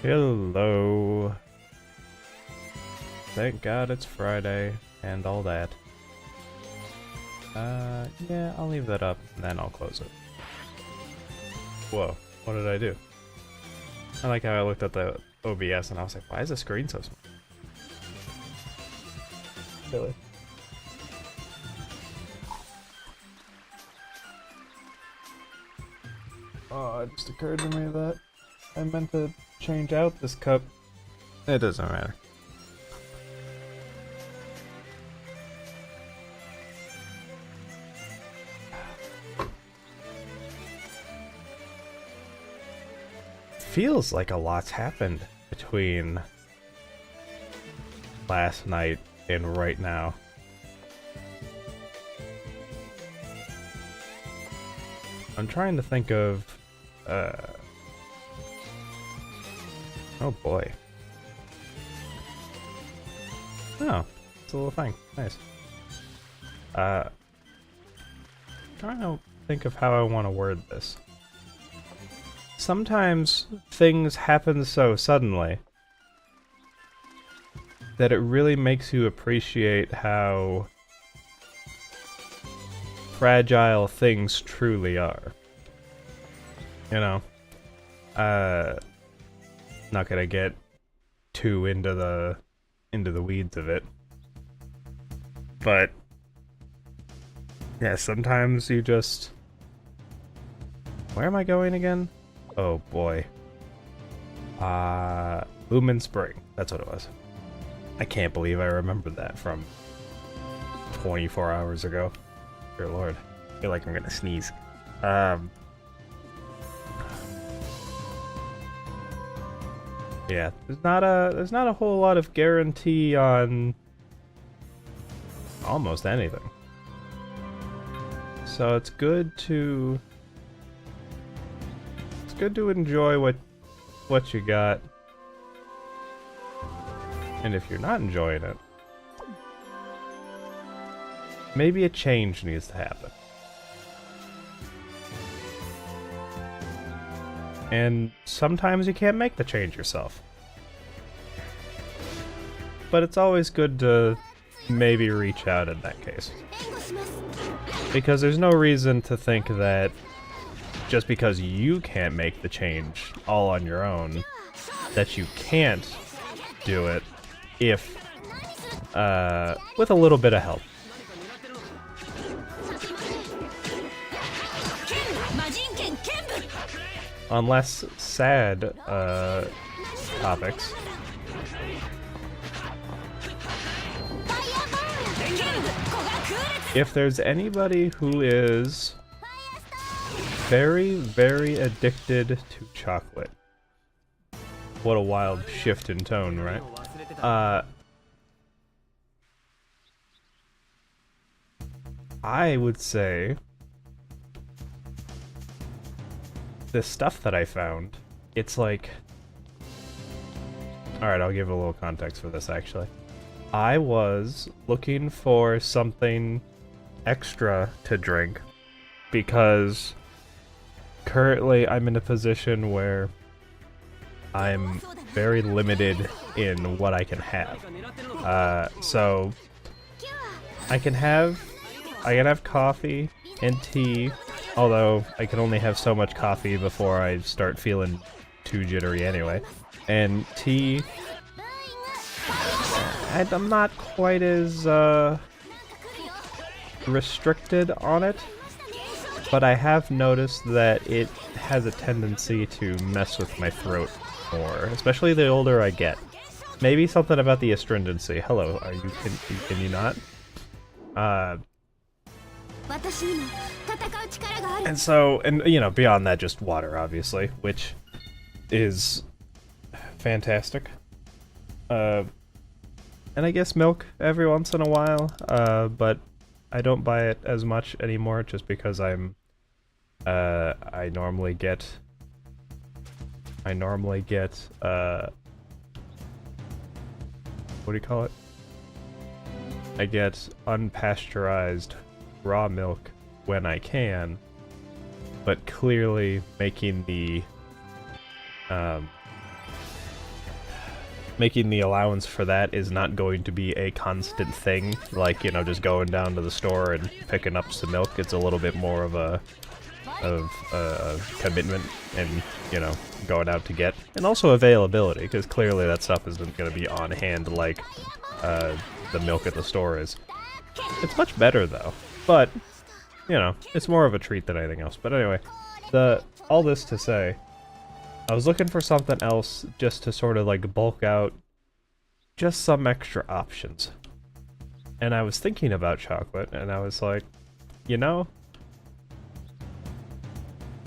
Hello. Thank God it's Friday and all that. Yeah, I'll leave that up and then I'll close it. Whoa, what did I do? I like how I looked at the OBS and I was like, why is the screen so small? Really? Oh, it just occurred to me that I meant to change out this cup. It doesn't matter. Feels like a lot's happened between last night and right now. I'm trying to think of oh boy. Oh, it's a little thing. Nice. Trying to think of how I want to word this. Sometimes things happen so suddenly that it really makes you appreciate how fragile things truly are. You know, not gonna get too into the weeds of it, but yeah, sometimes you just... Where am I going again? Oh boy. Lumen Spring. That's what it was. I can't believe I remembered that from 24 hours ago. Dear Lord. I feel like I'm gonna sneeze. Yeah, there's not a whole lot of guarantee on almost anything. So it's good to enjoy what you got. And if you're not enjoying it, maybe a change needs to happen. And sometimes you can't make the change yourself. But it's always good to maybe reach out in that case. Because there's no reason to think that just because you can't make the change all on your own, that you can't do it if, with a little bit of help. On less sad, topics. If there's anybody who is very, very addicted to chocolate. What a wild shift in tone, right? I would say the stuff that I found, it's like... Alright, I'll give a little context for this, actually. I was looking for something extra to drink because currently I'm in a position where I'm very limited in what I can have. So I can have coffee and tea, although I can only have so much coffee before I start feeling too jittery anyway. And tea, I'm not quite as restricted on it, but I have noticed that it has a tendency to mess with my throat more, especially the older I get. Maybe something about the astringency. Hello, can you not? And so, and you know, beyond that, just water, obviously, which is fantastic. And I guess milk every once in a while, but I don't buy it as much anymore just because I normally get, what do you call it? I get unpasteurized raw milk when I can, but clearly making the making the allowance for that is not going to be a constant thing, like, you know, just going down to the store and picking up some milk. It's a little bit more of a commitment and, you know, going out to get. And also availability, because clearly that stuff isn't going to be on hand like the milk at the store is. It's much better, though. But, you know, it's more of a treat than anything else. But anyway, all this to say, I was looking for something else just to sort of like bulk out just some extra options. And I was thinking about chocolate, and I was like, you know,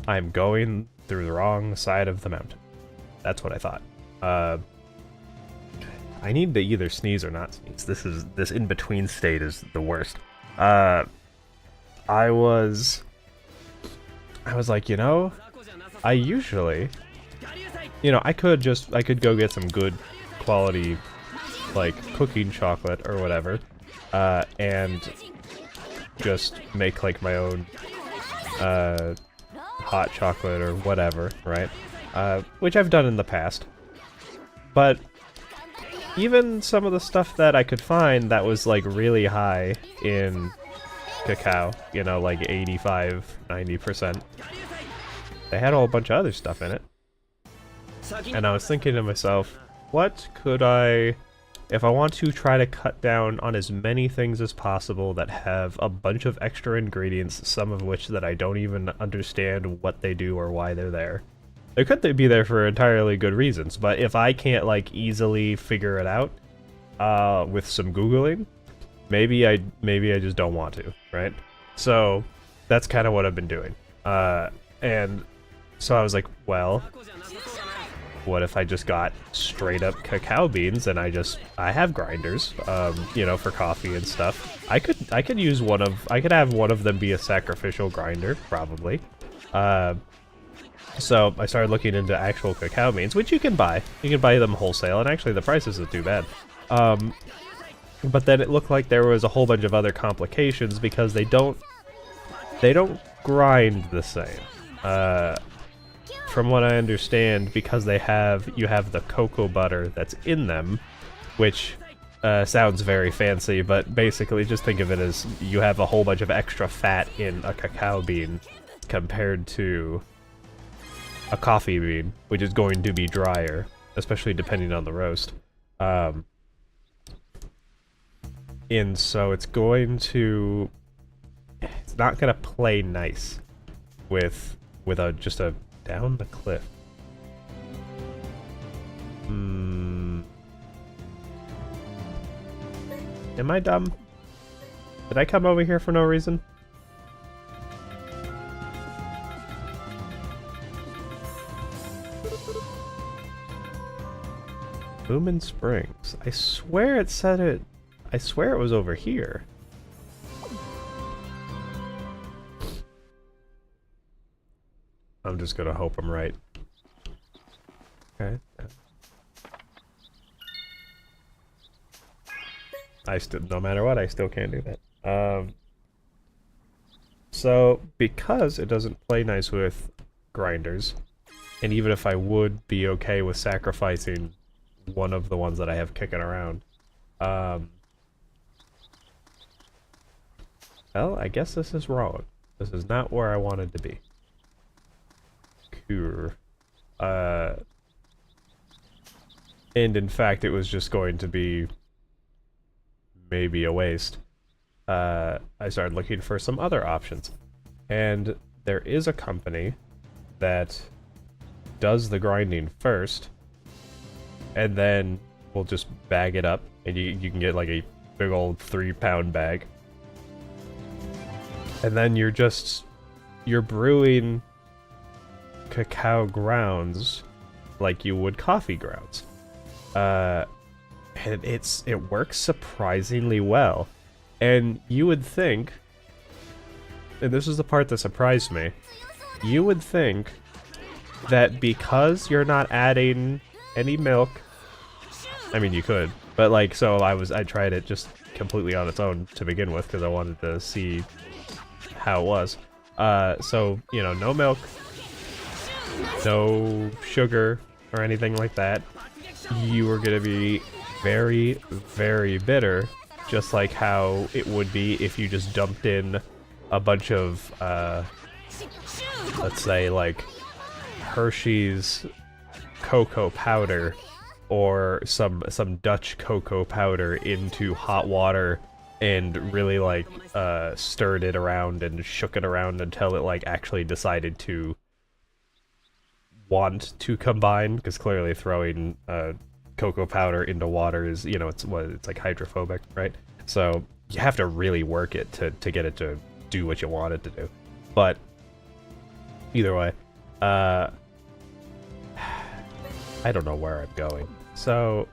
I'm going through the wrong side of the mountain. That's what I thought. I need to either sneeze or not sneeze. This in-between state is the worst. I was like, you know, I usually, you know, I could go get some good quality, like, cooking chocolate or whatever, and just make, like, my own, hot chocolate or whatever, right? Which I've done in the past. But even some of the stuff that I could find that was, like, really high in cacao, you know, like 85, 90%, they had a whole bunch of other stuff in it. And I was thinking to myself, what could I, if I want to try to cut down on as many things as possible that have a bunch of extra ingredients, some of which that I don't even understand what they do or why they're there. They could be there for entirely good reasons, but if I can't, like, easily figure it out with some Googling, maybe I just don't want to, right? So that's kind of what I've been doing. And so I was like, well, what if I just got straight up cacao beans and I have grinders, you know, for coffee and stuff. I could have one of them be a sacrificial grinder, probably. So I started looking into actual cacao beans, which you can buy. You can buy them wholesale, and actually the price isn't too bad. But then it looked like there was a whole bunch of other complications because they don't grind the same. From what I understand, because you have the cocoa butter that's in them, which sounds very fancy, but basically just think of it as you have a whole bunch of extra fat in a cacao bean compared to a coffee bean, which is going to be drier, especially depending on the roast. And so it's not gonna play nice with just a down the cliff. Am I dumb? Did I come over here for no reason? Boomin' Springs. I swear it said it. I swear it was over here. I'm just gonna hope I'm right. Okay. No matter what, I still can't do that. So, because it doesn't play nice with grinders, and even if I would be okay with sacrificing one of the ones that I have kicking around, well, I guess this is wrong. This is not where I wanted to be. Cool. And in fact, it was just going to be maybe a waste. I started looking for some other options. And there is a company that does the grinding first, and then we'll just bag it up, and you can get like a big old 3-pound bag. And then you're brewing cacao grounds like you would coffee grounds. And it works surprisingly well. And you would think, and this is the part that surprised me, you would think that because you're not adding any milk, I mean you could, but like, so I tried it just completely on its own to begin with because I wanted to see how it was. So, you know, no milk, no sugar or anything like that. you are going to be very, very bitter, just like how it would be if you just dumped in a bunch of, let's say, like, Hershey's cocoa powder or some Dutch cocoa powder into hot water and really, like, stirred it around and shook it around until it, like, actually decided to want to combine, because clearly throwing cocoa powder into water is, you know, it's like hydrophobic, right? So you have to really work it to get it to do what you want it to do. But either way, I don't know where I'm going. So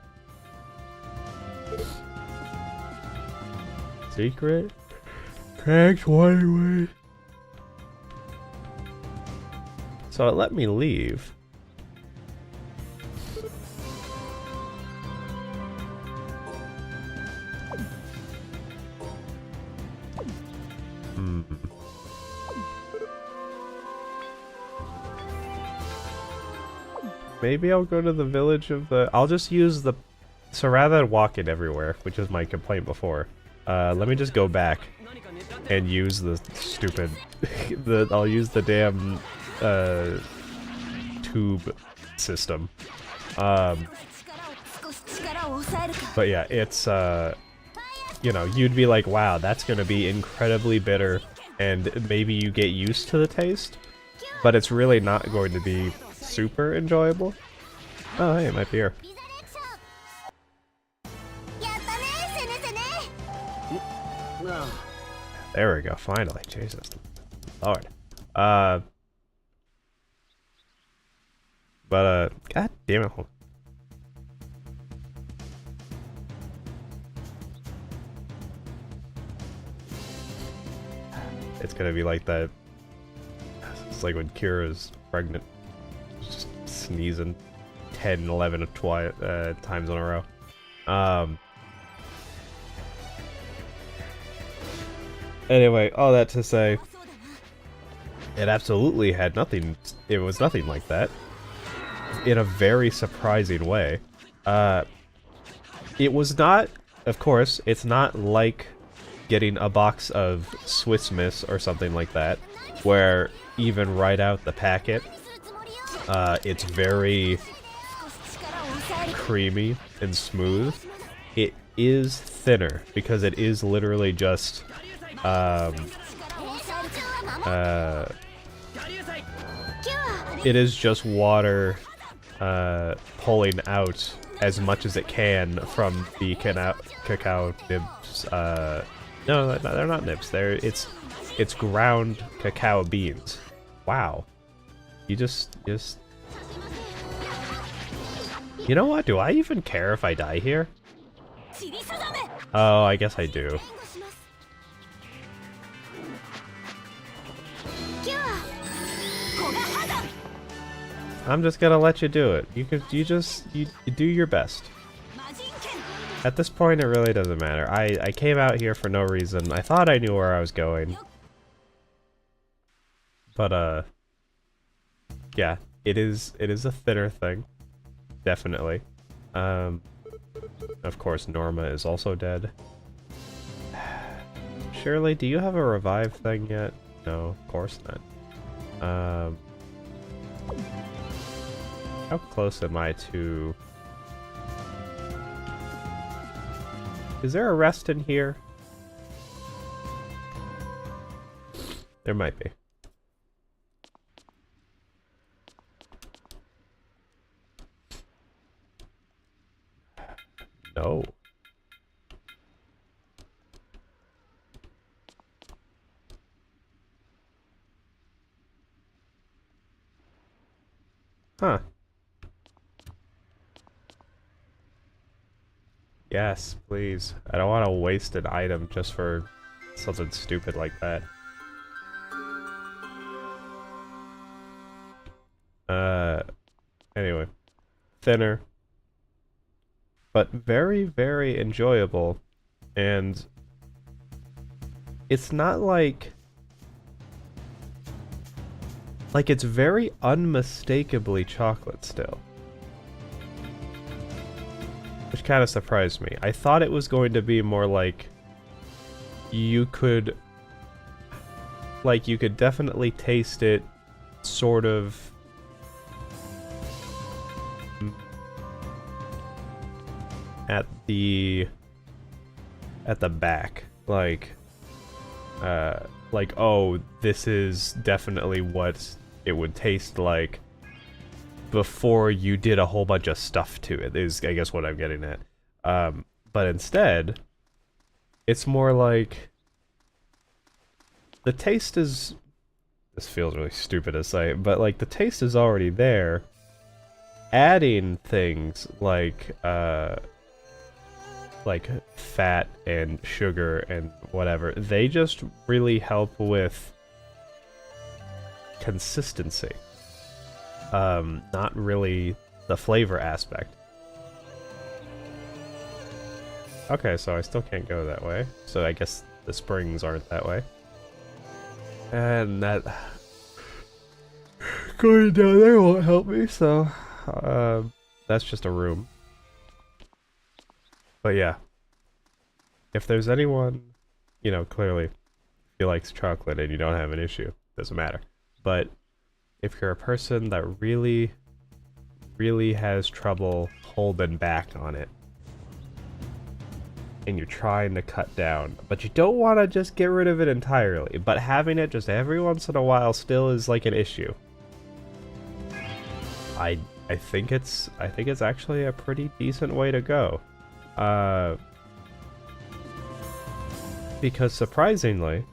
secret tracks one way. So it let me leave. Maybe I'll go to the village of the... I'll just use the... So rather than walking everywhere, which is my complaint before, let me just go back and use the stupid... I'll use the damn... tube system. But yeah, it's, you know, you'd be like, wow, that's gonna be incredibly bitter, and maybe you get used to the taste, but it's really not going to be super enjoyable. Oh, hey, it might be here. There we go, finally. Jesus Lord. But, god damn it. It's gonna be like that. It's like when Kira's pregnant. Just sneezing 10, 11 times in a row. Anyway, all that to say, it absolutely had nothing. It was nothing like that. In a very surprising way. It was not, of course, it's not like getting a box of Swiss Miss or something like that, where even right out the packet, it's very creamy and smooth. It is thinner, because it is literally just, it is just water pulling out as much as it can from the cacao nibs. No, they're not nibs. It's ground cacao beans. Wow. You just... You know what? Do I even care if I die here? Oh, I guess I do. I'm just gonna let you do it. You do your best. At this point, it really doesn't matter. I came out here for no reason. I thought I knew where I was going. But, yeah, it is a thinner thing. Definitely. Of course, Norma is also dead. Shirley, do you have a revive thing yet? No, of course not. How close am I to... Is there a rest in here? There might be. No. Huh. Yes, please. I don't want to waste an item just for something stupid like that. Anyway. Thinner. But very, very enjoyable. And it's not like... Like, it's very unmistakably chocolate still. which kind of surprised me. I thought it was going to be more like you could definitely taste it sort of at the back, like, oh, this is definitely what it would taste like before you did a whole bunch of stuff to it, is I guess what I'm getting at. But instead, it's more like the taste is, this feels really stupid to say, but like the taste is already there. Adding things like fat and sugar and whatever, they just really help with consistency. Not really the flavor aspect. Okay, so I still can't go that way. So I guess the springs aren't that way. And that going down there won't help me, so that's just a room. But yeah, if there's anyone, you know, clearly he likes chocolate and you don't have an issue, doesn't matter. But if you're a person that really, really has trouble holding back on it, and you're trying to cut down, but you don't want to just get rid of it entirely, but having it just every once in a while still is like an issue. I think it's actually a pretty decent way to go. Because surprisingly,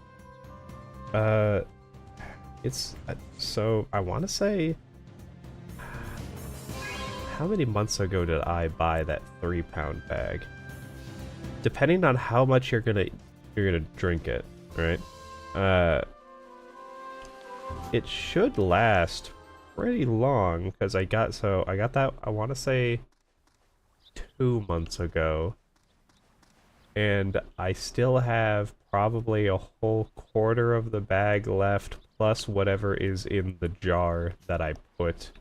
it's so I want to say, how many months ago did I buy that 3-pound bag? Depending on how much you're gonna drink it, right? It should last pretty long, because I got that, I want to say 2 months ago, and I still have probably a whole quarter of the bag left, plus whatever is in the jar that I put,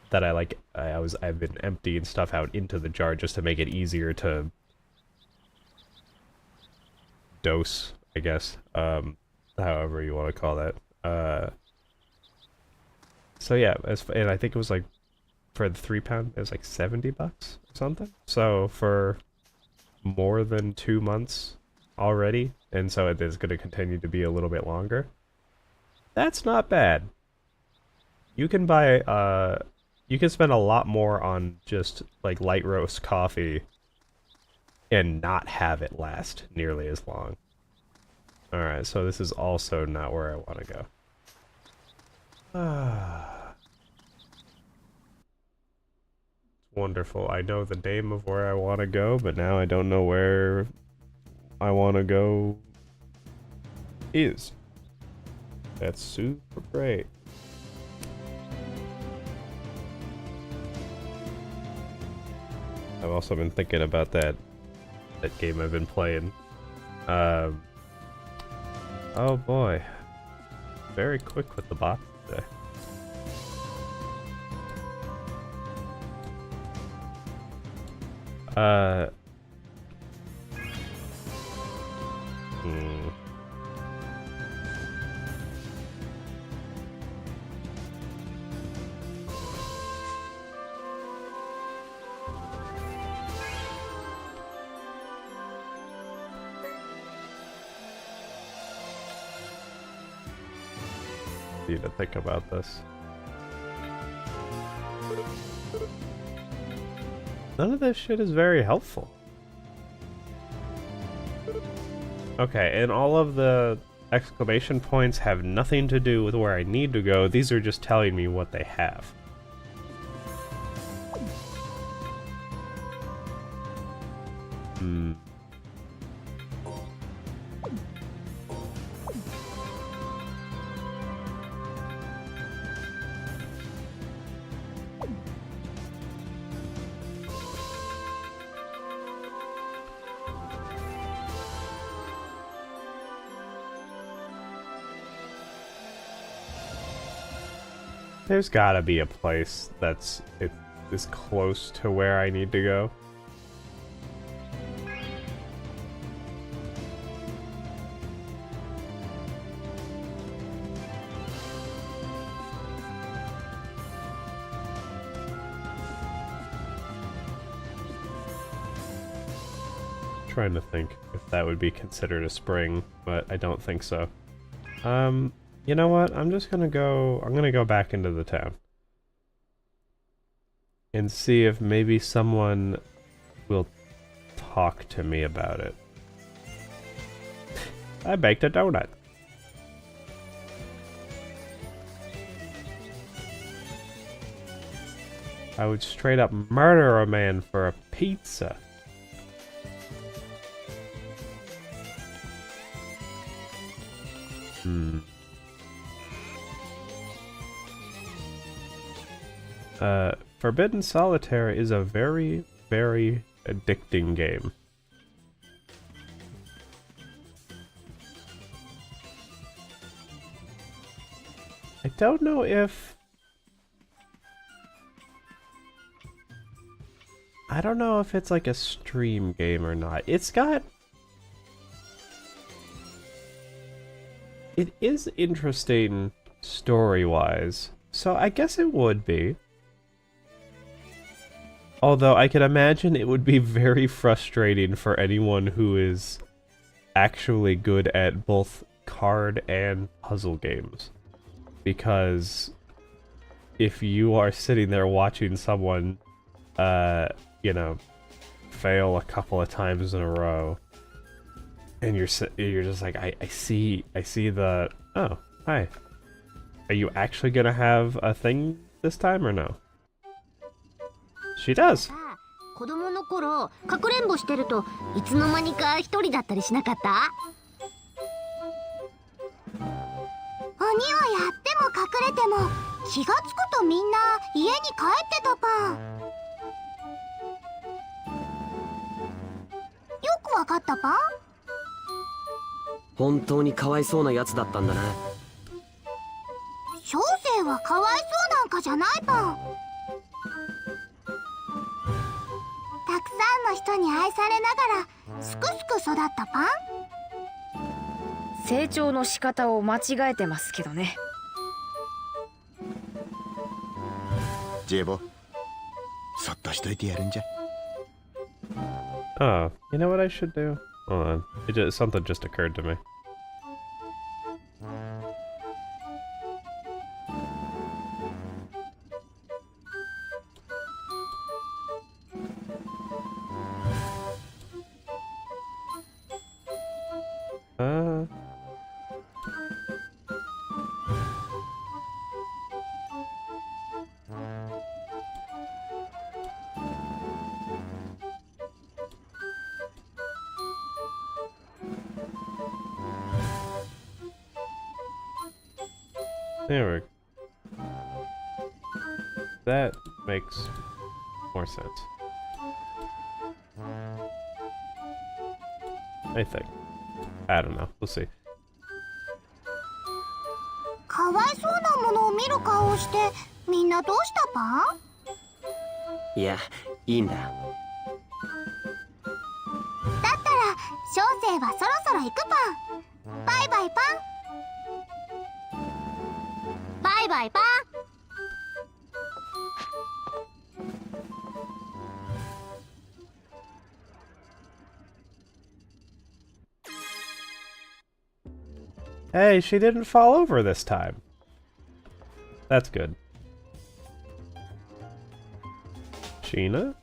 that I've been emptying stuff out into the jar just to make it easier to dose, I guess, however you want to call that. So yeah, and I think it was like, for the 3-pound, it was like $70 or something. So for more than 2 months already, and so it is going to continue to be a little bit longer. That's not bad. You can buy, you can spend a lot more on just like light roast coffee and not have it last nearly as long. Alright, so this is also not where I want to go. Wonderful. I know the name of where I want to go, but now I don't know where I want to go is. That's super great. I've also been thinking about that game I've been playing. Oh boy. Very quick with the box today. Need to think about this. None of this shit is very helpful. Okay, and all of the exclamation points have nothing to do with where I need to go. These are just telling me what they have. There's gotta be a place that's is close to where I need to go. trying to think if that would be considered a spring, but I don't think so. You know what? I'm gonna go back into the town. And see if maybe someone will talk to me about it. I baked a donut. I would straight up murder a man for a pizza. Forbidden Solitaire is a very, very addicting game. I don't know if... I don't know if it's like a stream game or not. It's got... It is interesting story-wise, so I guess it would be. Although I can imagine it would be very frustrating for anyone who is actually good at both card and puzzle games. Because if you are sitting there watching someone, you know, fail a couple of times in a row, and you're just like, I see the, oh, hi. Are you actually gonna have a thing this time or no? She does. 子供の頃、かくれんぼしてるといつの間にか一人だったりしなかった？鬼をやっても隠れても気がつくとみんな家に帰ってたパン。よくわかったパン？本当にかわいそうなやつだったんだな。小生はかわいそうなんかじゃないパン。たくさんの人に愛されながらすくすく育ったパン。成長の仕方を間違えてますけどね。ジェボ、そっとしといてやるんじゃ。Oh, you know what I should do? Hold on. Something just occurred to me. There we go. That makes more sense. I think. I don't know. We'll see. かわいそうなものを見る顔をしてみんなどうしたパン？いや、いいんだ。だったら小生はそろそろ行くパン。バイバイパン。バイバイパン。Hey, she didn't fall over this time. That's good. Sheena?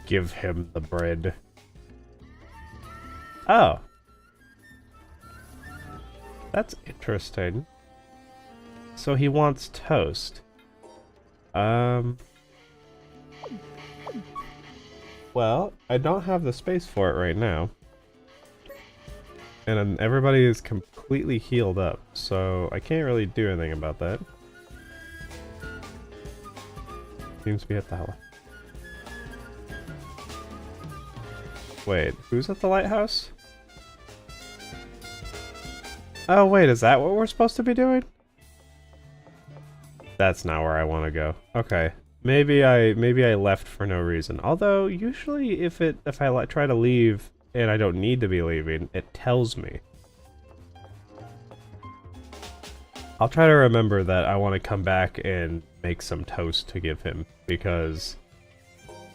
Give him the bread. Oh. That's interesting. So he wants toast. Well, I don't have the space for it right now. And everybody is completely healed up, so I can't really do anything about that. Seems to be at the house. Wait, who's at the lighthouse? Oh wait, is that what we're supposed to be doing? That's not where I want to go. Okay, maybe I left for no reason. Although usually if I try to leave and I don't need to be leaving. It tells me. I'll try to remember that I want to come back and make some toast to give him, because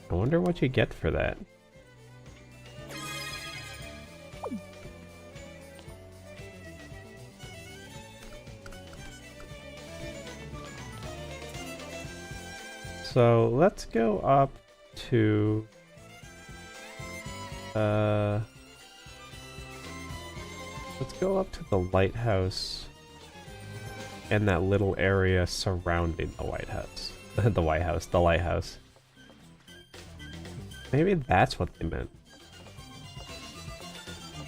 I wonder what you get for that. So let's go up to let's go up to the lighthouse and that little area surrounding the White House. The lighthouse. Maybe that's what they meant.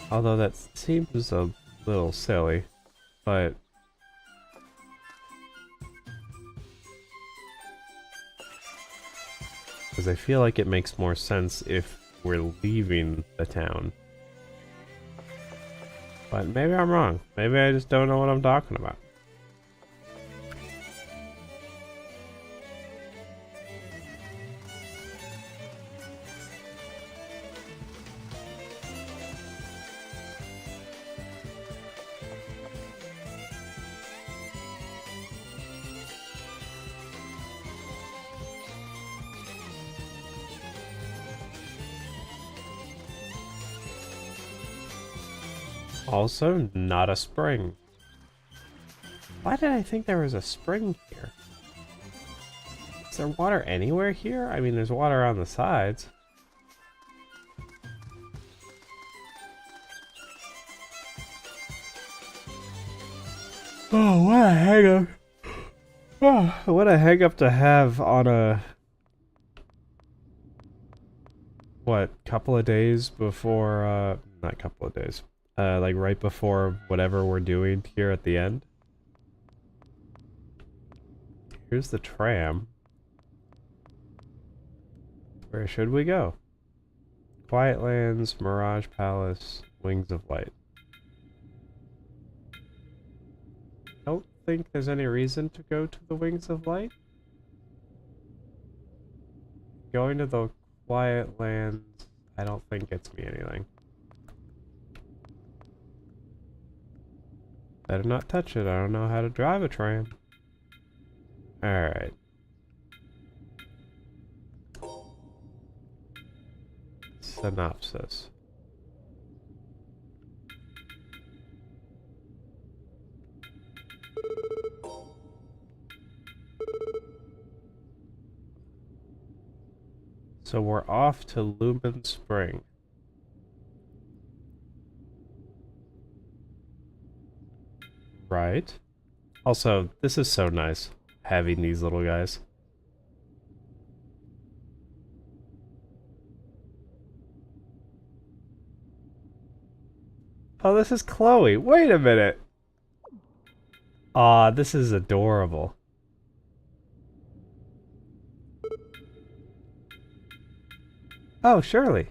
Although that seems a little silly, but because I feel like it makes more sense if we're leaving the town. But maybe I'm wrong. Maybe I just don't know what I'm talking about. Also, not a spring. Why did I think there was a spring here? Is there water anywhere here? I mean, there's water on the sides. Oh, what a hang up. Oh, what a hang up to have on a... What, couple of days before, not couple of days. Like right before whatever we're doing here at the end. Here's the tram. Where should we go? Quiet Lands, Mirage Palace, Wings of Light. I don't think there's any reason to go to the Wings of Light. Going to the Quiet Lands, I don't think gets me anything. Better not touch it. I don't know how to drive a tram. Alright. Synopsis. So we're off to Lumen Spring. Right. Also, this is so nice, having these little guys. Oh, this is Chloe. Wait a minute. Aw, this is adorable. Oh, Shirley.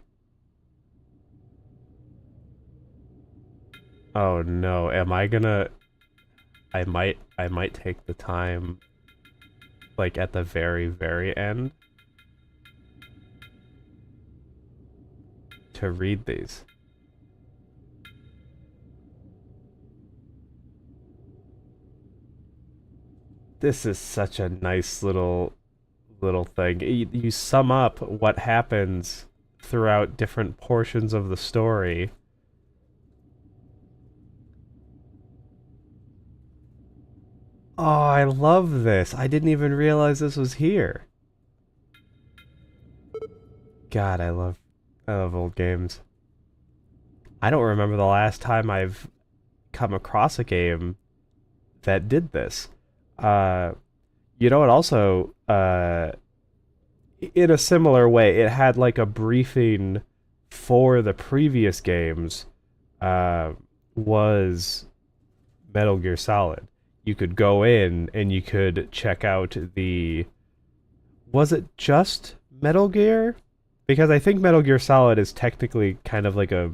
Oh no, am I gonna... I might take the time, like, at the very, very end to read these. This is such a nice little thing. You sum up what happens throughout different portions of the story. Oh, I love this. I didn't even realize this was here. God, I love old games. I don't remember the last time I've come across a game that did this. You know what, also, in a similar way, it had like a briefing for the previous games, was Metal Gear Solid. You could go in and you could check out the... Was it just Metal Gear? Because I think Metal Gear Solid is technically kind of like a...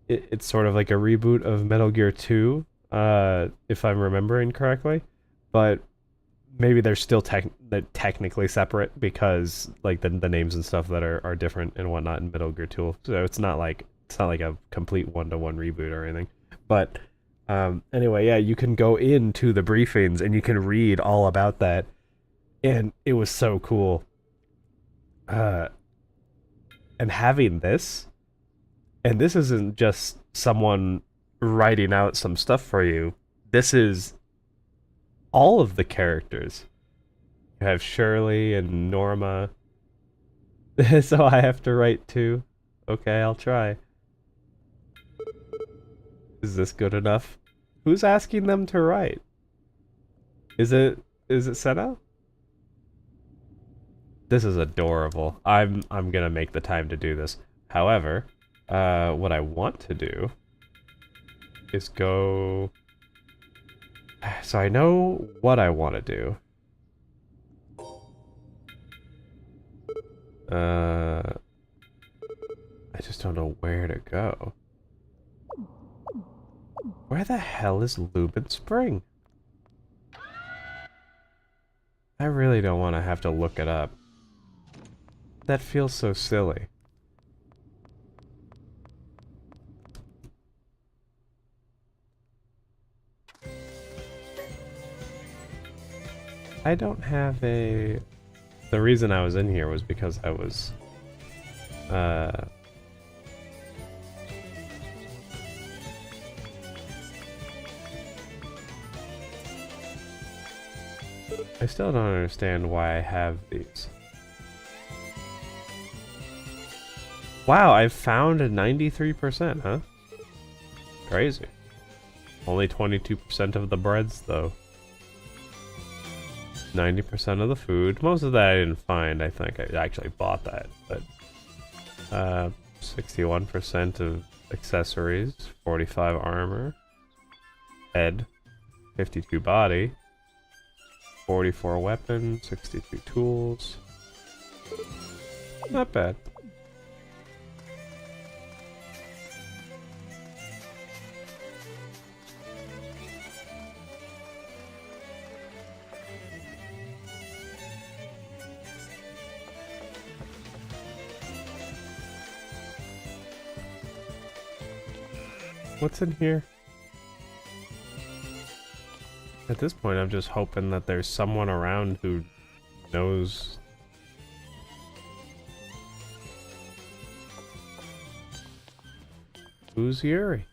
It's sort of like a reboot of Metal Gear 2, if I'm remembering correctly. But maybe they're still technically separate because like the names and stuff that are different and whatnot in Metal Gear 2. So it's not like it's not like a complete one-to-one reboot or anything. But anyway, yeah, you can go into the briefings and you can read all about that, and it was so cool. And having this, and this isn't just someone writing out some stuff for you. This is all of the characters. You have Shirley and Norma. So I have to write too. Okay, I'll try. Is this good enough? Who's asking them to write? Is it Senna? This is adorable. I'm gonna make the time to do this. However, what I want to do is go. So I know what I want to do. I just don't know where to go. Where the hell is Lubin Spring? I really don't want to have to look it up. That feels so silly. I don't have a... The reason I was in here was because I was... I still don't understand why I have these. Wow, I've found a 93%, huh? Crazy. Only 22% of the breads, though. 90% of the food. Most of that I didn't find, I think. I actually bought that, but... 61% of accessories, 45 armor, head, 52 body, 44 weapon, 62 tools. Not bad. What's in here? At this point, I'm just hoping that there's someone around who knows. Who's Yuri?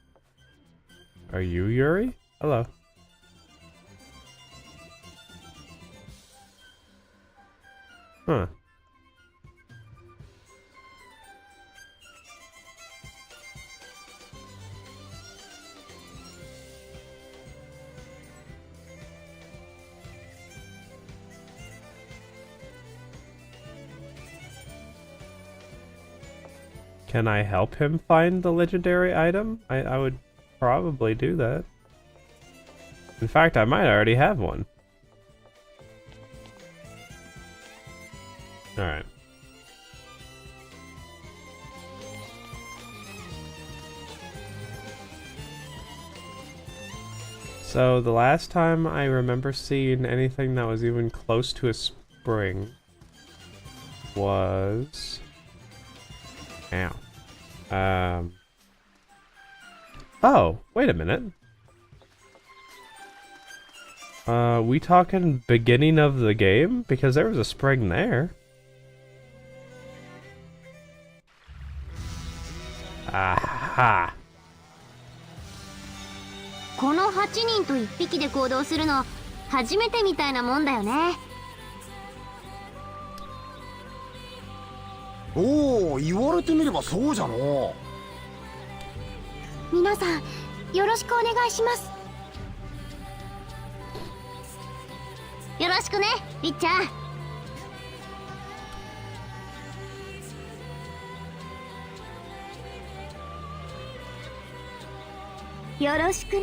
Are you Yuri? Hello. Huh. Can I help him find the legendary item? I would probably do that. In fact, I might already have one. Alright. So the last time I remember seeing anything that was even close to a spring was... Ow. Oh, wait a minute. We talking beginning of the game? Because there was a spring there. Aha. この8人と1匹で行動するの初めてみたいなもんだよね。おお、言われてみればそうじゃの。皆さんよろしくお願いします。よろしくね、りっちゃん。よろしくね。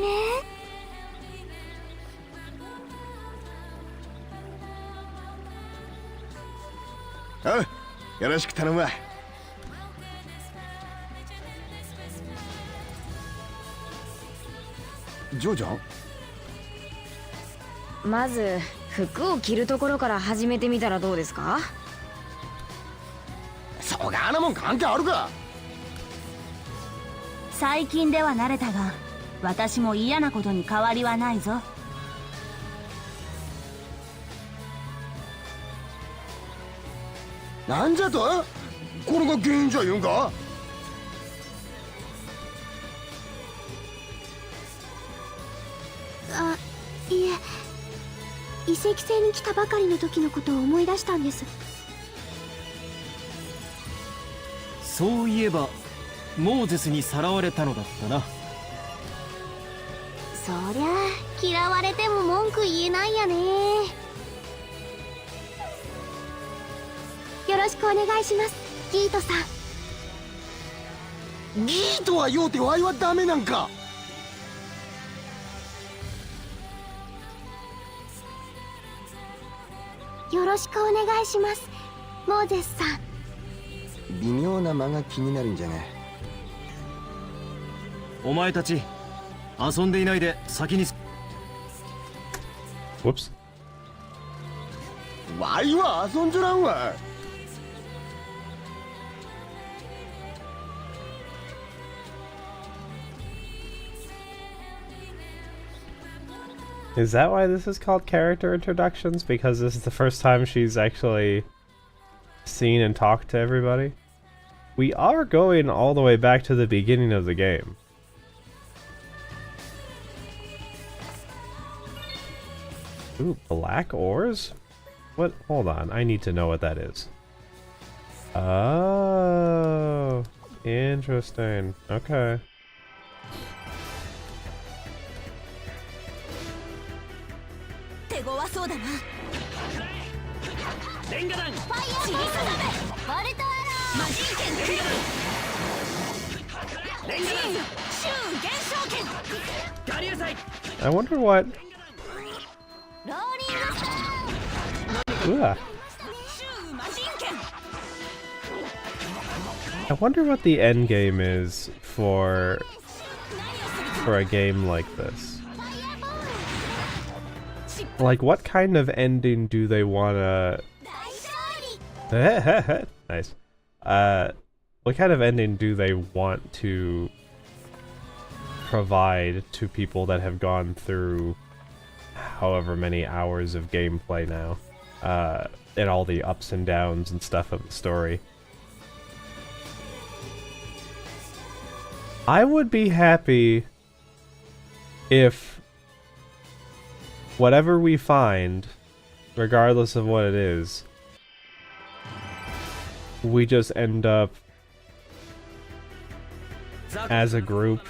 おう、よろしく頼むわ。ジョージャン？まず服を着るところから始めてみたらどうですか？そがなもん関係あるか。最近では慣れたが、私も嫌なことに変わりはないぞ。なんじゃと？これが原因じゃ言うんか？あ、いえ、遺跡星に来たばかりの時のことを思い出したんです。そういえばモーゼスにさらわれたのだったな。そりゃあ嫌われても文句言えないやね。よろしくお願いします、ギートさん。ギートは言うてワイはダメなんか？よろしくお願いします、モーゼスさん。微妙な間が気になるんじゃが。お前たち遊んでいないで先に。 Whoops. ワイは遊んじょらんわ。Is that why this is called character introductions? Because this is the first time she's actually seen and talked to everybody? We are going all the way back to the beginning of the game. Ooh, black ores? What? Hold on, I need to know what that is. Oh, interesting. Okay. I wonder what... Ooh. I wonder what the end game is for a game like this. Like, what kind of ending do they wanna... Nice. What kind of ending do they want to provide to people that have gone through however many hours of gameplay now, and all the ups and downs and stuff of the story? I would be happy if whatever we find, regardless of what it is, we just end up as a group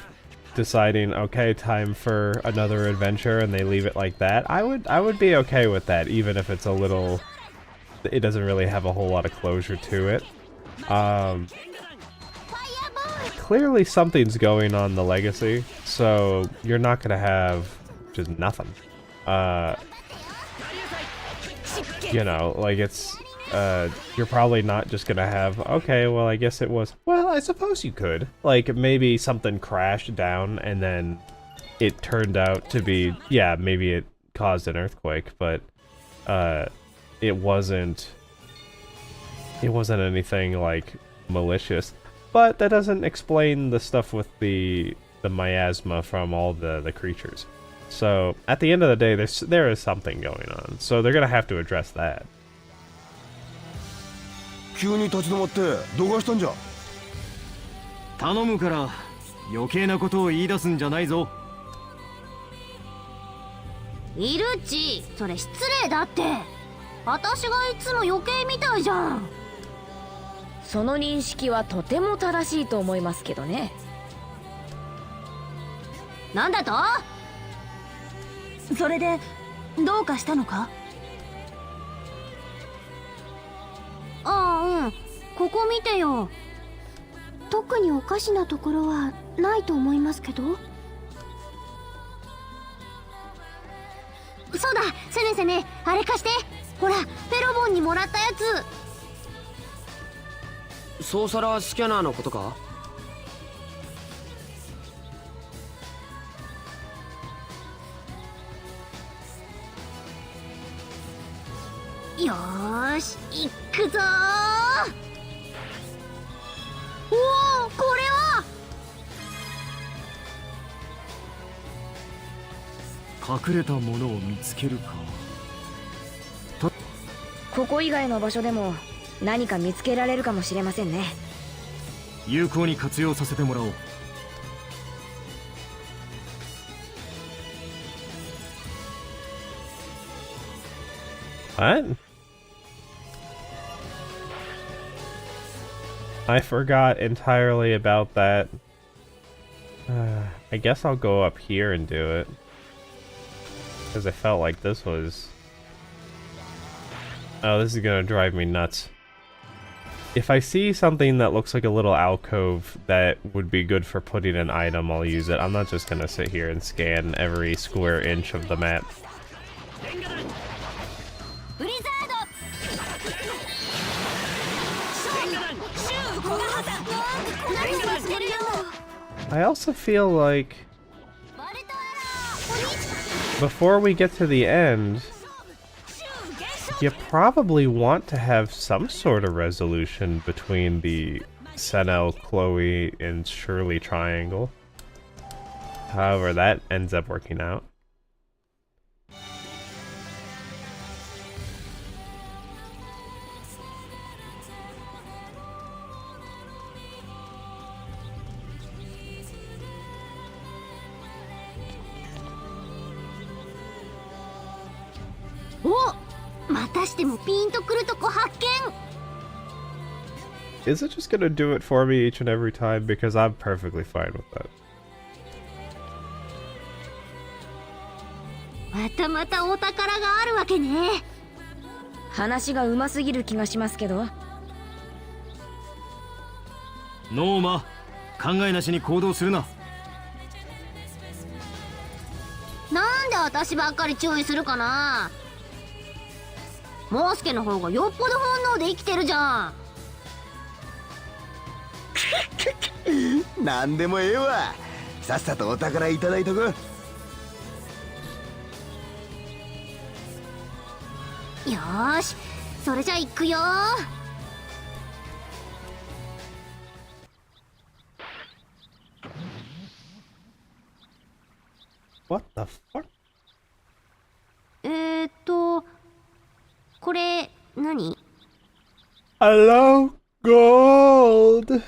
deciding, okay, time for another adventure, and they leave it like that. I would be okay with that, even if it's a little... It doesn't really have a whole lot of closure to it. Clearly something's going on the Legacy, so you're not gonna have just nothing. You know, like it's... you're probably not just gonna have, okay, well, I guess it was... Well, I suppose you could. Like, maybe something crashed down and then it turned out to be... Yeah, maybe it caused an earthquake, but it wasn't anything, like, malicious. But that doesn't explain the stuff with the miasma from all the creatures. So, at the end of the day, there is something going on. So they're gonna have to address that. 急に立ち止まってどうかしたんじゃ。頼むから余計なことを言い出すんじゃないぞ。イルチ、それ失礼だって。私がいつも余計みたいじゃん。その認識はとても正しいと思いますけどね。なんだと？それでどうかしたのか？ああ、うん。ここ見てよ。特におかしなところはないと思いますけど。そうだ、セネセネ、あれ貸して。ほら、フェロモンにもらったやつ。ソーサラースキャナーのことか？よーし、行くぞー。おお、これは隠れたものを見つけるか。ここ以外の場所でも何か見つけられるかもしれませんね。有効に活用させてもらおう。What? I forgot entirely about that. I guess I'll go up here and do it. Because I felt like this was... Oh, this is gonna drive me nuts. If I see something that looks like a little alcove that would be good for putting an item, I'll use it. I'm not just gonna sit here and scan every square inch of the map. I also feel like before we get to the end, you probably want to have some sort of resolution between the Senel, Chloe, and Shirley triangle. However, that ends up working out. Is it just gonna do it for me each and every time? Because I'm perfectly fine with that. またまたお宝があるわけね。話がうますぎる気がしますけど。ノーマ、考えなしに行動するな。なんで私ばっかり注意するかな。モースケの方がよっぽど本能で生きてるじゃん。なんでもええわ。さっさとお宝いただいとこ。よーし、それじゃ行くよ。What the fuck? これ何？ Hello, gold.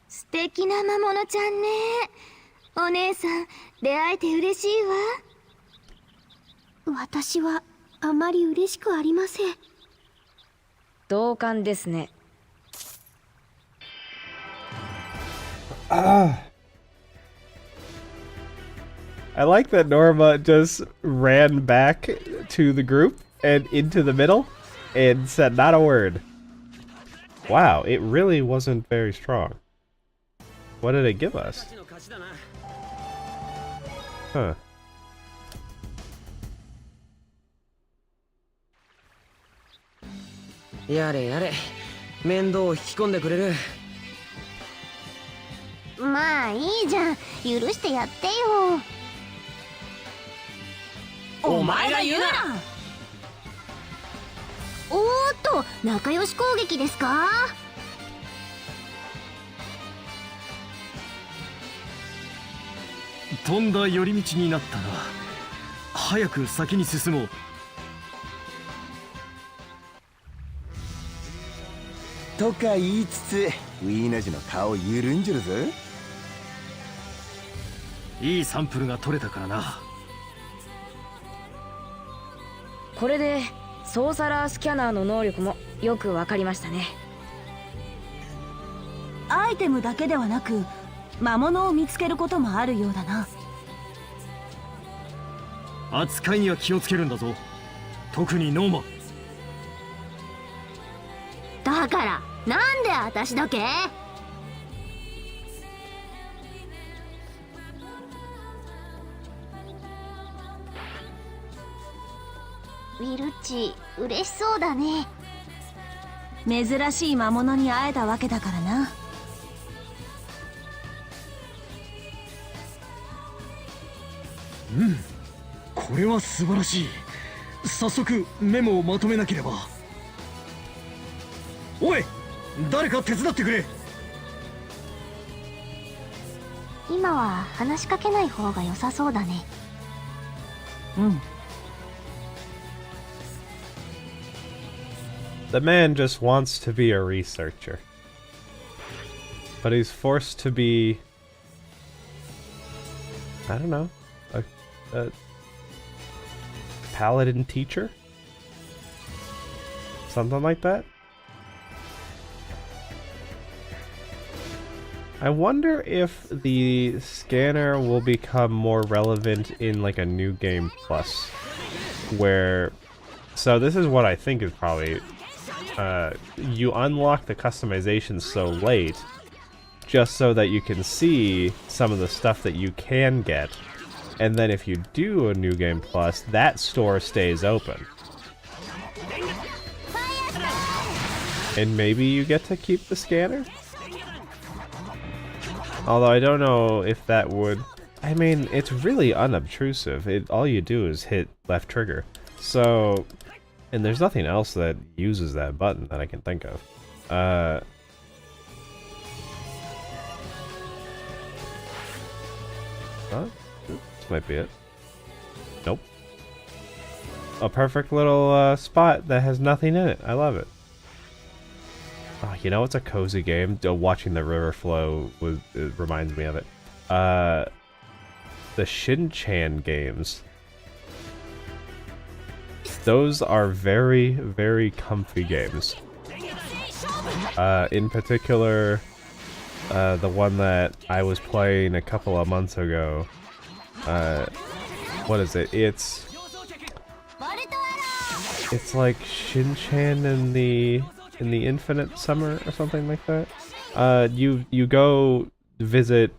素敵な魔物ちゃんね。お姉さん、出会えて嬉しいわ。私はあまり嬉しくありません。同感ですね。I like that Norma just ran back to the group and into the middle and said not a word. Wow, it really wasn't very strong. What did it give us? Huh. やれやれ、面倒を引き込んでくれる。まあいいじゃん、許してやってよ。お前が言うな。おーっと、仲良し攻撃ですか？とんだ寄り道になったな。早く先に進もう。とか言いつつ、ウィーナジの顔緩んじるぞ。いいサンプルが取れたからな。これでソーサラースキャナーの能力もよくわかりましたね。アイテムだけではなく魔物を見つけることもあるようだな。扱いには気をつけるんだぞ。特にノーマ。だからなんで私だけ？ウィルッチ嬉しそうだね。珍しい魔物に会えたわけだからな。うん、これは素晴らしい。早速メモをまとめなければ。おい、誰か手伝ってくれ。今は話しかけない方が良さそうだね。うん。 The man just wants to be a researcher. But he's forced to be... I don't know. A paladin teacher? Something like that? I wonder if the scanner will become more relevant in like a new game plus. Where... So this is what I think is probably... you unlock the customization so late just so that you can see some of the stuff that you can get, and then if you do a new game plus, that store stays open. And maybe you get to keep the scanner? Although I don't know if that would... I mean, it's really unobtrusive. All you do is hit left trigger. So... And there's nothing else that uses that button that I can think of. This might be it. Nope. A perfect little spot that has nothing in it. I love it. Oh, you know what's a cozy game? Watching the river flow it reminds me of it. The Shin-Chan games. Those are very, very comfy games. In particular, the one that I was playing a couple of months ago. What is it? It's like Shin-Chan in the Infinite Summer or something like that. You go visit.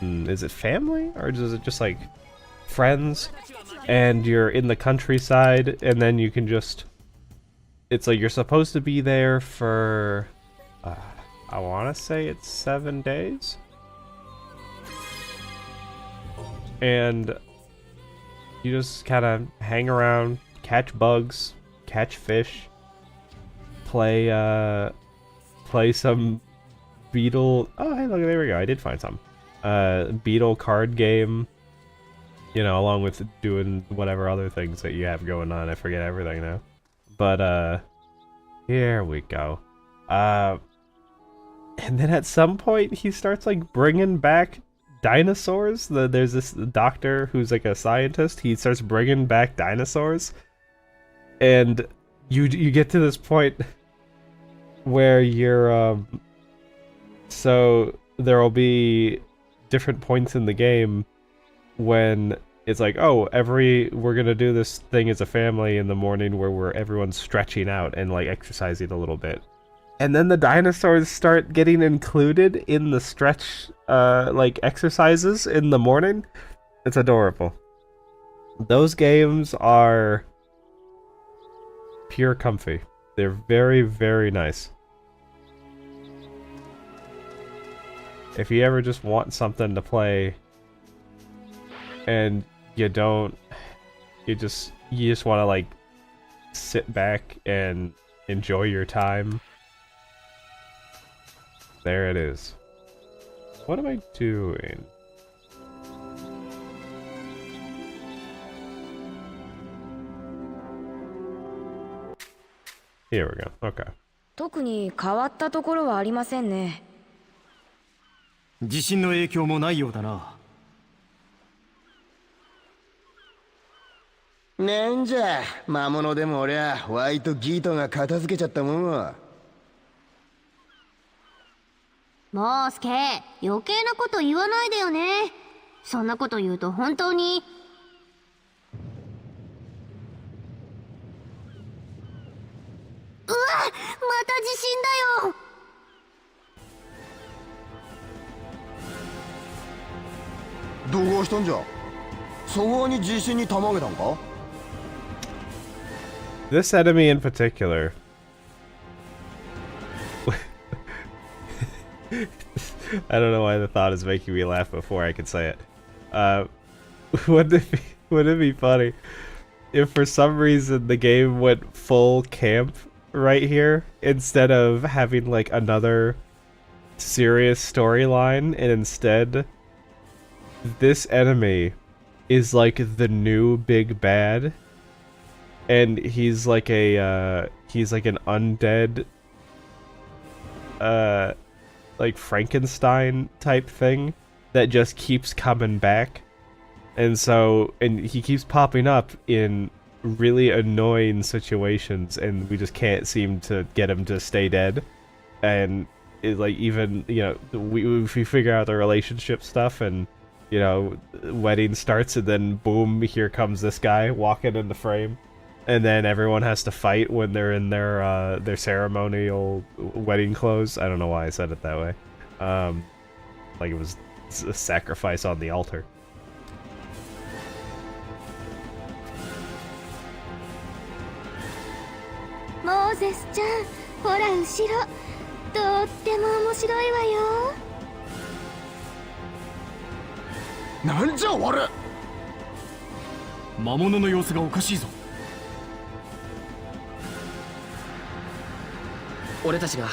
Is it family or is it just like friends? And you're in the countryside, and then you can just... It's like you're supposed to be there for... I want to say it's 7 days? And you just kind of hang around, catch bugs, catch fish, play some beetle... Oh, hey, look, there we go. I did find some. Beetle card game. You know, along with doing whatever other things that you have going on. I forget everything now. But, here we go. And then at some point, he starts, like, bringing back dinosaurs. There's this doctor who's, like, a scientist. He starts bringing back dinosaurs. And you get to this point where you're, so there'll be different points in the game when it's like, oh, we're gonna do this thing as a family in the morning where everyone's stretching out and like exercising a little bit. And then the dinosaurs start getting included in the stretch like exercises in the morning. It's adorable. Those games are pure comfy. They're very, very nice. If you ever just want something to play and you just want to like sit back and enjoy your time, there it is. What am I doing? Here we go. Okay. 特に変わったところはありませんね。地震の影響もないようだな。なんじゃ、魔物でも俺はワイとギートが片付けちゃったもんは。もうすけ、余計なこと言わないでよね。そんなこと言うと本当に。うわ、また地震だよ。どうしたんじゃ。そこに地震にたまげたんか。This enemy in particular. I don't know why the thought is making me laugh before I could say it. Wouldn't it be funny if for some reason the game went full camp right here instead of having like another serious storyline, and instead this enemy is like the new big bad, and he's like an undead like Frankenstein type thing that just keeps coming back. And he keeps popping up in really annoying situations, and we just can't seem to get him to stay dead. And it, like, even, you know, we figure out the relationship stuff, and, you know, wedding starts, and then boom, here comes this guy walking in the frame, and then everyone has to fight when they're in their ceremonial wedding clothes. I don't know why I said it that way. Like it was a sacrifice on the altar. Moses ちゃん、ほら後ろ、とっても面白いわよ。なんじゃあれ。魔物の様子がおかしいぞ。俺たちが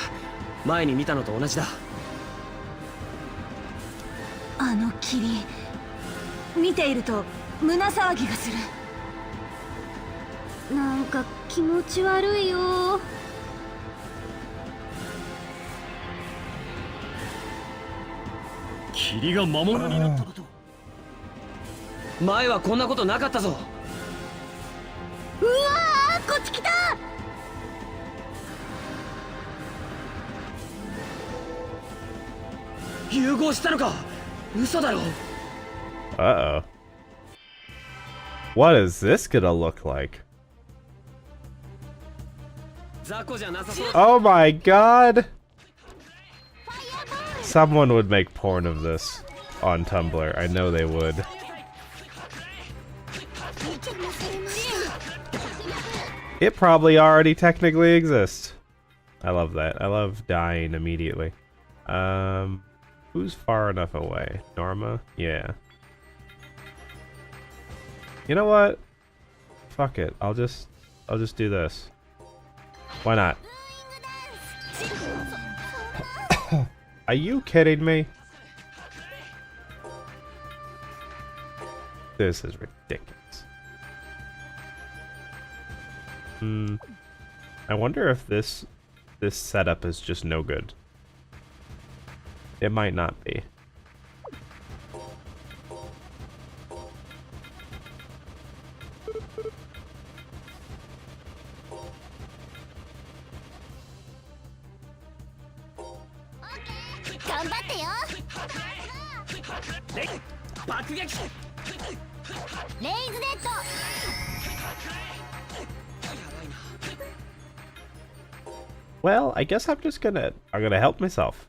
前に見たのと同じだ。あの霧、見ていると胸騒ぎがする。なんか気持ち悪いよ。霧が魔物になっただと。前はこんなことなかったぞ。うわー、こっち来た。融合したのか。嘘だろ。Uh-oh. What is this gonna look like? 雑魚じゃなさそう。 Oh my god! Someone would make porn of this on Tumblr. I know they would. It probably already technically exists. I love that. I love dying immediately. Who's far enough away? Norma? Yeah. You know what? Fuck it. I'll just do this. Why not? Are you kidding me? This is ridiculous. I wonder if this setup is just no good. It might not be. Well, I guess I'm gonna help myself.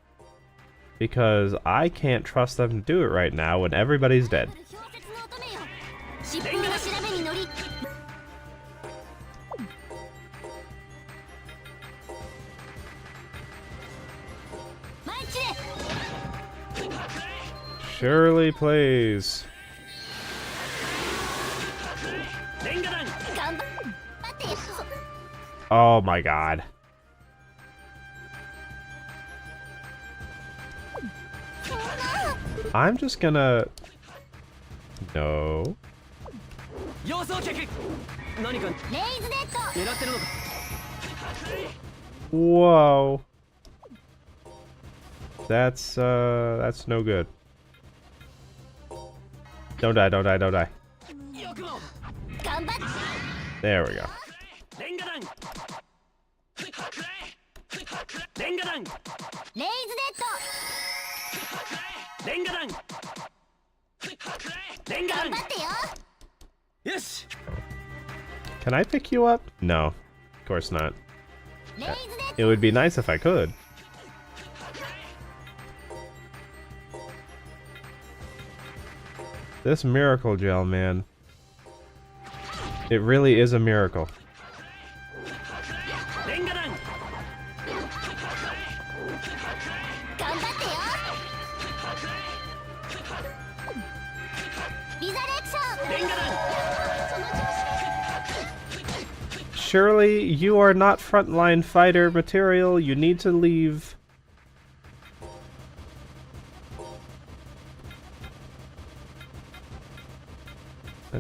Because I can't trust them to do it right now when everybody's dead. Surely, please. Oh my god. I'm just gonna... No. Whoa. That's no good. Don't die, don't die, don't die. There we go. Can I pick you up? No, of course not. It would be nice if I could. This miracle gel, man. It really is a miracle. Surely you are not frontline fighter material. You need to leave.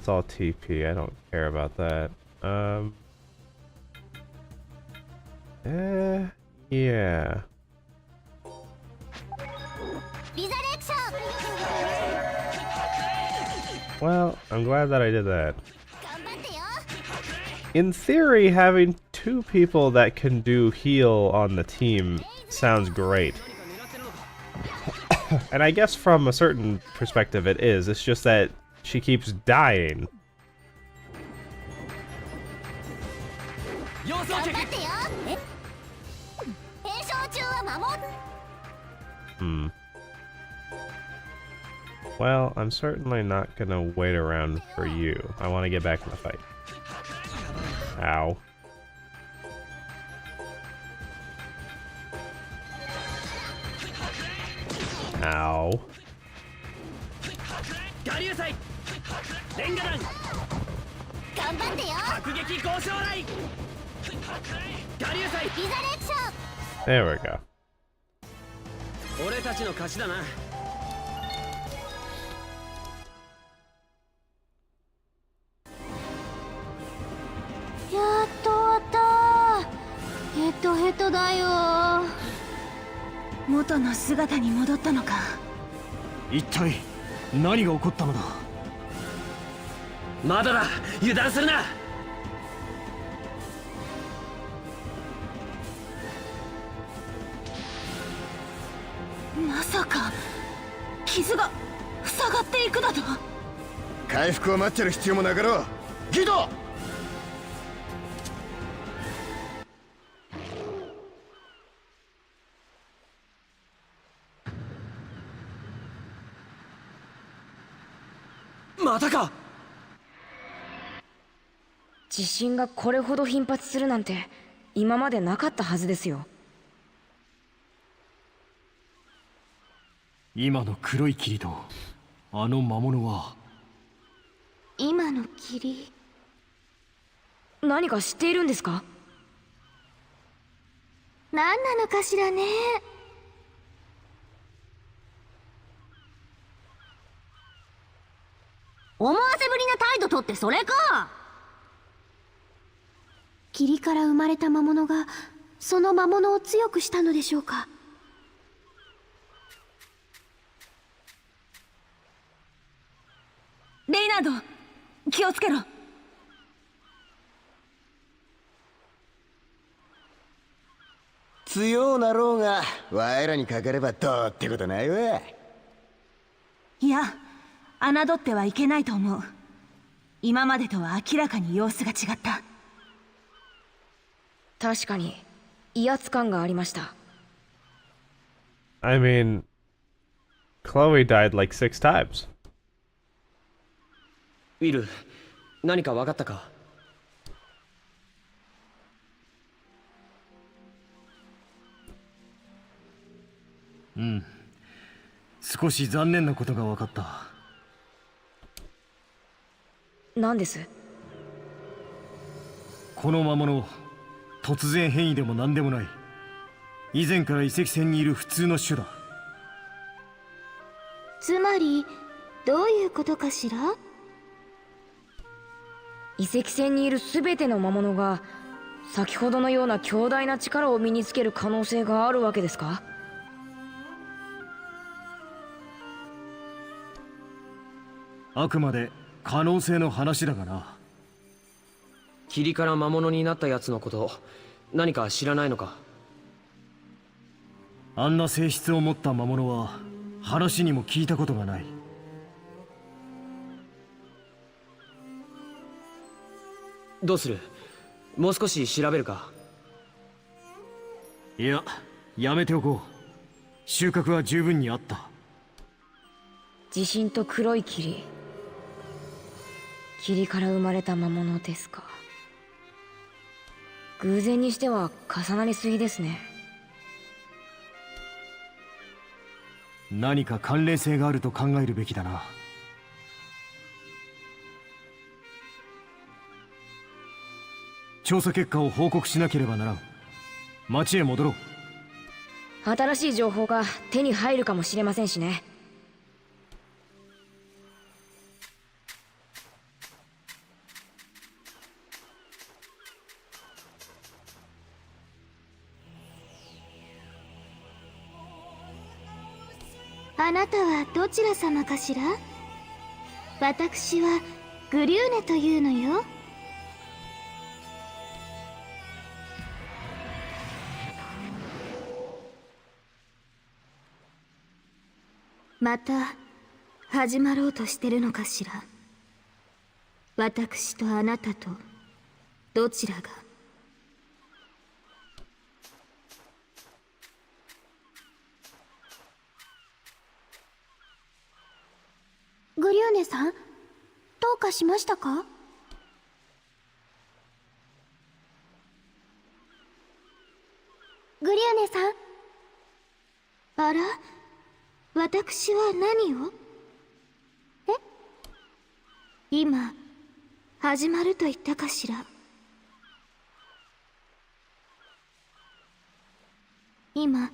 It's all TP. I don't care about that. Yeah. Well, I'm glad that I did that. In theory, having 2 people that can do heal on the team sounds great. And I guess from a certain perspective it is. It's just that she keeps dying. Well, I'm certainly not gonna wait around for you. I want to get back in the fight. Ow. Ow. There we go. 俺たちの勝ちだな。やっと終わった。ヘトヘトだよ。元の姿に戻ったのか。一体何が起こったのだ。まだだ。油断するな。まさか傷が塞がっていくだと。回復を待ってる必要もなかろう。ギド。またか。地震がこれほど頻発するなんて今までなかったはずですよ。今の黒い霧とあの魔物は。今の霧。何か知っているんですか？何なのかしらね。思わせぶりな態度とってそれか。霧から生まれた魔物がその魔物を強くしたのでしょうか。レイナード、気をつけろ。強うなろうがわいらにかかればどうってことないわ。いや、侮ってはいけないと思う。今までとは明らかに様子が違った。確かに威圧感がありました。I mean, Chloe died like 6 times. ウィル、何か分かったか。うん、少し残念なことが分かった。何です？この魔物、突然変異でも何でもない。以前から遺跡船にいる普通の種だ。つまりどういうことかしら。遺跡船にいる全ての魔物が先ほどのような強大な力を身につける可能性があるわけですか？あくまで可能性の話だがな。霧から魔物になったやつのこと何か知らないのか。あんな性質を持った魔物は話にも聞いたことがない。どうする？もう少し調べるか。いや、やめておこう。収穫は十分にあった。地震と黒い霧。霧から生まれた魔物ですか。偶然にしては重なりすぎですね。何か関連性があると考えるべきだな。調査結果を報告しなければならん。町へ戻ろう。新しい情報が手に入るかもしれませんしね。あなたはどちら様かしら？私はグリューネというのよ。また始まろうとしてるのかしら？私とあなたとどちらが？グリューネさん、どうかしましたか？グリューネさん。あら、私は何を？え？今始まると言ったかしら？今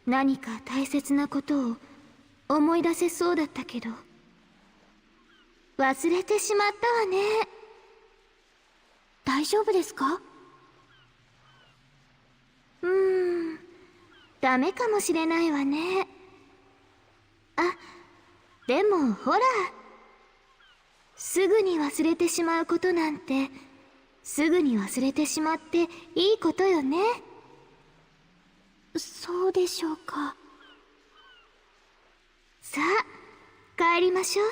何か大切なことを思い出せそうだったけど忘れてしまったわね。大丈夫ですか？ダメかもしれないわね。あ、でもほら、すぐに忘れてしまうことなんてすぐに忘れてしまっていいことよね。そうでしょうか。さあ帰りましょう。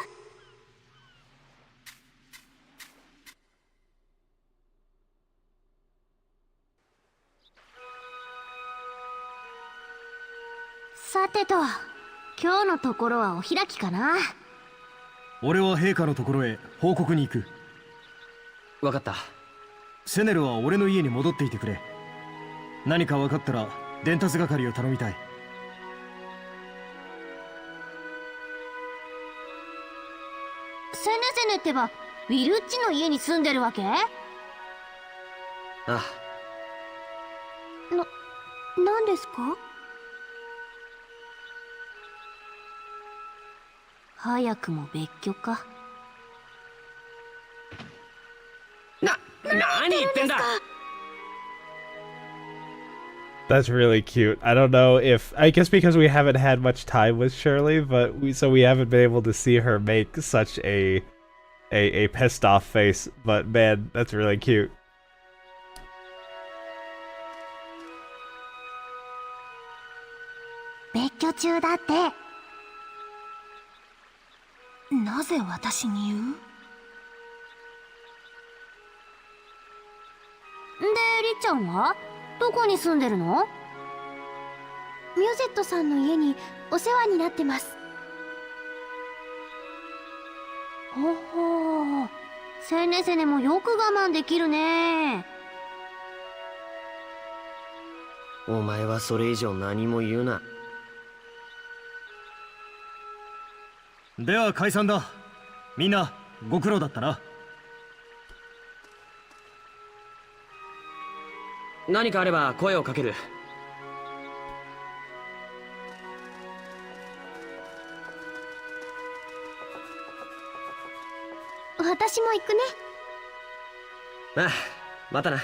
さてと、今日のところはお開きかな。俺は陛下のところへ報告に行く。分かった。セネルは俺の家に戻っていてくれ。何か分かったら伝達係を頼みたい。セネセネってばウィルッチの家に住んでるわけ？ああ。なんですか？早くも別居か。何言ってんだ。 That's really cute. I don't know if I guess because we haven't had much time with Shirley, but we haven't been able to see her make such a pissed off face. But man, that's really cute. 別居中だって。なぜ私に言う？で、りっちゃんはどこに住んでるの？ミュゼットさんの家にお世話になってます。ほほう、セネセネもよく我慢できるね。お前はそれ以上何も言うな。では解散だ。みんなご苦労だったな。何かあれば声をかける。私も行くね。ああ、またな。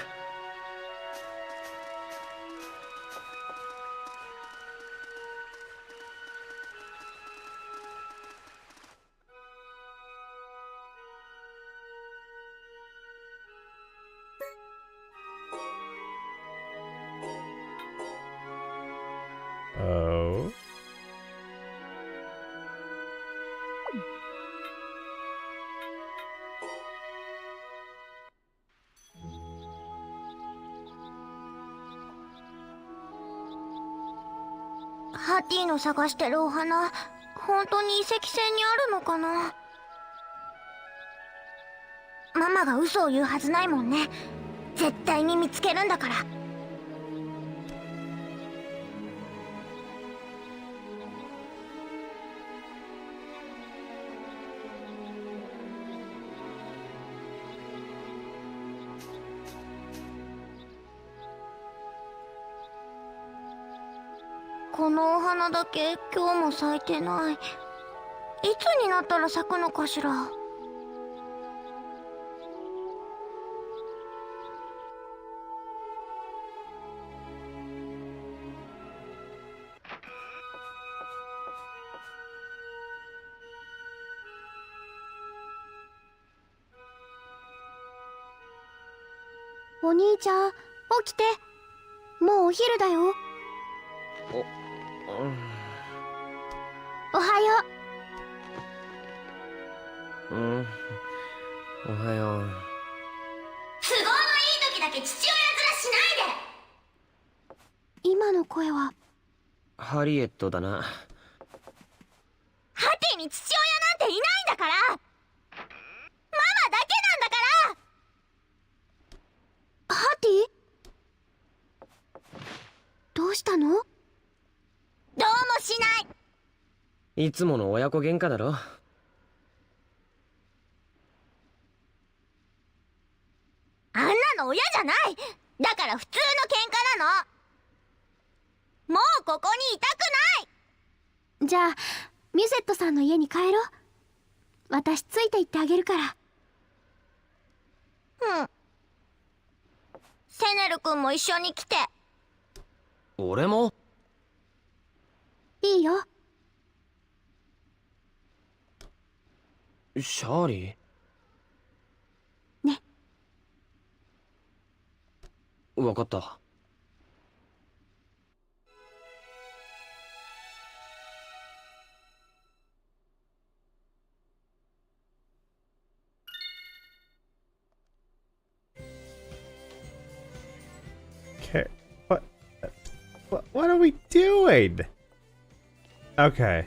Oh. ハティの探してるお花、本当に遺跡船にあるのかな？ママが嘘を言うはずないもんね。絶対に見つけるんだから。このお花だけ今日も咲いてない。いつになったら咲くのかしら。お兄ちゃん、起きて。もうお昼だよ。おはようん。おはよう。う。都合のいい時だけ父親面しないで。今の声は。ハリエットだな。ハティに父親なんていないんだから。ママだけなんだから。ハティ？どうしたの？どうもしない。いつもの親子喧嘩だろ。あんなの親じゃない。だから普通の喧嘩なの。もうここにいたくない。じゃあミュセットさんの家に帰ろう。私ついて行ってあげるから。うん。セネル君も一緒に来て。俺も？いいよ。シャーリー？ね。わかった。Okay. What are we doing? Okay.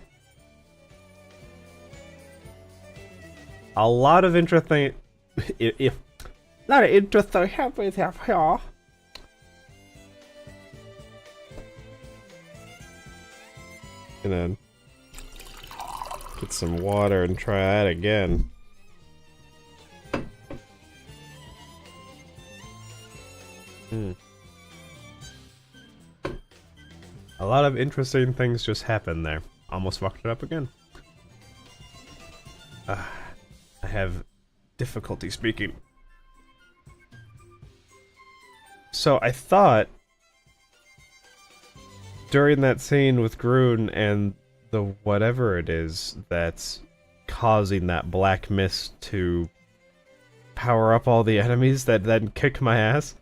A lot of interesting if not interesting happens here. Gonna get some water and try that again. A lot of interesting things just happened there. Almost fucked it up again. I have difficulty speaking. So I thought during that scene with Groon and the whatever it is that's causing that black mist to power up all the enemies that then kick my ass,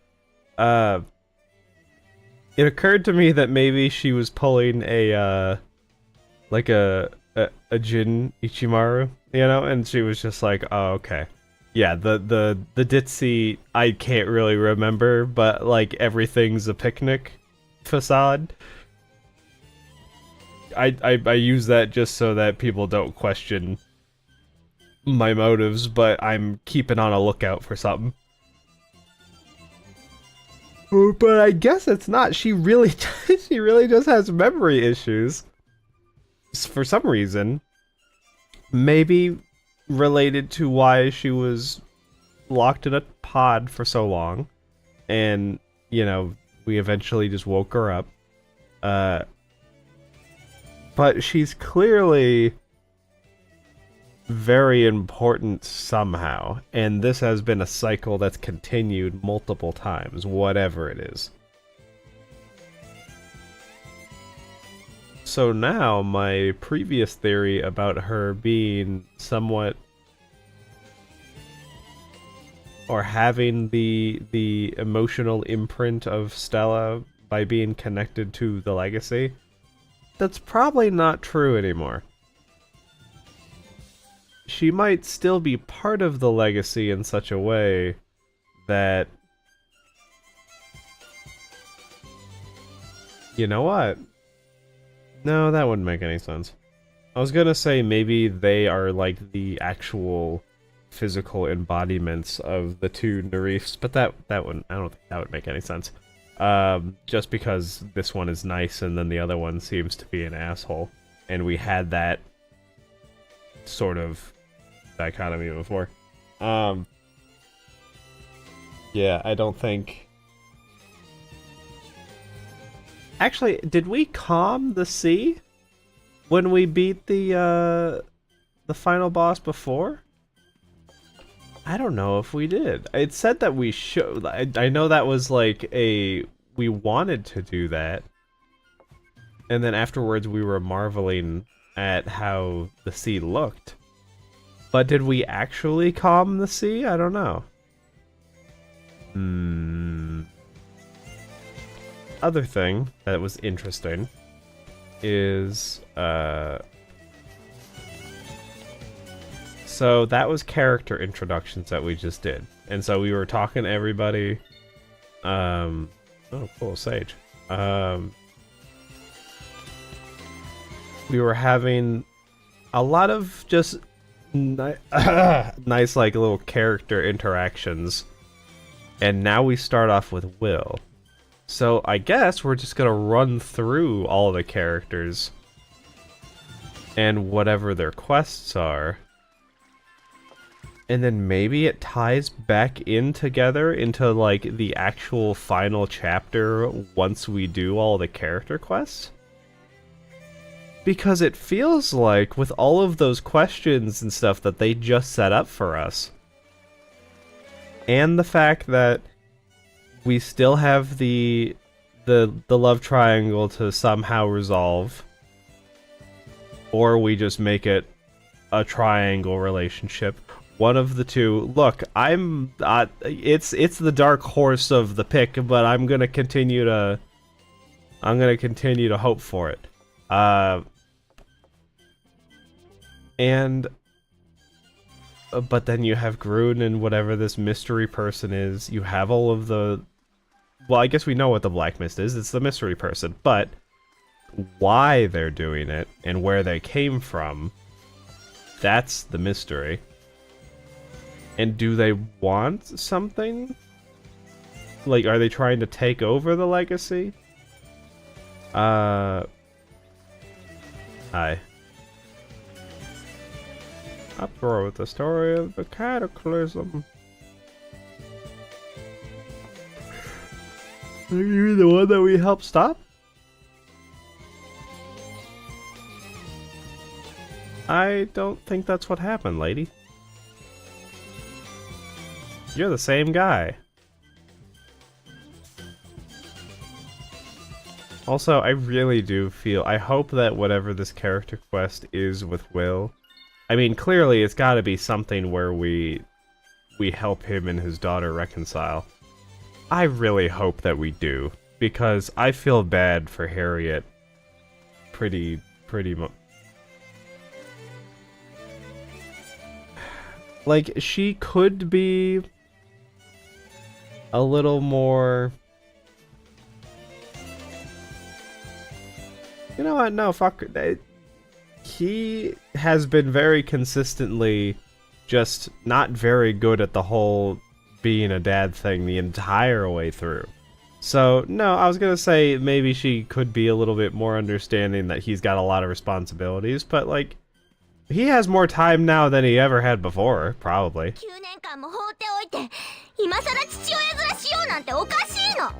it occurred to me that maybe she was pulling a like a Jin Ichimaru, you know, and she was just like, oh, okay. Yeah, the ditzy, I can't really remember, but like everything's a picnic facade. I use that just so that people don't question my motives, but I'm keeping on a lookout for something. But I guess it's not. She really just has memory issues. For some reason. Maybe related to why she was locked in a pod for so long. And, you know, we eventually just woke her up. But she's clearly very important somehow, and this has been a cycle that's continued multiple times, whatever it is. So now, my previous theory about her being somewhat, or having the emotional imprint of Stella by being connected to the legacy, that's probably not true anymore. She might still be part of the legacy in such a way that... You know what? No, that wouldn't make any sense. I was gonna say maybe they are like the actual physical embodiments of the two Narifs, but that wouldn't, I don't think that would make any sense. Just because this one is nice and then the other one seems to be an asshole. And we had that sort of dichotomy before. Yeah, I don't think... Actually, did we calm the sea when we beat the final boss before? I don't know if we did. It said that we should. I know that was like we wanted to do that. And then afterwards we were marveling at how the sea looked. But did we actually calm the sea? I don't know. other thing that was interesting is, so that was character introductions that we just did. And so we were talking to everybody, oh, cool, Sage. We were having a lot of just nice, like, little character interactions. And now we start off with Will. So I guess we're just gonna run through all the characters and whatever their quests are. And then maybe it ties back in together into, like, the actual final chapter once we do all the character quests? Because it feels like, with all of those questions and stuff that they just set up for us, and the fact that we still have the love triangle to somehow resolve, or we just make it a triangle relationship. One of the two. Look, it's the dark horse of the pick, but I'm gonna continue to hope for it. But then you have Grun and whatever this mystery person is. You have all of the... Well, I guess we know what the Black Mist is. It's the mystery person. But why they're doing it and where they came from, that's the mystery. And do they want something? Like, are they trying to take over the legacy? Hi. Up with the story of the cataclysm. Are you the one that we helped stop? I don't think that's what happened, lady. You're the same guy. Also, I really do feel... I hope that whatever this character quest is with Will... I mean, clearly it's gotta be something where we help him and his daughter reconcile. I really hope that we do, because I feel bad for Harriet pretty much. Like, she could be a little more... You know what? No, fuck. He has been very consistently just not very good at the whole being a dad thing the entire way through. So, no, I was gonna say maybe she could be a little bit more understanding that he's got a lot of responsibilities, but, like, he has more time now than he ever had before, probably. 9年間も放っておいて今さら父親面しようなんておかしいの。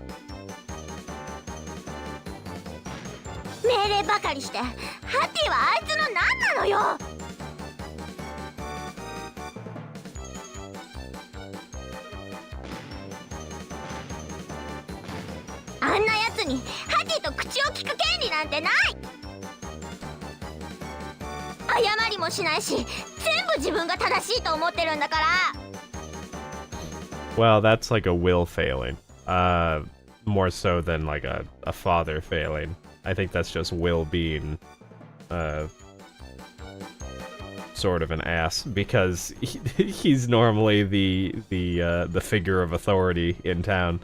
命令ばかりしてハッティはあいつの何なのよ。あんなやつにハッティと口を聞く権利なんてない。謝りもしないし全部自分が正しいと思ってるんだから。 Well, that's like a will failing. More so than like a father failing. I think that's just Will being sort of an ass, because he's normally the figure of authority in town.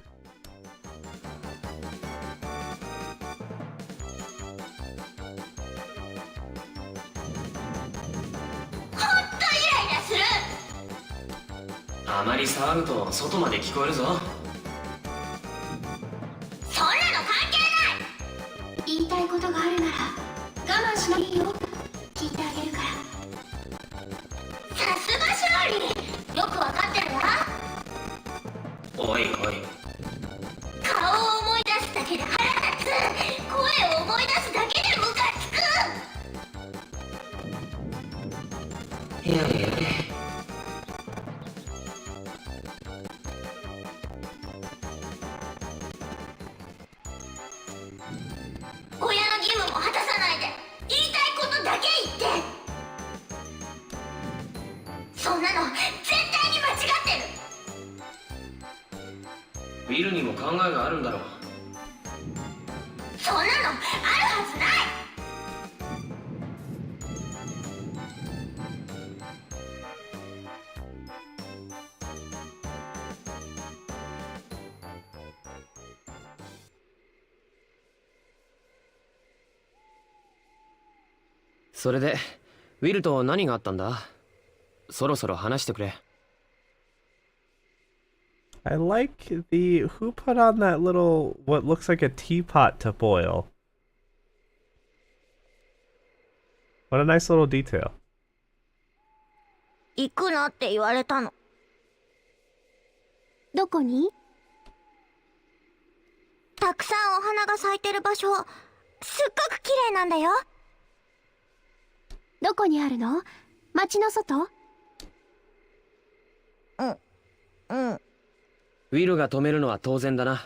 そんなのあるはずない。それでウィルと何があったんだ？そろそろ話してくれ。I like the who put on that little what looks like a teapot to boil. What a nice little detail. 行くなって言われたの。どこに？たくさんお花が咲いてる場所、すっごく綺麗なんだよ。どこにあるの？町の外？うん。ウィルが止めるのは当然だな。だ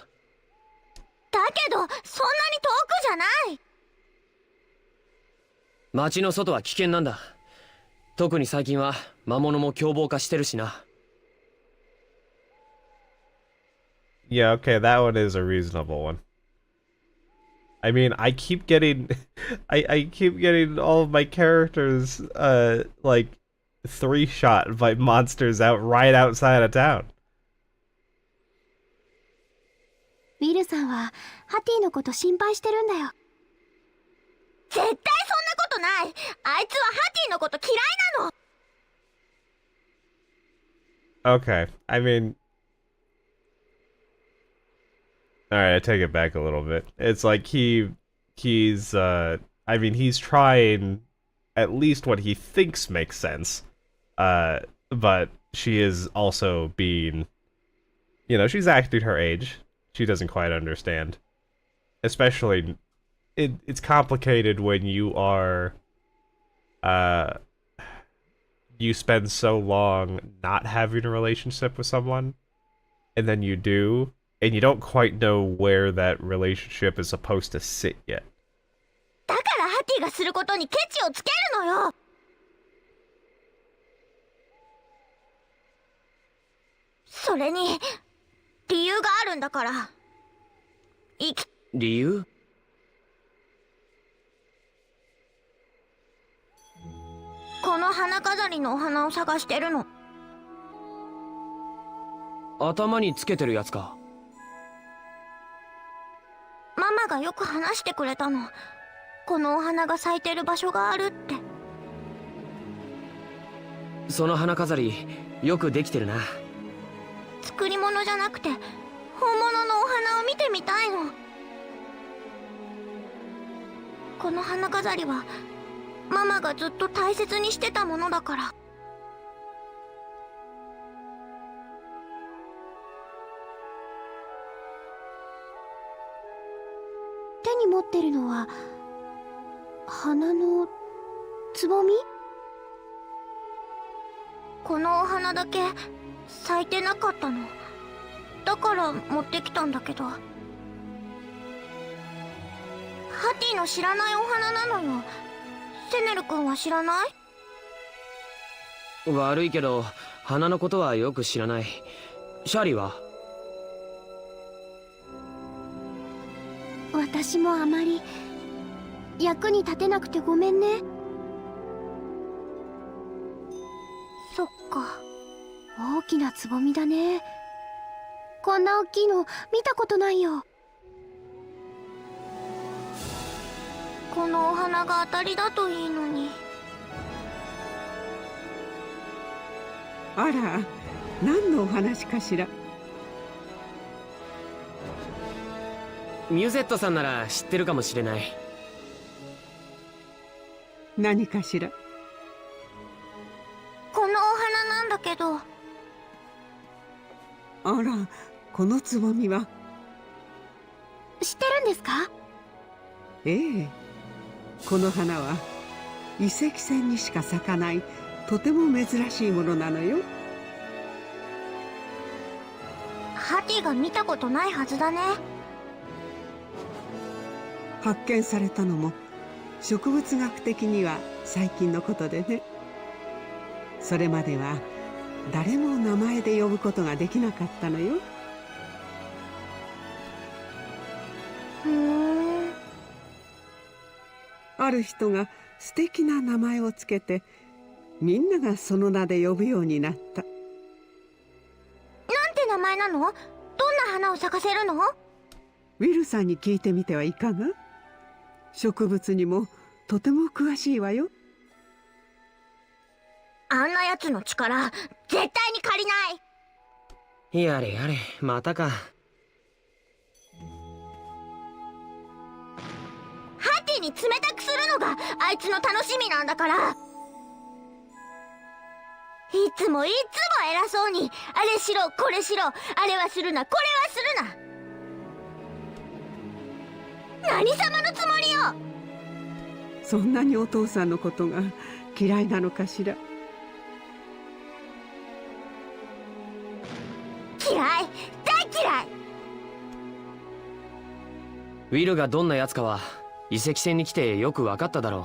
けどそんなに遠くじゃない。町の外は危険なんだ。特に最近は魔物も凶暴化してるしな。Yeah, okay, that one is a reasonable one. I mean, I keep getting I keep getting all of my characters like 3-shot by monsters out right outside of town. ウィルさんはハティのこと心配してるんだよ。絶対そんなことない。あいつはハティのこと嫌いなの。Okay, I mean, all right, I take it back a little bit. It's like he's I mean, he's trying at least what he thinks makes sense. But she is also being, you know, she's acting her age. She doesn't quite understand. Especially it's complicated when you are you spend so long not having a relationship with someone, and then you do, and you don't quite know where that relationship is supposed to sit yet. だからハティがすることにケチをつけるのよ。それに理由があるんだから。理由？この花飾りのお花を探してるの。頭につけてるやつか。ママがよく話してくれたの。このお花が咲いてる場所があるって。その花飾りよくできてるな。作り物じゃなくて本物のお花を見てみたいの。この花飾りはママがずっと大切にしてたものだから。手に持ってるのは花のつぼみ？このお花だけ咲いてなかったの。だから持ってきたんだけど。ハティの知らないお花なのよ。セネル君は知らない？悪いけど花のことはよく知らない。シャーリーは？私もあまり役に立てなくてごめんね。そっか、大きなつぼみだね。こんな大きいの見たことないよ。このお花が当たりだといいのに。あら、何のお話かしら。ミュゼットさんなら知ってるかもしれない。何かしら。このお花なんだけど。あら、このつぼみは。知ってるんですか？ええ、この花は遺跡線にしか咲かないとても珍しいものなのよ。ハティが見たことないはずだね。発見されたのも植物学的には最近のことでね。それまでは誰も名前で呼ぶことができなかったのよ。ある人が素敵な名前をつけて、みんながその名で呼ぶようになった。なんて名前なの？どんな花を咲かせるの？ウィルさんに聞いてみてはいかが？植物にもとても詳しいわよ。あんなやつの力絶対に借りない。やれやれ、またか。ハティに冷たくするのがあいつの楽しみなんだから。いつも偉そうに、あれしろこれしろ、あれはするなこれはするな。何様のつもりよ。そんなにお父さんのことが嫌いなのかしら。嫌い、大嫌い。ウィルがどんなやつかは遺跡船に来てよく分かっただろう。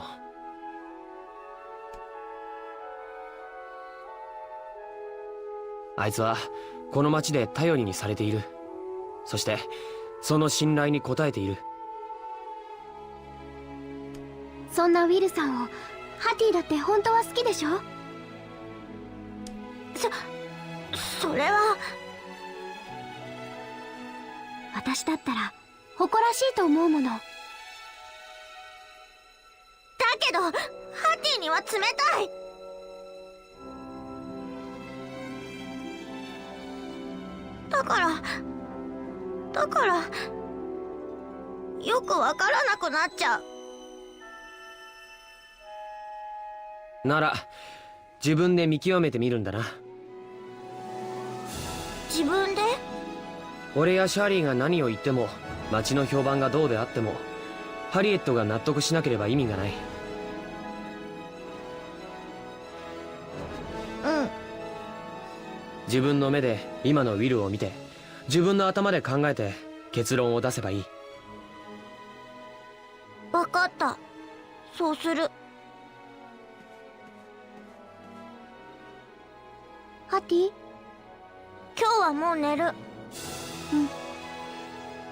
あいつはこの町で頼りにされている。そしてその信頼に応えている。そんなウィルさんをハティだって本当は好きでしょ？それは。私だったら誇らしいと思うもの。だけどハティには冷たい。だからよくわからなくなっちゃう。なら自分で見極めてみるんだな。自分で？俺やシャーリーが何を言っても、町の評判がどうであっても、ハリエットが納得しなければ意味がない。うん。自分の目で今のウィルを見て、自分の頭で考えて結論を出せばいい。わかった。そうする。ハティ、今日はもう寝る。うん。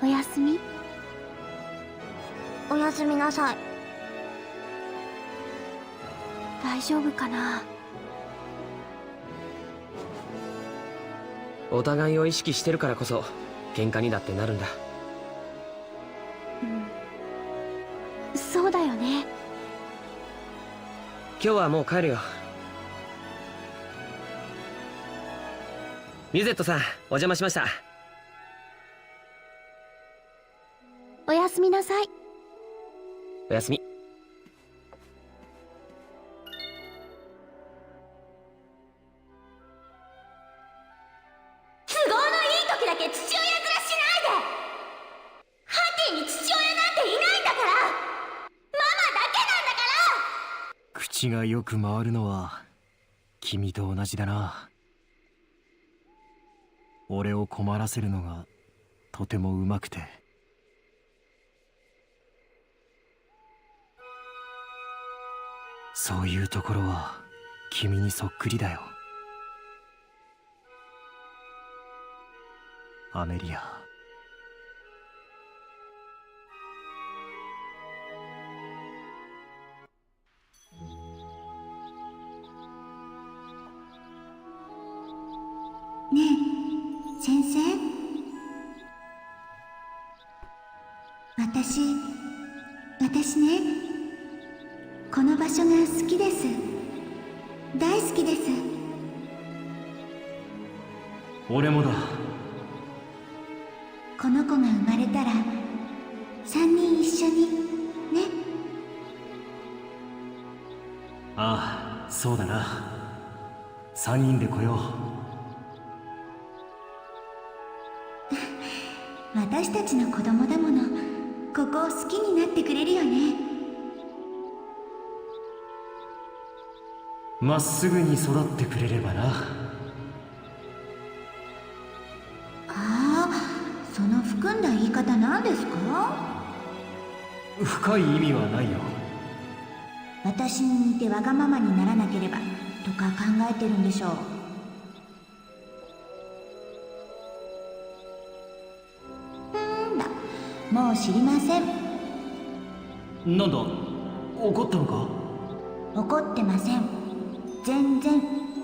おやすみ。おやすみなさい。大丈夫かな？お互いを意識してるからこそ喧嘩にだってなるんだ。うん。そうだよね。今日はもう帰るよ。ミュゼットさん、お邪魔しました。おやすみなさい。おやすみ。都合のいい時だけ父親面しないで。ハティに父親なんていないんだから。ママだけなんだから。口がよく回るのは君と同じだな。俺を困らせるのがとてもうまくて。そういうところは君にそっくりだよ、アメリア。ねえ、先生。私ね、この場所が好きです。大好きです。俺もだ。この子が生まれたら3人一緒にね。ああ、そうだな。3人で来よう。私たちの子供だもの。ここを好きになってくれるよね。まっすぐに育ってくれればな。ああ、その含んだ言い方なんですか？深い意味はないよ。私に似てわがままにならなければとか考えてるんでしょう。もう知りません。なんだ、怒ったのか？怒ってません。全然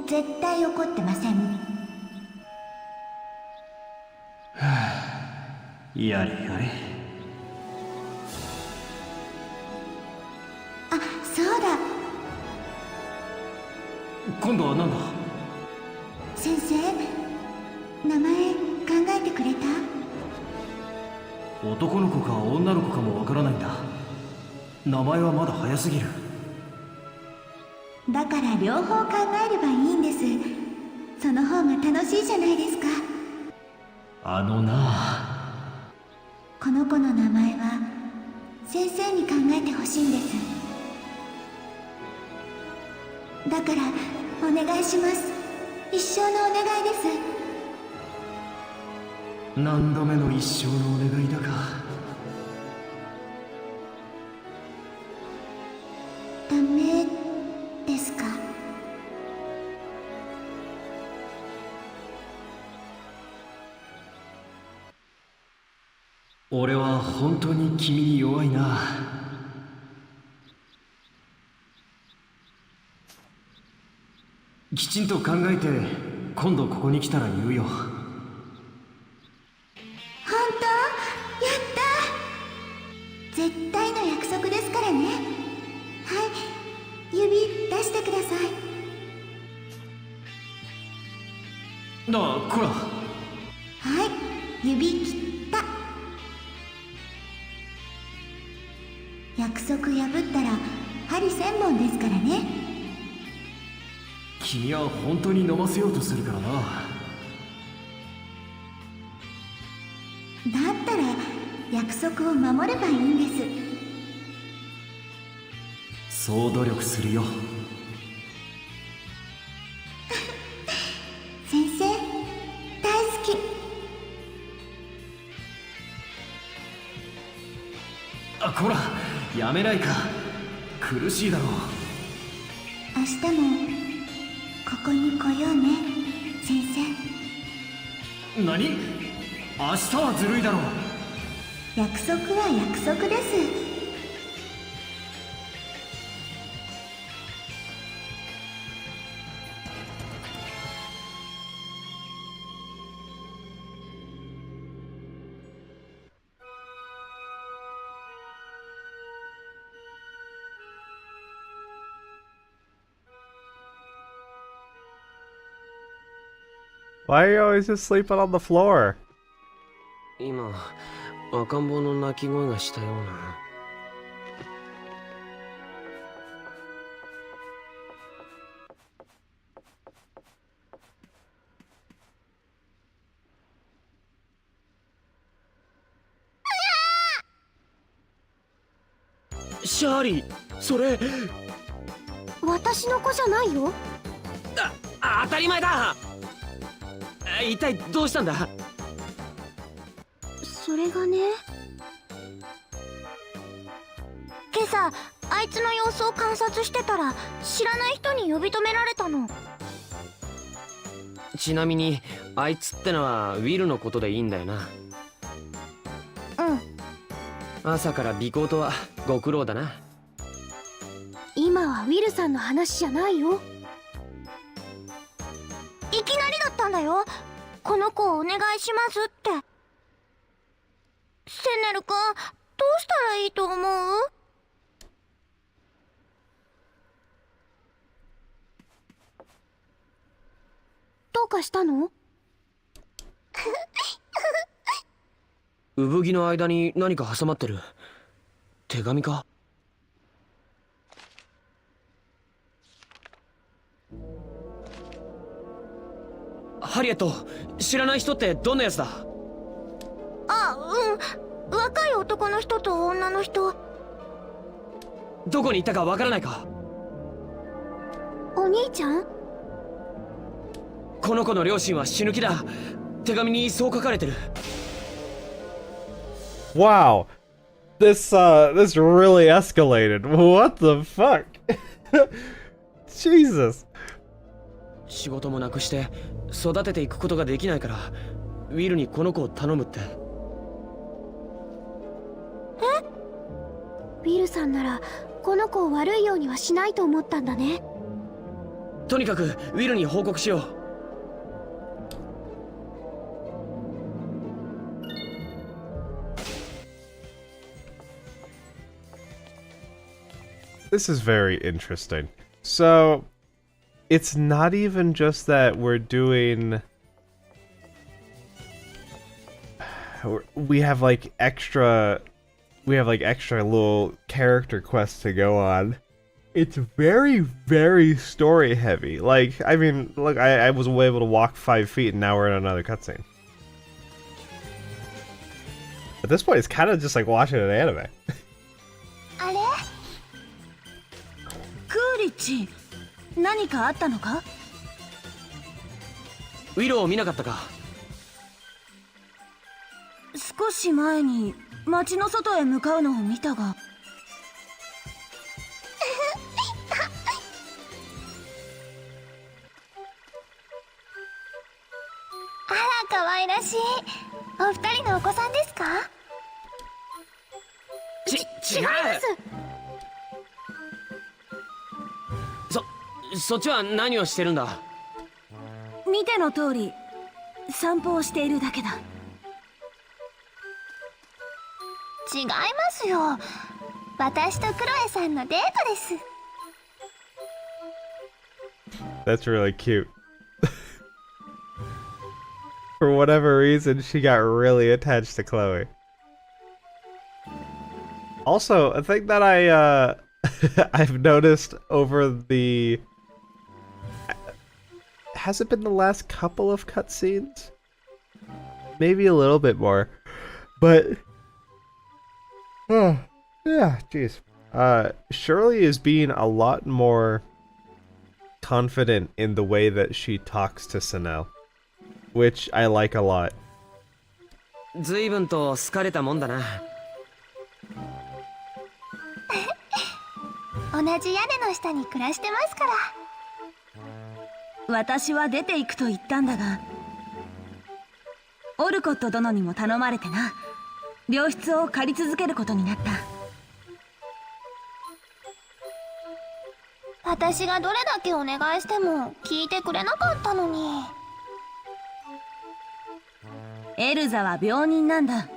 絶対怒ってません。やれやれ。あ、そうだ。今度は何だ？先生、名前考えてくれた？男の子か女の子かもわからないんだ。名前はまだ早すぎる。だから両方考えればいいんです。その方が楽しいじゃないですか。あのなあ。この子の名前は先生に考えてほしいんです。だからお願いします。一生のお願いです。何度目の一生のお願いだか。ダメですか？俺は本当に君に弱いな。きちんと考えて今度ここに来たら言うよ。本当？やった！絶対の約束ですからね。はい、指出してください。なあ、こら。はい、指切った。約束破ったら針1000本ですからね。君は本当に飲ませようとするからな。だったら約束を守ればいいんです。そう努力するよ。先生、大好き。あ、こら、やめないか。苦しいだろう。明日もここに来ようね、先生。何？明日はずるいだろう。約束は約束です。Why are you always just sleeping on the floor? 今赤ん坊の泣き声がしたような。シャーリー、それ私の子じゃないよ。当たり前だ。一体どうしたんだ？それがね、今朝あいつの様子を観察してたら知らない人に呼び止められたの。ちなみにあいつってのはウィルのことでいいんだよな。うん。朝から尾行とはご苦労だな。今はウィルさんの話じゃないよ。いきなりだったんだよ。この子をお願いしますって。セネル君、どうしたらいいと思う？どうかしたの？産着の間に何か挟まってる。手紙か？ハリエット、知らない人ってどんなやつだ？あ、うん。若い男の人と女の人。どこに行ったかわからないか？お兄ちゃん？この子の両親は死ぬ気だ。手紙にそう書かれてる。Wow. This really escalated. What the fuck? Jesus. 仕事もなくして育てていくことができないからウィルにこの子を頼むって。ウィルさんならこの子を悪いようにはしないと思ったんだね。とにかくウィルに報告しよう。This is very interesting. So, it's not even just that we're doing... We have like extra little character quests to go on. It's very, very story heavy. Like, I mean, look, I was able to walk 5 feet and now we're in another cutscene. At this point, it's kind of just like watching an anime. あれ？クーリッチ、何かあったのか？ウィルを見なかったか？少し前に町の外へ向かうのを見たが。あら、可愛らしい。お二人のお子さんですか？違う。違います。そっちは何をしてるんだ？見ての通り、散歩をしているだけだ。違いますよ。私とクロエさんのデートです。That's really cute. For whatever reason, she got really attached to Chloe. Also, a thing that I've noticed over the... Has it been the last couple of cutscenes? Maybe a little bit more. But... Oh, yeah, jeez. Shirley is being a lot more confident in the way that she talks to Sanel, which I like a lot. 随分と好かれたもんだな。同じ屋根の下に暮らしてますから。私は出て行くと言ったんだが、オルコット殿にも頼まれてな、病室を借り続けることになった。私がどれだけお願いしても聞いてくれなかったのに。エルザは病人なんだ。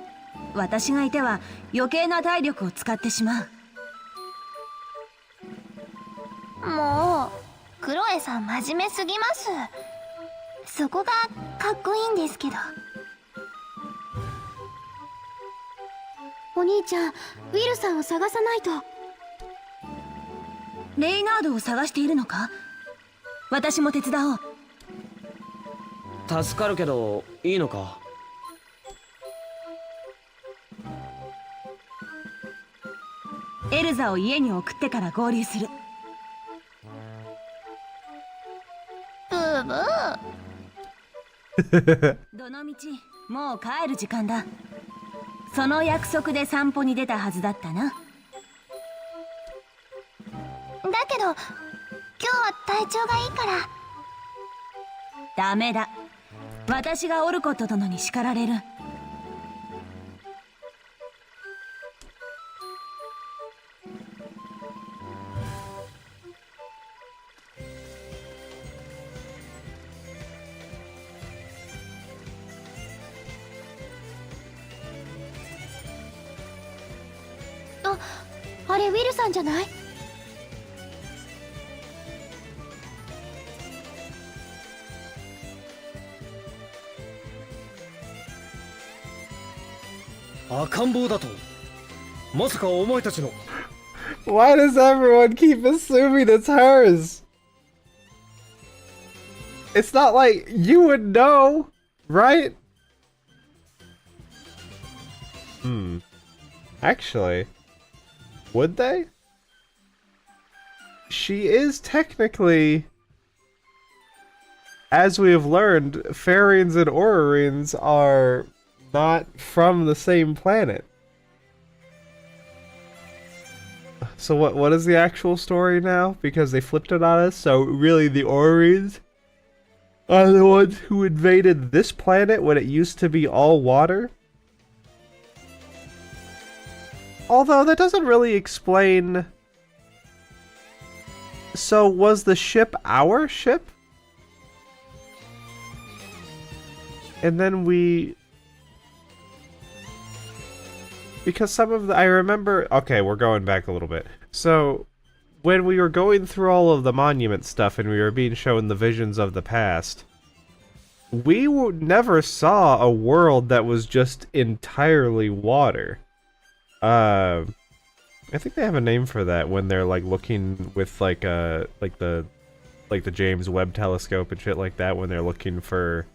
私がいては余計な体力を使ってしまう。もうクロエさん真面目すぎます。そこがかっこいいんですけど。お兄ちゃん、ウィルさんを探さないと。レイナードを探しているのか？私も手伝おう。助かるけどいいのか？エルザを家に送ってから合流する。ブーブー。どのみちもう帰る時間だ。その約束で散歩に出たはずだったな。だけど今日は体調がいいから。ダメだ。私がオルコット殿に叱られる。あれウィルさんじゃない？赤ん坊だと。まさかお前たちの。Why does everyone keep assuming it's hers? It's not like you would know, right? Actually, would they? She is technically, as we have learned, Farians and Aurorines are not from the same planet. So what is the actual story now? Because they flipped it on us, so really the Aurorines are the ones who invaded this planet when it used to be all water? Although that doesn't really explain So was the ship our ship? And then we... Because some of the... I remember... Okay, we're going back a little bit. So, when we were going through all of the monument stuff and we were being shown the visions of the past, we never saw a world that was just entirely water. I think they have a name for that when they're like looking with like the James Webb telescope and shit like that, when they're looking for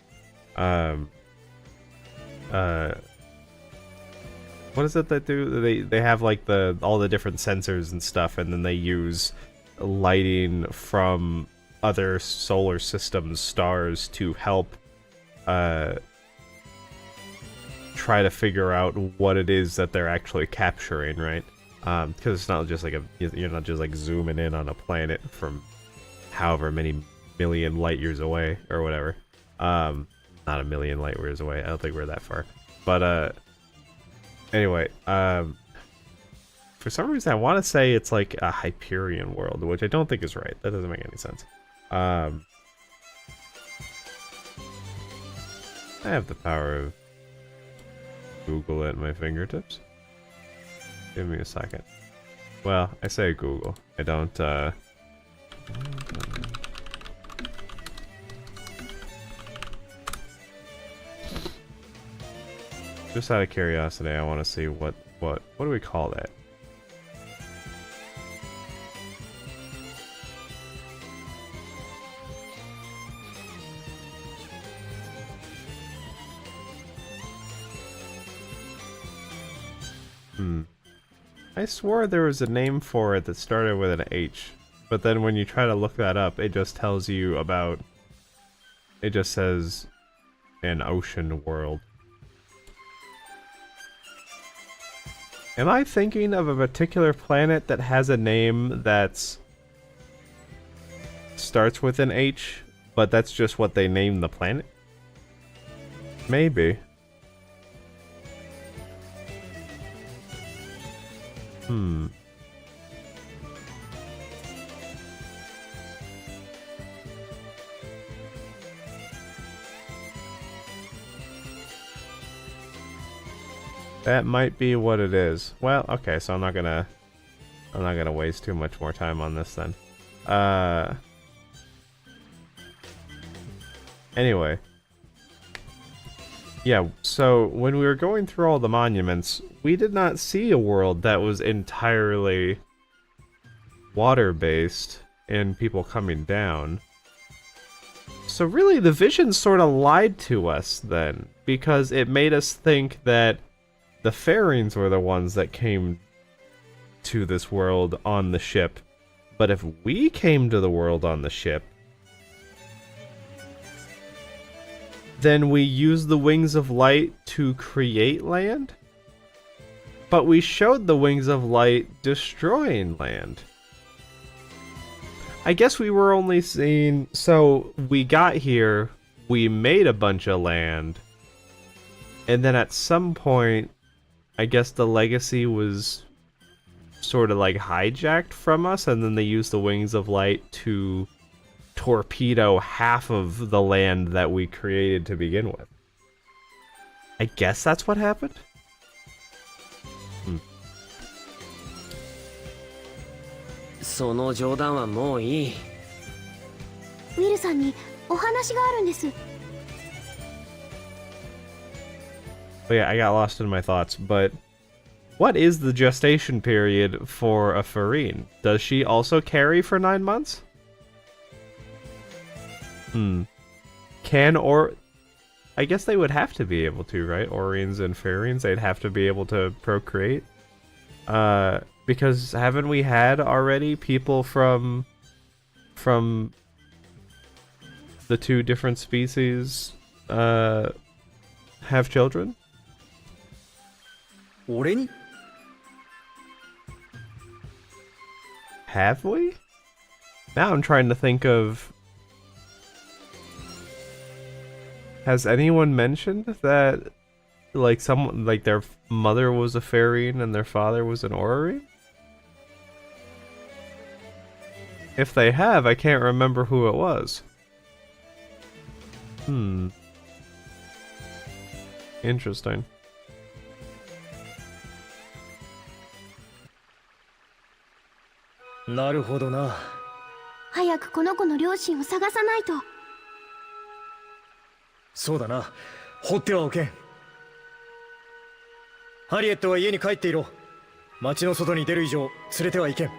what is it that do they have like all the different sensors and stuff, and then they use lighting from other solar systems, stars, to help try to figure out what it is that they're actually capturing, right? Because it's not just like you're not just like zooming in on a planet from however many million light years away or whatever. Not a million light years away. I don't think we're that far. But anyway, for some reason I want to say it's like a Hyperion world, which I don't think is right. That doesn't make any sense. I have the power of Google at my fingertips. Give me a second. Well, I say Google. I don't, just out of curiosity, I want to see what do we call that? I swore there was a name for it that started with an H, but then when you try to look that up, it just tells you about... It just says an ocean world. Am I thinking of a particular planet that has a name that's... starts with an H, but that's just what they named the planet? Maybe. That might be what it is. Well, okay, so I'm not gonna waste too much more time on this then. Anyway. Yeah, so when we were going through all the monuments, we did not see a world that was entirely water-based and people coming down. So really, the vision sort of lied to us then, because it made us think that the Fairings were the ones that came to this world on the ship. But if we came to the world on the ship, then we used the Wings of Light to create land? But we showed the Wings of Light destroying land. I guess we were only seeing... So, we got here, we made a bunch of land, and then at some point, I guess the legacy was sort of like hijacked from us, and then they used the Wings of Light to torpedo half of the land that we created to begin with. I guess that's what happened? その冗談はもういい。ウィルさんにお話があるんです。 But yeah, I got lost in my thoughts, but what is the gestation period for a Farine? Does she also carry for 9 months? I guess they would have to be able to, right? Oriens and Farines, they'd have to be able to procreate. Because haven't we had already people from the two different species have children? 俺に Have we? Now I'm trying to think of... Has anyone mentioned that, like, someone, like, their mother was a Fairine and their father was an Orrery? if they have, I can't remember who it was. Interesting. なるほどな。早くこの子の両親を探さないと。そうだな。放ってはおけん。ハリエットは家に帰っていろ。町の外に出る以上連れてはいけん。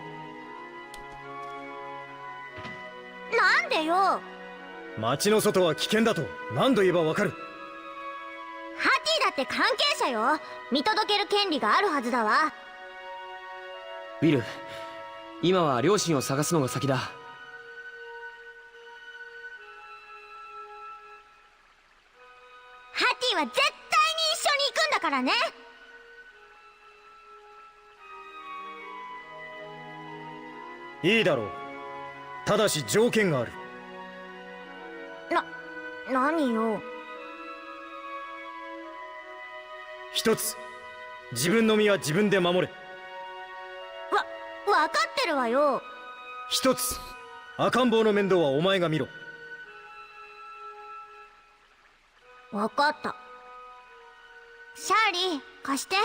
なんでよ。ハ町の外は危険だと何度言えばわかる。ティだって関係者よ。見届ける権利があるはずだわ。ウィル、今は両親を探すのが先だ。ハティは絶対に一緒に行くんだからね。いいだろう。ただし条件がある。何よ。一つ、自分の身は自分で守れ。分かってるわよ。一つ、赤ん坊の面倒はお前が見ろ。分かった。シャーリー、貸して。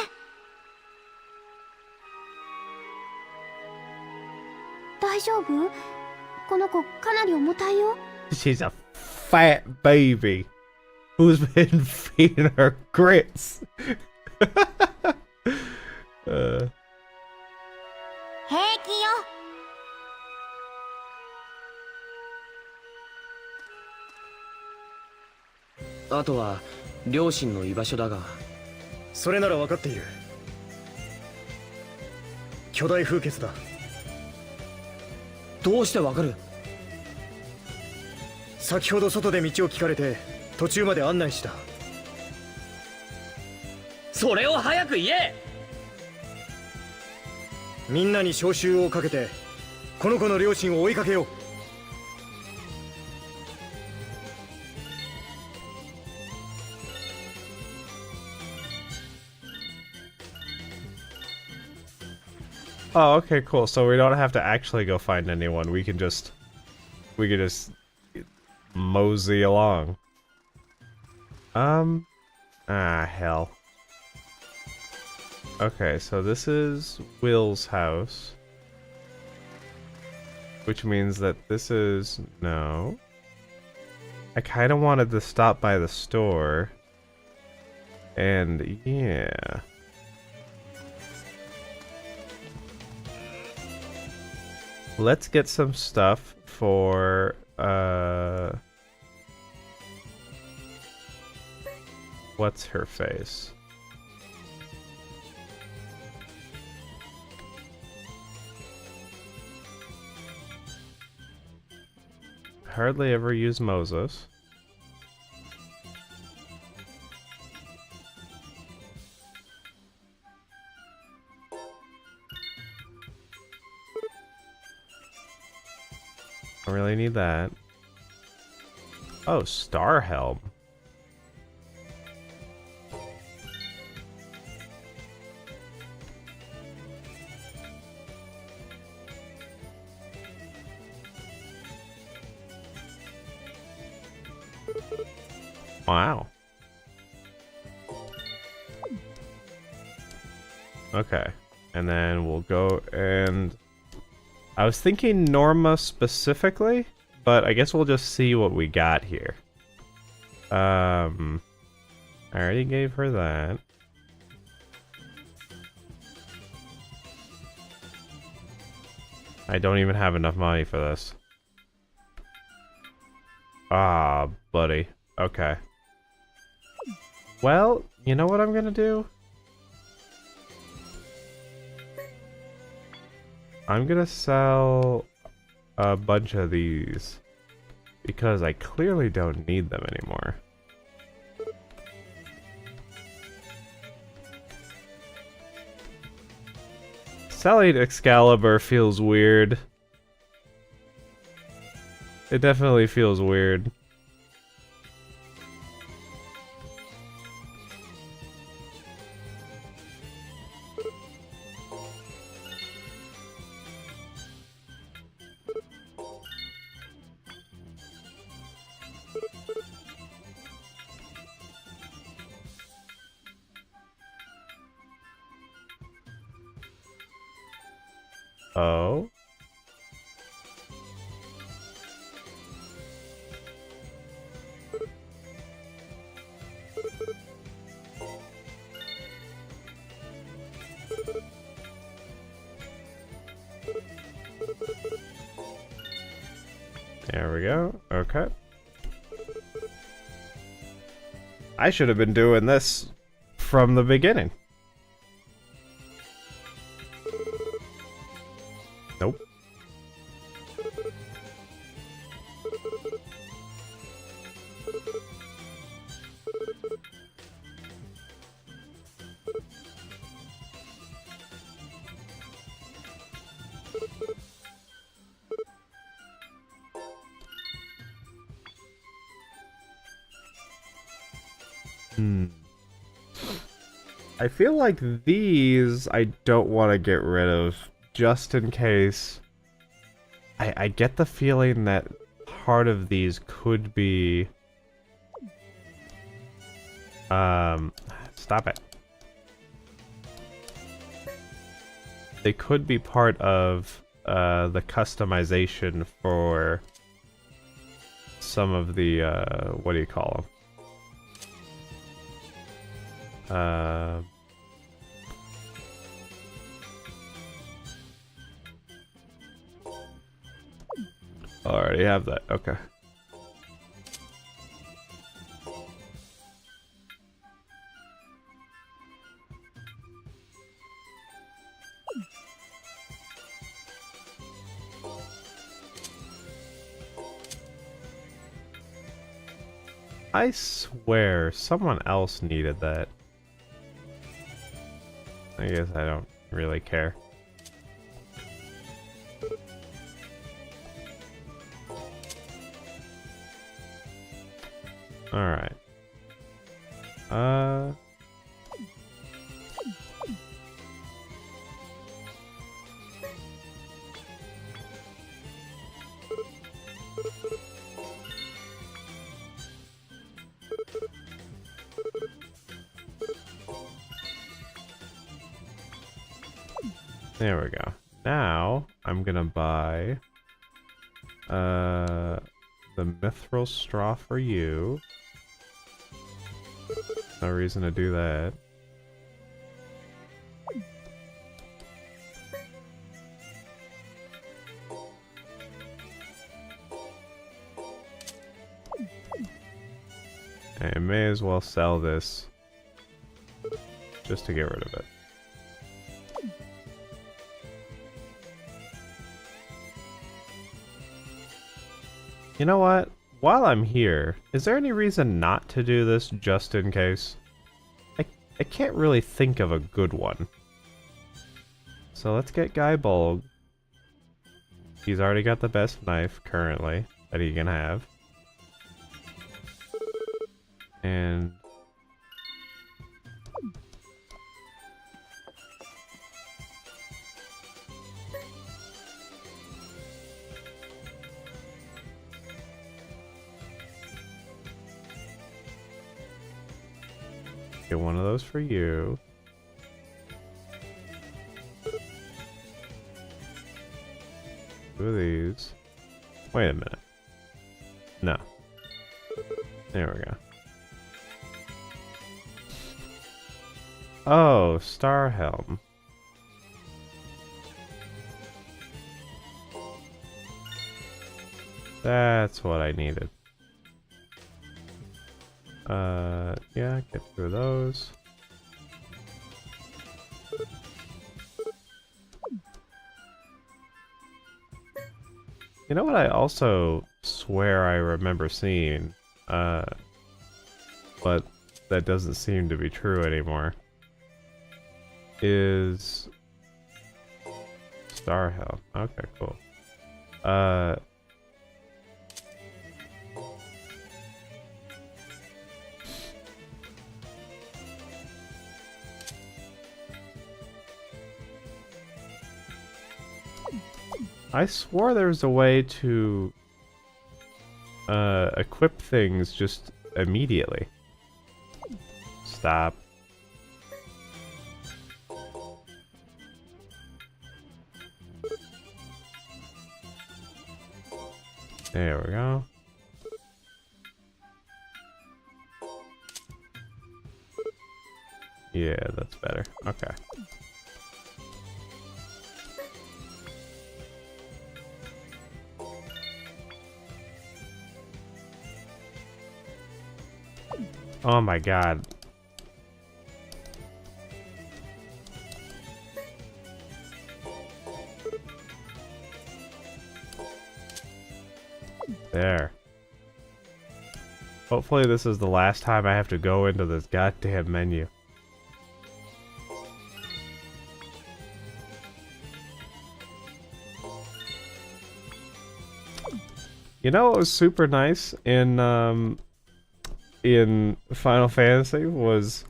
大丈夫？この子かなり重たいよ。 She's a fat baby who's been feeding her grits. 平気よ。あとは両親の居場所だが。それなら分かっている。巨大風穴だ。どうしてわかる？先ほど外で道を聞かれて途中まで案内した。それを早く言え！みんなに招集をかけてこの子の両親を追いかけよう。Oh, okay, cool. So we don't have to actually go find anyone. We can just mosey along. Hell. Okay, so this is Will's house. Which means that this is... no. I kind of wanted to stop by the store. And, yeah. Let's get some stuff for, what's her face? Hardly ever use Moses. Don't really need that. Oh, Star Helm. Wow. Okay. And then we'll go and... I was thinking Norma specifically, but I guess we'll just see what we got here. I already gave her that. I don't even have enough money for this. Ah, buddy. Okay. Well, you know what I'm gonna do? I'm gonna sell a bunch of these because I clearly don't need them anymore. Selling Excalibur feels weird. It definitely feels weird. Oh. There we go. Okay. I should have been doing this from the beginning. Nope. I feel like these I don't want to get rid of just in case. I get the feeling that part of these could be stop it. They could be part of the customization for some of the what do you call them? Already have that. Okay. I swear someone else needed that. I guess I don't really care. Alright. There we go. Now, I'm gonna buy the mithril straw for you. No reason to do that. I may as well sell this just to get rid of it. You know what? While I'm here, is there any reason not to do this just in case? I can't really think of a good one. So let's get Guy Bolg. He's already got the best knife currently that he can have. And get one of those for you. Two of these. Wait a minute. No. There we go. Oh, Star Helm. That's what I needed. Yeah, get through those. You know what I also swear I remember seeing, but that doesn't seem to be true anymore, is Star Helm. Okay, cool. I swore there was a way to equip things just immediately. Stop. There we go. Yeah, that's better. Okay. Oh my god. There. Hopefully this is the last time I have to go into this goddamn menu. You know what was super nice in Final Fantasy was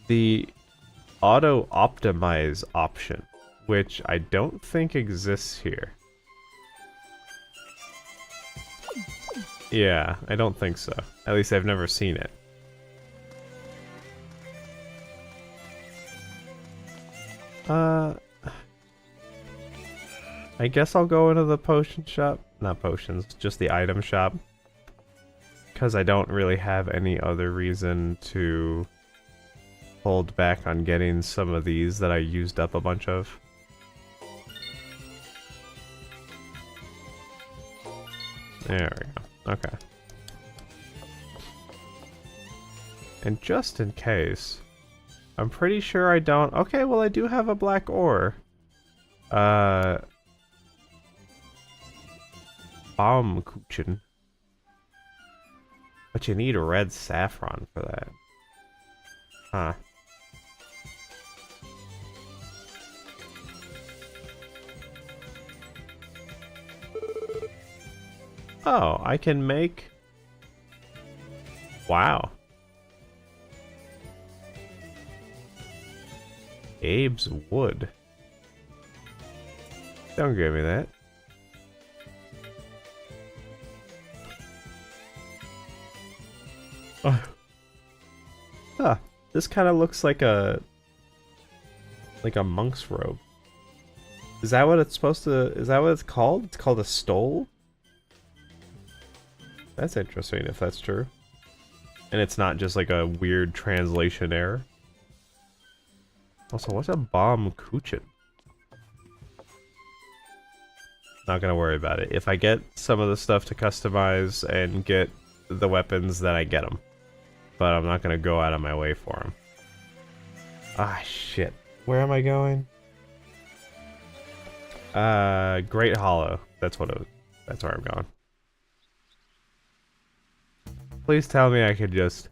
the auto-optimize option, which I don't think exists here. Yeah, I don't think so. At least I've never seen it. I guess I'll go into the potion shop. Not potions, just the item shop. Because I don't really have any other reason to hold back on getting some of these that I used up a bunch of. There we go. Okay. And just in case, I'm pretty sure I don't... Okay, well I do have a black ore. Baumkuchen. But you need a red saffron for that. Huh. Oh, I can make... Wow. Abe's wood. Don't give me that. Oh. Huh. This kind of looks like a monk's robe. Is that what it's supposed to... Is that what it's called? It's called a stole? That's interesting if that's true. And it's not just like a weird translation error. Also, what's a Baumkuchen? Not gonna worry about it. If I get some of the stuff to customize and get the weapons, then I get them. But I'm not gonna go out of my way for them. Ah, shit. Where am I going? Great Hollow. That's what it was. That's where I'm going. Please tell me I could just...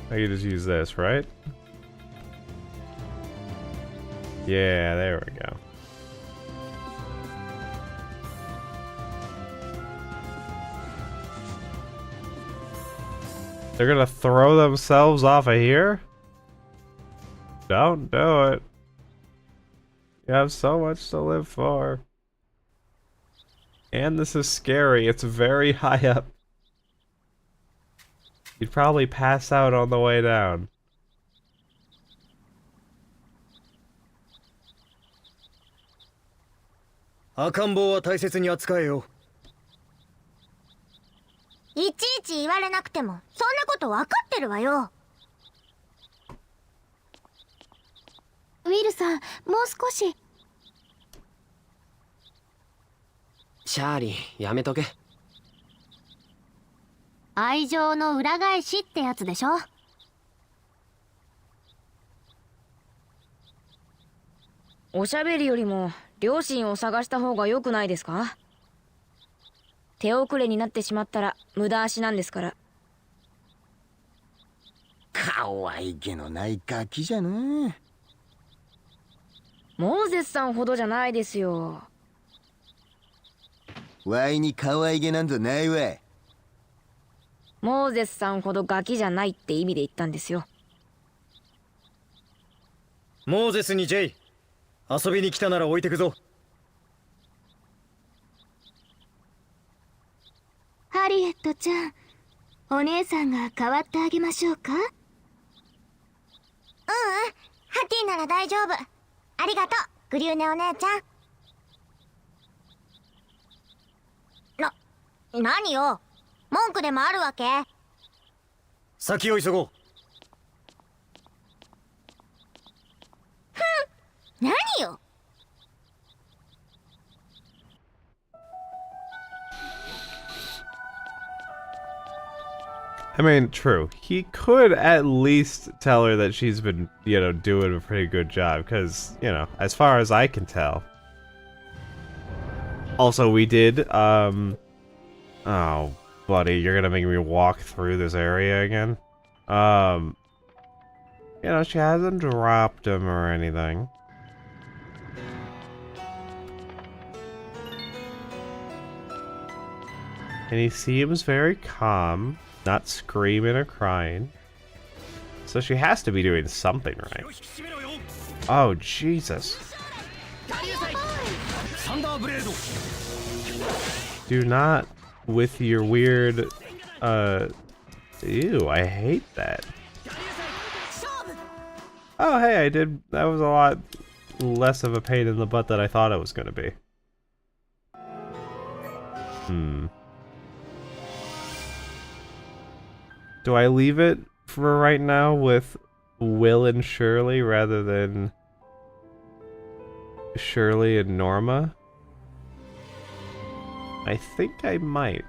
I could just use this, right? Yeah, there we go. They're gonna throw themselves off of here? Don't do it. You have so much to live for. And this is scary. It's very high up. You'd probably pass out on the way down.いちいち言われなくてもそんなこと分かってるわよ。ウィルさん、もう少し。シャーリー、やめとけ。愛情の裏返しってやつでしょ。おしゃべりよりも両親を探した方が良くないですか？手遅れになってしまったら無駄足なんですから。かわいげのないガキじゃな。モーゼスさんほどじゃないですよ。わいにかわいげなんぞないわ。モーゼスさんほどガキじゃないって意味で言ったんですよ。モーゼスにジェイ、遊びに来たなら置いてくぞ。ハリエットちゃん、お姉さんが代わってあげましょうか？ううん、ハッティなら大丈夫。ありがとう、グリューネお姉ちゃん。何よ。文句でもあるわけ？先を急ごう。何よ。I mean, true. He could at least tell her that she's been, you know, doing a pretty good job, because, you know, as far as I can tell. Also, we did, oh, buddy, you're gonna make me walk through this area again? You know, she hasn't dropped him or anything. And he seems very calm. Not screaming or crying. So she has to be doing something right. Oh, Jesus. Do not with your weird, ew, I hate that. Oh, hey, I did, that was a lot less of a pain in the butt than I thought it was gonna be. Do I leave it for right now with Will and Shirley rather than Shirley and Norma? I think I might.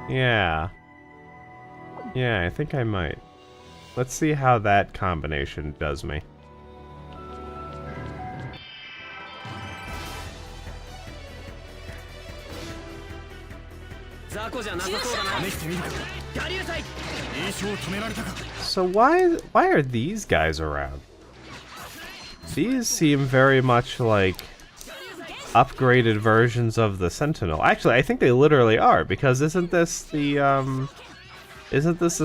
Yeah. Yeah, I think I might. Let's see how that combination does me. So why are these guys around? These seem very much like upgraded versions of the Sentinel. Actually, I think they literally are, because isn't this the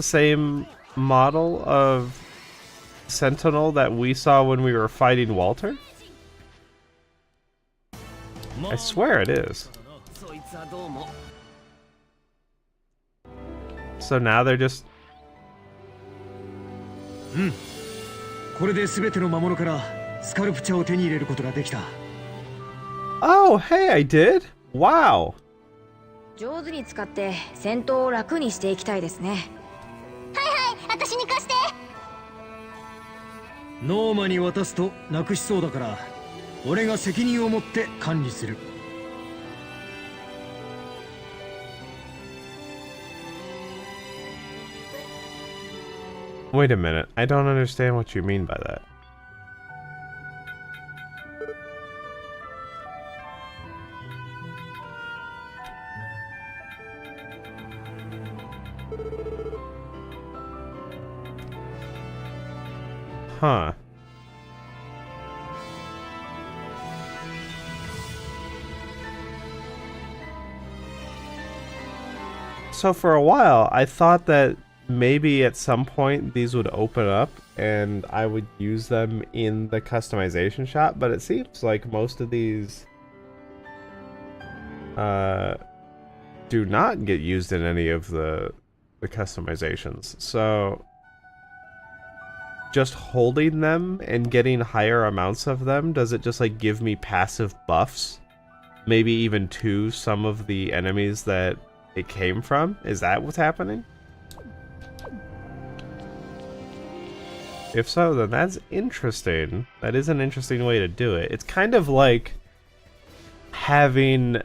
same model of Sentinel that we saw when we were fighting Walter? I swear it is. So now they're just... これで全ての魔物からスカルプチャーを手に入れることができた。 Oh, hey, I did? Wow. 上手に使って戦闘を楽にしていきたいですね。はいはい、私に貸して。ノーマに渡すとなくしそうだから、俺が責任を持って管理する。 Wait a minute, I don't understand what you mean by that. Huh. So for a while, I thought that maybe at some point these would open up and I would use them in the customization shop, but it seems like most of these do not get used in any of the customizations. So just holding them and getting higher amounts of them, does it just like give me passive buffs? Maybe even to some of the enemies that it came from? Is that what's happening? If so, then that's interesting. That is an interesting way to do it. It's kind of like having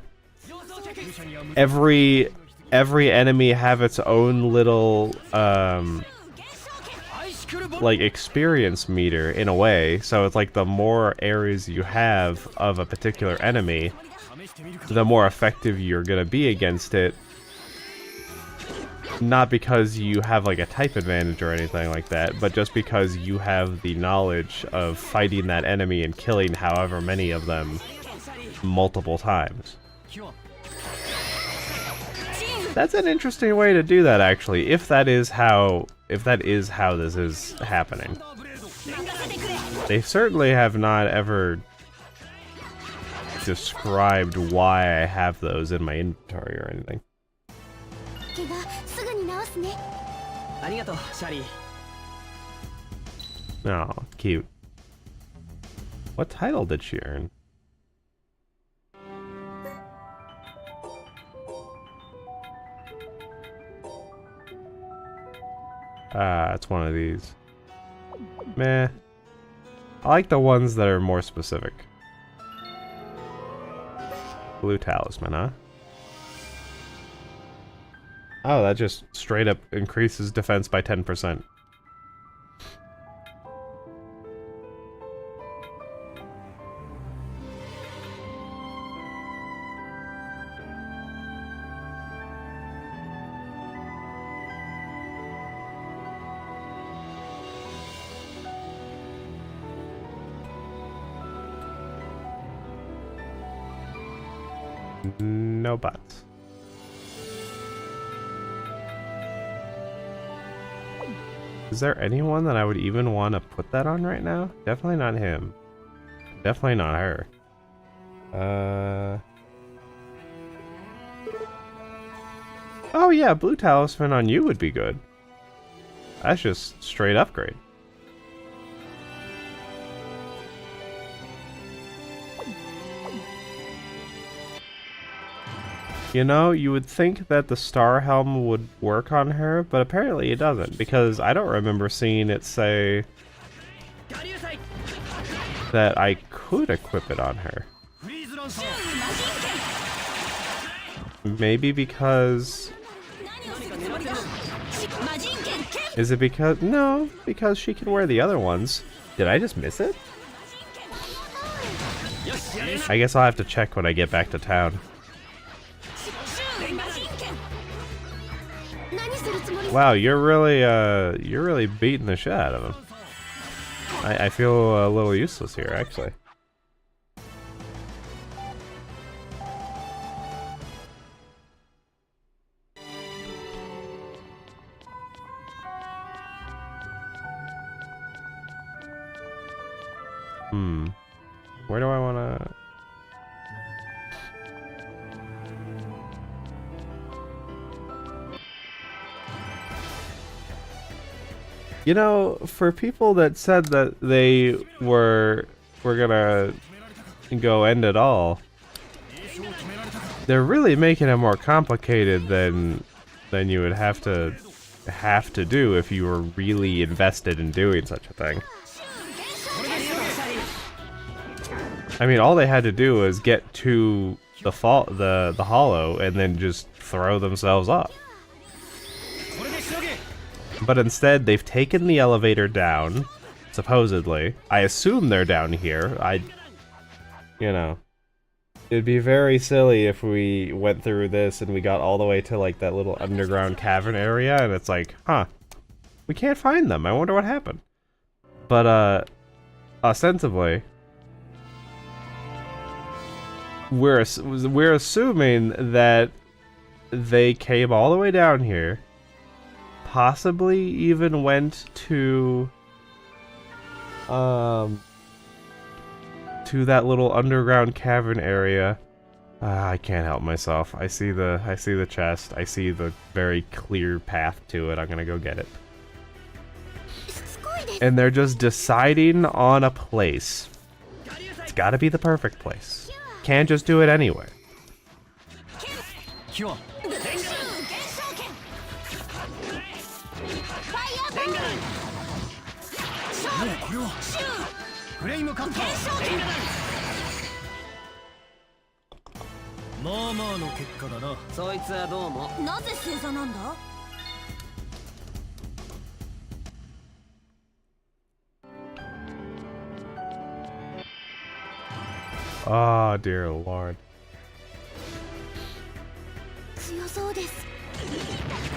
every enemy have its own little like experience meter in a way. So it's like the more areas you have of a particular enemy, the more effective you're gonna be against it. Not because you have like a type advantage or anything like that, but just because you have the knowledge of fighting that enemy and killing however many of them multiple times. That's an interesting way to do that, actually, if that is how this is happening. They certainly have not ever described why I have those in my inventory or anything. 怪我すぐに治すね。ありがとうシャーリー。Oh, cute. What title did she earn? It's one of these. Meh. I like the ones that are more specific. Blue talisman, huh? Oh, that just straight up increases defense by 10%. No buts. Is there anyone that I would even want to put that on right now? Definitely not him. Definitely not her. Oh yeah, blue talisman on you would be good. That's just straight upgrade. You know, you would think that the star helm would work on her, but apparently it doesn't, because I don't remember seeing it say that I could equip it on her. Maybe because... Is it because... No, because she can wear the other ones. Did I just miss it? I guess I'll have to check when I get back to town. Wow, you're really beating the shit out of him. I feel a little useless here, actually. Where do I wanna... You know, for people that said that they were gonna go end it all, they're really making it more complicated than you would have to do if you were really invested in doing such a thing. I mean, all they had to do was get to the hollow and then just throw themselves up. But instead, they've taken the elevator down, supposedly. I assume they're down here. You know, it'd be very silly if we went through this and we got all the way to, like, that little underground cavern area, and it's like, huh, we can't find them. I wonder what happened. But, ostensibly, we're assuming that they came all the way down here, possibly even went to that little underground cavern area. I can't help myself. I see the chest. I see the very clear path to it. I'm gonna go get it. And they're just deciding on a place. It's gotta be the perfect place. Can't just do it anywhere. Oh dear Lord. 強そうです。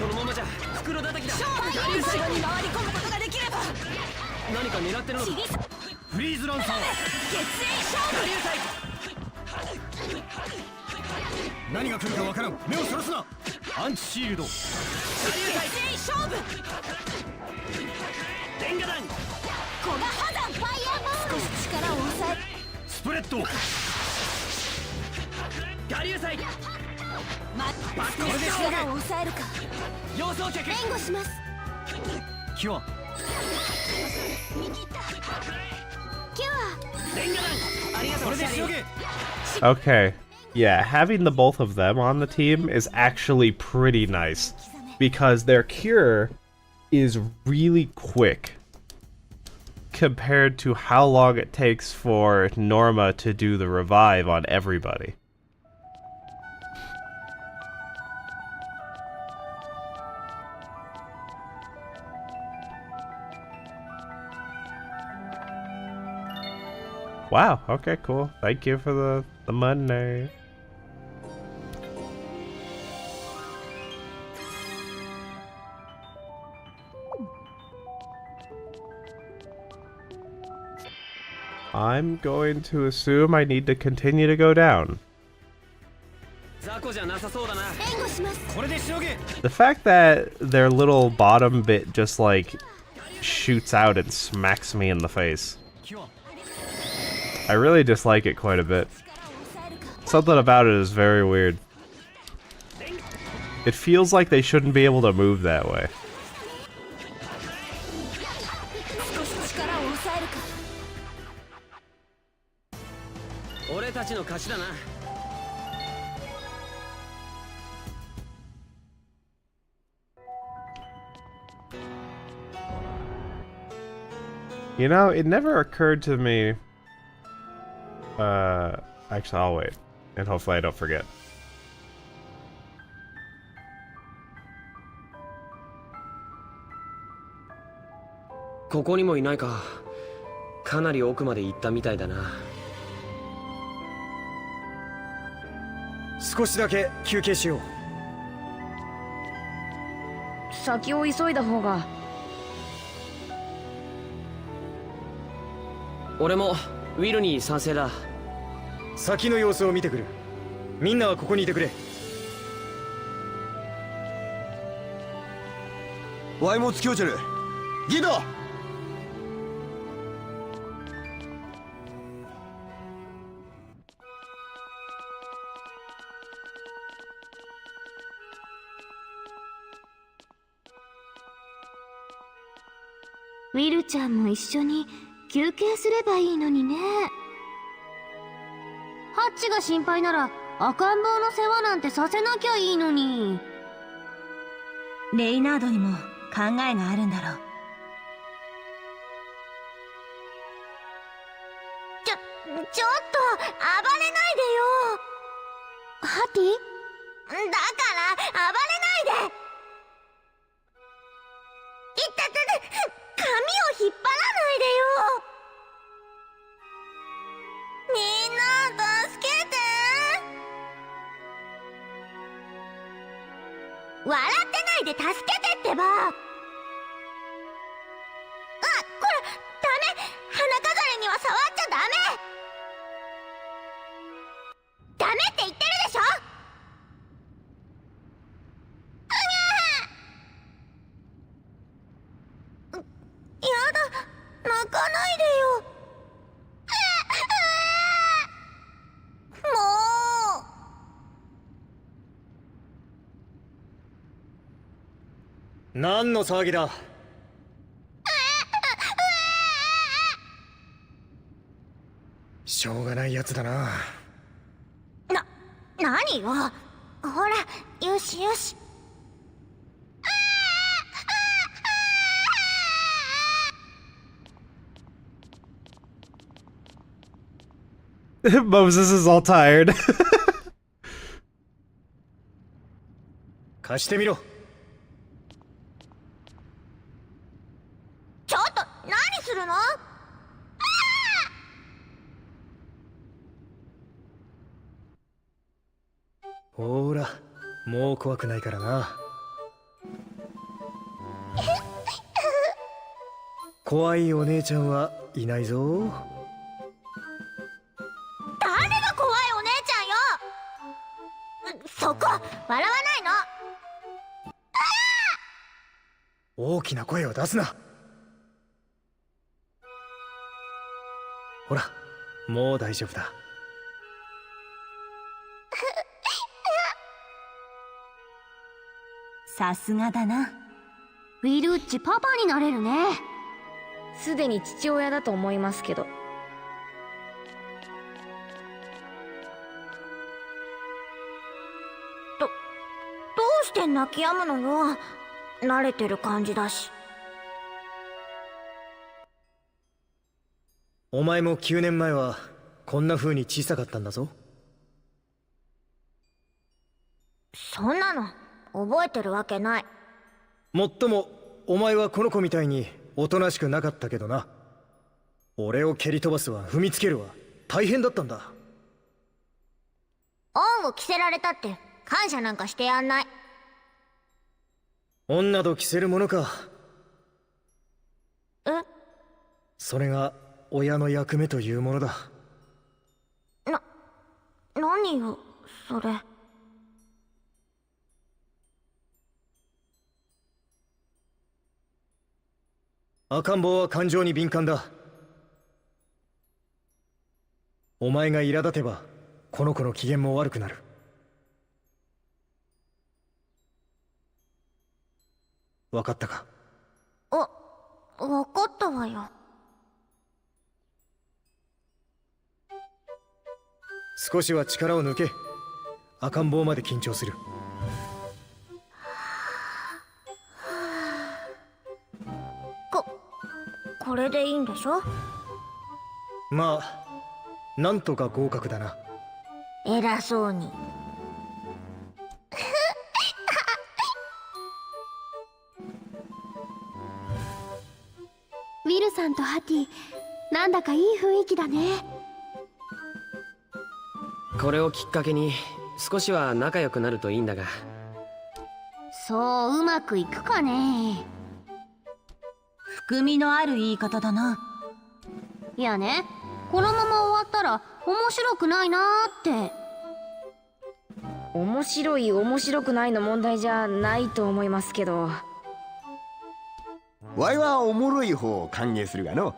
このままじゃ袋叩きだ。後ろに回り込むことができれば。何か狙ってるのか。フリーズランサー。決戦勝負。何が来るかわからん。目をそらすな。アンチシールド。決戦勝負。電ガ弾。古賀破断ファイアボール。少し力を抑え。スプレッド。我流祭。少し力を抑えるか。様相客。援護します。キュア。Okay. Yeah, having the both of them on the team is actually pretty nice. Because their cure is really quick. Compared to how long it takes for Norma to do the revive on everybody. Wow, okay, cool. Thank you for the money. I'm going to assume I need to continue to go down. The fact that their little bottom bit just like shoots out and smacks me in the face. I really dislike it quite a bit. Something about it is very weird. It feels like they shouldn't be able to move that way. You know, it never occurred to me. Actually, I'll wait. And hopefully I don't forget. Sakiを急いだ方が。俺もウィルに賛成だ。先の様子を見てくる。みんなはここにいてくれ。ワイも付き合うちゃる。ギド。ウィルちゃんも一緒に休憩すればいいのにね。ハッチが心配なら赤ん坊の世話なんてさせなきゃいいのに。レイナードにも考えがあるんだろう。ちょっと暴れないでよ。ハティ？だから暴れないで。いったって髪を引っ張らないでよ。みんな助けて。笑ってないで助けてってば。あ、これダメ。花飾りには触っちゃダメ。ダメって言ってるでしょ。やだ、泣かないでよ。もう。何の騒ぎだ。しょうがないやつだな。何よ。ほら、よしよし。Moses is all tired. 貸してみろ。ちょっと何するの？ほら、もう怖くないからな。怖いお姉ちゃんはいないぞ。誰が怖いお姉ちゃんよ。そこ笑わないの。大きな声を出すな。ほら、もう大丈夫だ。さすがだな。ウィルッチパパになれるね。すでに父親だと思いますけど。どうして泣き止むのよ。慣れてる感じだし。お前も9年前はこんな風に小さかったんだぞ。そんなの覚えてるわけない。もっともお前はこの子みたいにおとなしくなかったけどな。俺を蹴り飛ばすわ踏みつけるわ大変だったんだ。恩を着せられたって感謝なんかしてやんない。恩など着せるものか。え？それが親の役目というものだ。何よそれ。赤ん坊は感情に敏感だ。お前が苛立てばこの子の機嫌も悪くなる。分かったか？分かったわよ。少しは力を抜け。赤ん坊まで緊張する。これでいいんでしょ？まあなんとか合格だな。偉そうに。ウィルさんとハティ、なんだかいい雰囲気だね。これをきっかけに少しは仲良くなるといいんだが。そううまくいくかね。含みのある言い方だな。いやね、このまま終わったら面白くないなーって。面白い面白くないの問題じゃないと思いますけど。わいはおもろい方を歓迎するがの。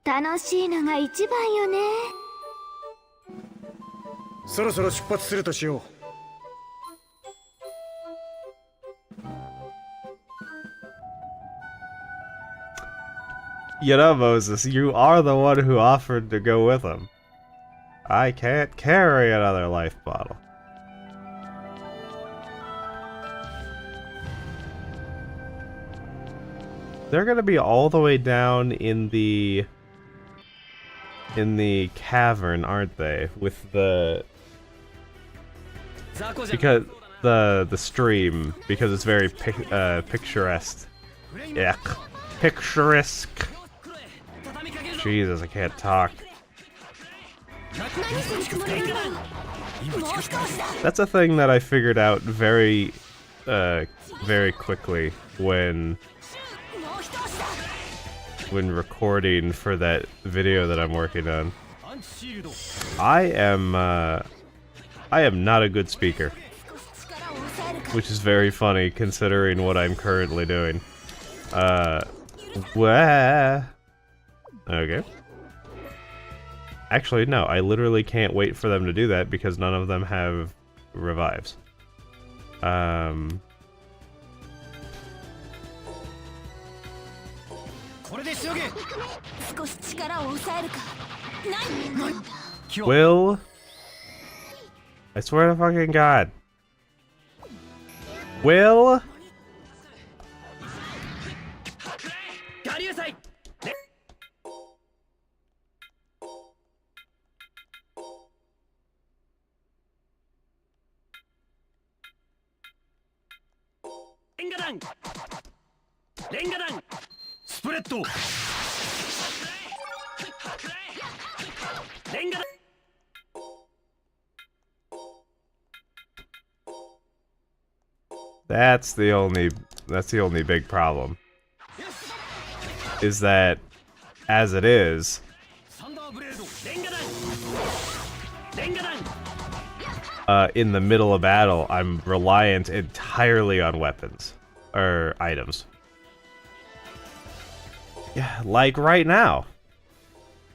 楽しいのが一番よね。そろそろ出発するとしよう。You know, Moses, you are the one who offered to go with him. I can't carry another life bottle. They're gonna be all the way down in the cavern, aren't they? With the because the stream, because it's very picturesque. Yeah, picturesque. Jesus, I can't talk. That's a thing that I figured out very quickly when recording for that video that I'm working on. I am not a good speaker, which is very funny considering what I'm currently doing. Okay. Actually, no, I literally can't wait for them to do that because none of them have revives. Will? I swear to fucking God. Will? That's the only big problem. Is that as it is, in the middle of battle, I'm reliant entirely on weapons or items. Yeah, like right now.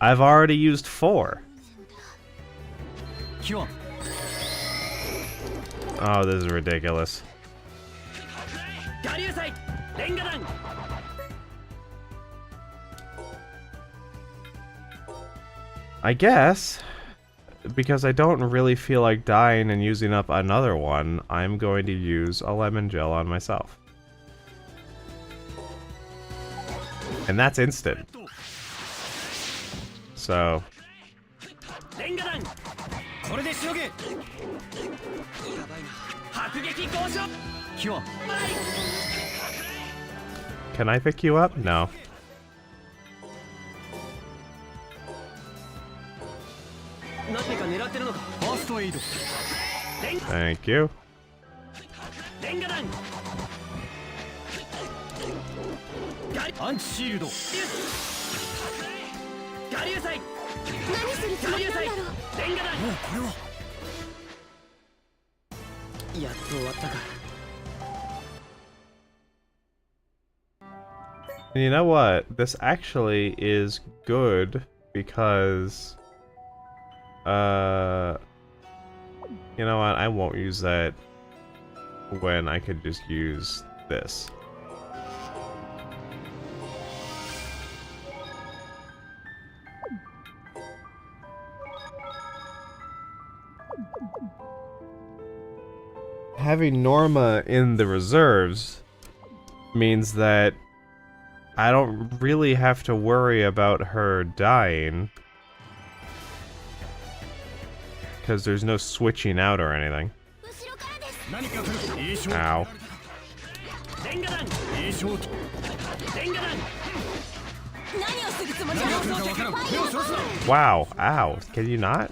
I've already used 4. Oh, this is ridiculous. I guess, because I don't really feel like dying and using up another one, I'm going to use a lemon gel on myself. And that's instant. So... Can I pick you up? No. Thank you. And you know what? This actually is good because you know what? I won't use that when I could just use this. Having Norma in the reserves means that I don't really have to worry about her dying. Because there's no switching out or anything. Ow. Wow, ow. Can you not?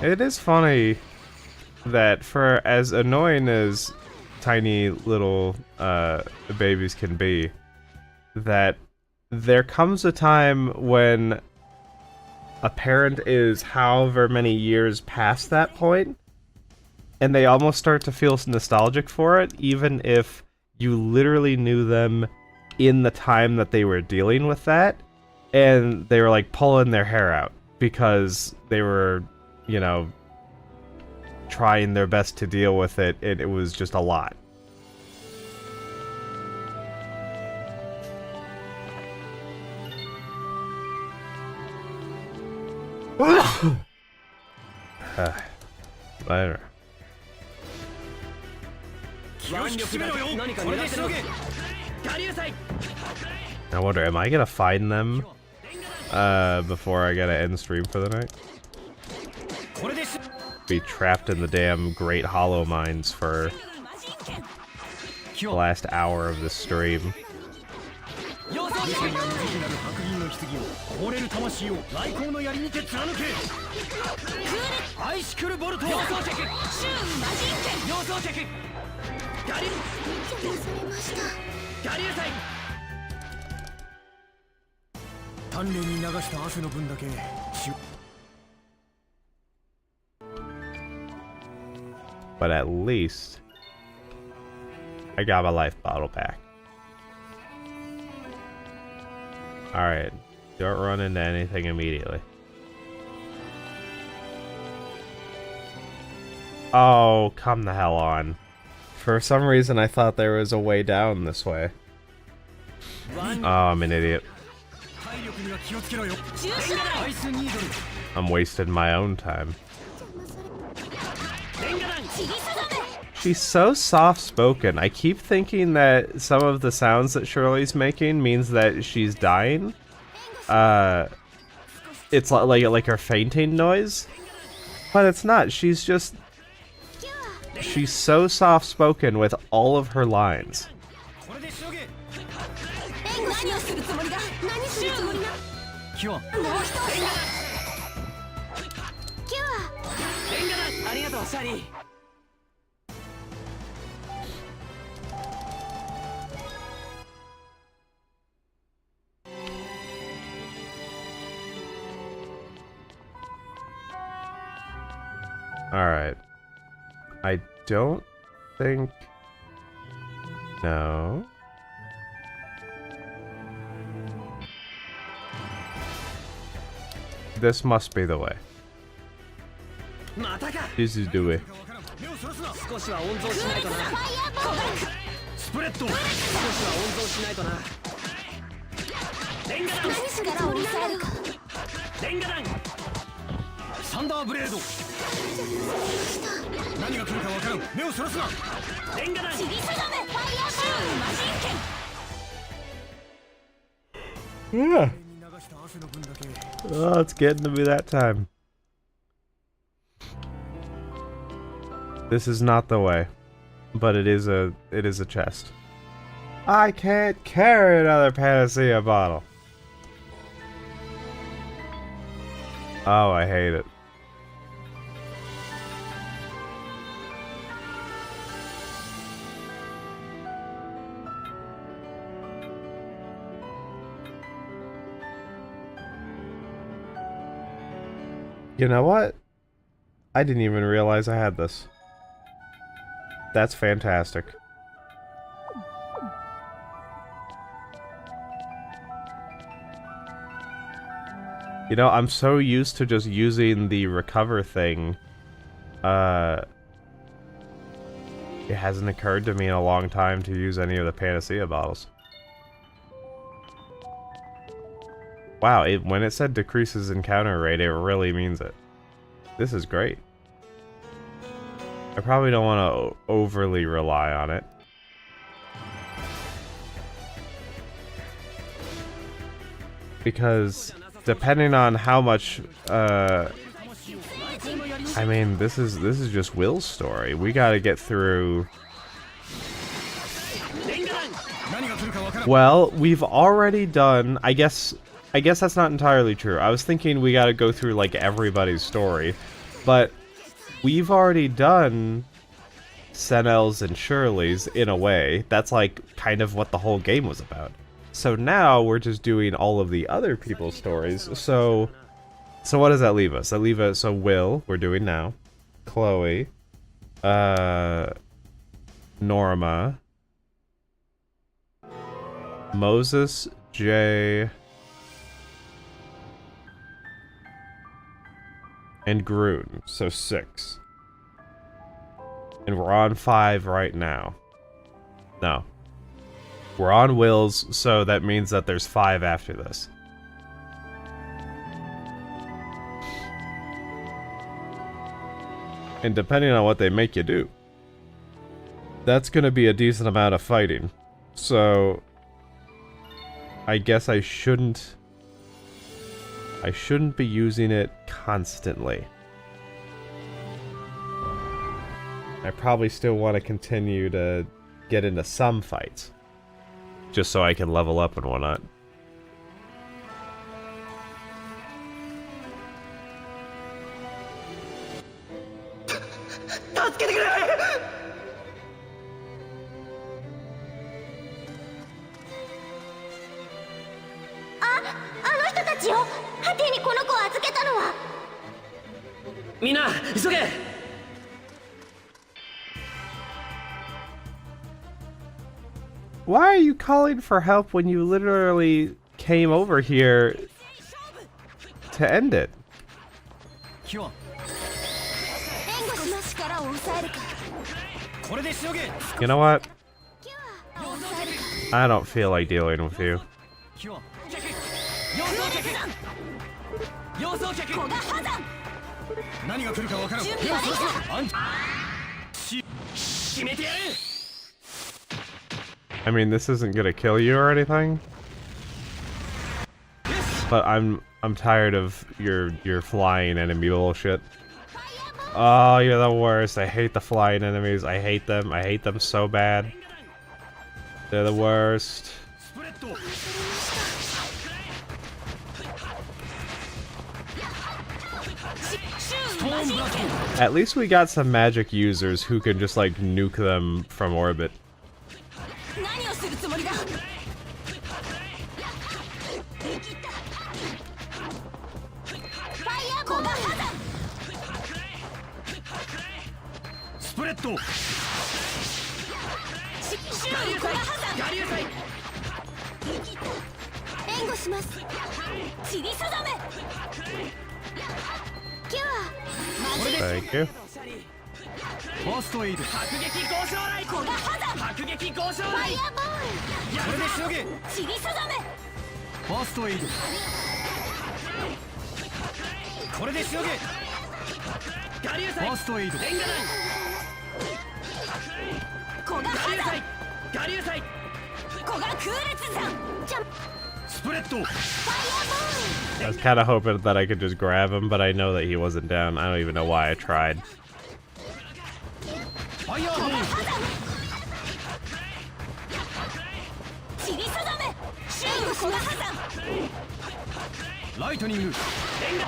It is funny that for as annoying as tiny little babies can be, that there comes a time when a parent is however many years past that point, and they almost start to feel nostalgic for it, even if you literally knew them in the time that they were dealing with that, and they were like pulling their hair out because they were, you know, trying their best to deal with it, and it was just a lot. Later. I wonder, am I gonna find them before I gotta end stream for the night? Be trapped in the damn Great Hollow Mines for the last hour of this stream. But at least I got my life bottle back. Alright, don't run into anything immediately. Oh, come the hell on. For some reason I thought there was a way down this way. Oh, I'm an idiot. I'm wasting my own time. She's so soft-spoken. I keep thinking that some of the sounds that Shirley's making means that she's dying. It's like her fainting noise. But it's not. She's just... She's so soft-spoken with all of her lines. Alright. I don't think... No. This must be the way. またか This is do it. 少しは温存しないとなスプレッド少しは温存しないとなレンガ弾力を抑えるかレンガ弾サンダーブレード何が来るか分からん目をそらすなレンガ弾チリスダメファイヤーシューマジンケン Yeah. Oh, it's getting to be that time. This is not the way, but it is a chest. I can't carry another Panacea bottle. Oh, I hate it. You know what? I didn't even realize I had this. That's fantastic. You know, I'm so used to just using the recover thing. It hasn't occurred to me in a long time to use any of the Panacea bottles. Wow, when it said decreases encounter rate, it really means it. This is great. I probably don't want to overly rely on it. Because depending on how much, I mean, this is just Will's story. We gotta get through. Well, we've already done, I guess that's not entirely true. I was thinking we gotta go through, like, everybody's story. But we've already done Senel's and Shirley's, in a way. That's, like, kind of what the whole game was about. So now we're just doing all of the other people's stories. So what does that leave us? That leave us, so Will, we're doing now. Chloe. Norma. Moses, Jay, and Groon, so 6. And we're on 5 right now. No. We're on Will's, so that means that there's 5 after this. And depending on what they make you do, that's gonna be a decent amount of fighting. So I guess I shouldn't be using it constantly. I probably still want to continue to get into some fights, just so I can level up and whatnot. Mina, isoge! Why are you calling for help when you literally came over here to end it? You know what? I don't feel like dealing with you. I mean, this isn't gonna kill you or anything, but I'm tired of your flying enemy bullshit. Oh, you're the worst. I hate the flying enemies. I hate them. I hate them so bad. They're the worst. At least we got some magic users who can just, like, nuke them from orbit. Thank you. ファーストエイド。迫撃交渉雷コガハザ迫撃交渉雷ファイアボールこれでしのげちりさざめファーストエイド。これでしのげ我流祭ファーストエイド。レンガ弾コガハザ我流祭コガ空列山ジャンスプレッド。 I was kind of hoping that I could just grab him, but I know that he wasn't down. I don't even know why I tried. ファイヤーボール。ちりさざめシューコガハザライトニング。レンガ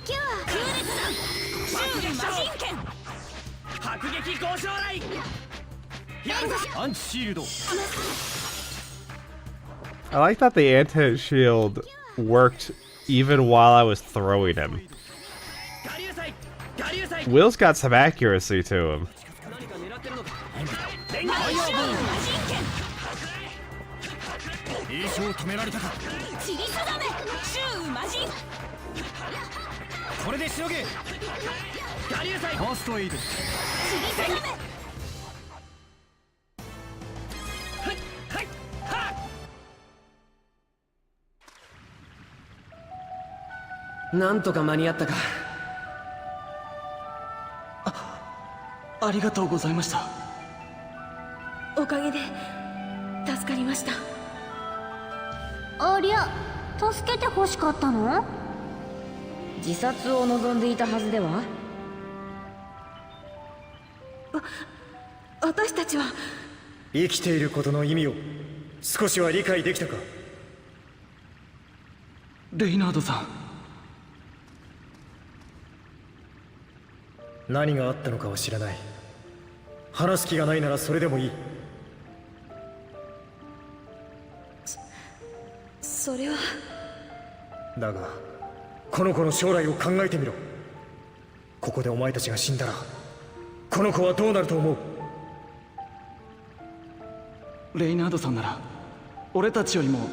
キュア空列山シュー魔人剣迫撃交渉雷アンチシールド。 I like that the anti-shield worked even while I was throwing him. 我流祭我流祭 Will's got some accuracy to him. 何か狙ってるのかレンガシュー魔人剣栄翔を止められたか。ちりさざめシュー魔人これでしのげ我流祭ファーストエイド。ちりさざめはいはいはなんとか間に合ったか。ありがとうございました。おかげで助かりました。ありゃ、助けて欲しかったの？自殺を望んでいたはずでは。私たちは生きていることの意味を少しは理解できたか。レイナードさん。何があったのかは知らない。話す気がないならそれでもいい。それは。だがこの子の将来を考えてみろ。ここでお前たちが死んだらこの子はどうなると思う？レイナードさんなら俺たちよりも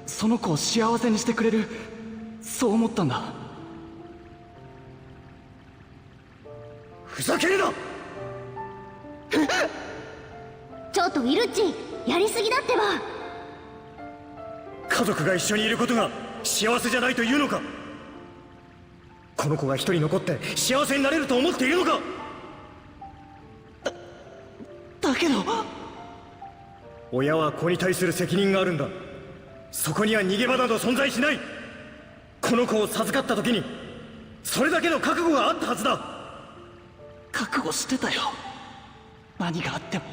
その子を幸せにしてくれる、そう思ったんだ。ふざけるな！ちょっとウィルッチ、やりすぎだってば。家族が一緒にいることが幸せじゃないというのか？この子が一人残って幸せになれると思っているのか？だけど親は子に対する責任があるんだ。そこには逃げ場など存在しない。この子を授かった時にそれだけの覚悟があったはずだ。覚悟してたよ。何があっても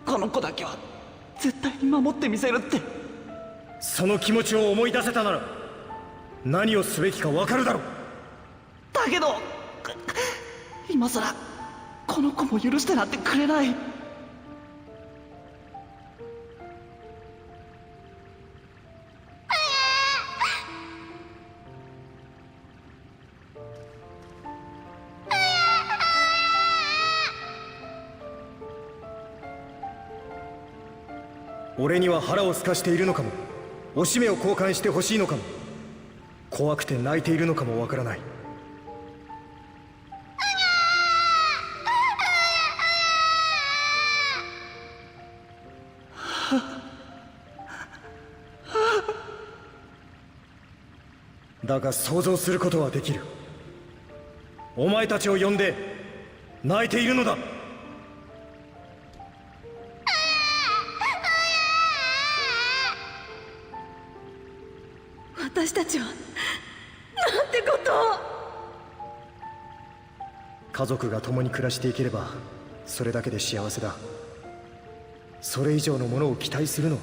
この子だけは絶対に守ってみせるって。その気持ちを思い出せたなら何をすべきか分かるだろう。だけど今さらこの子も許してなんてくれない。俺には腹をすかしているのかも、おしめを交換してほしいのかも、怖くて泣いているのかもわからない。だが想像することはできる。お前たちを呼んで泣いているのだ。私たちはなんてことを。家族が共に暮らしていければそれだけで幸せだ。それ以上のものを期待するのは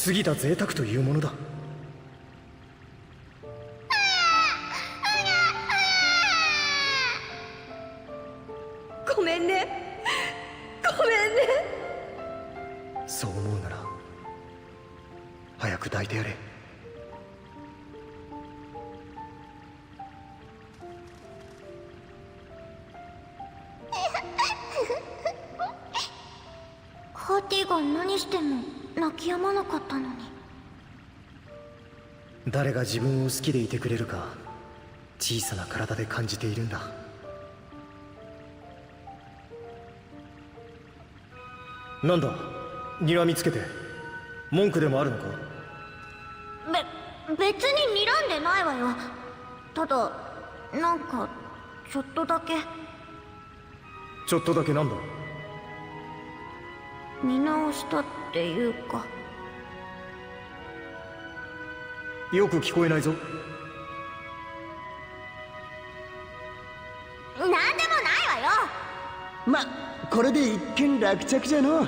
過ぎた贅沢というものだ。ごめんね、ごめんね。そう思うなら早く抱いてやれ。ハーティが何しても泣き止まなかったのに。誰が自分を好きでいてくれるか小さな体で感じているんだ。なんだ、睨みつけて文句でもあるのか？別に睨んでないわよ。ただなんかちょっとだけ。ちょっとだけなんだ？見直したっていうか。よく聞こえないぞ。なんでもないわよ。ま、これで一件落着じゃの。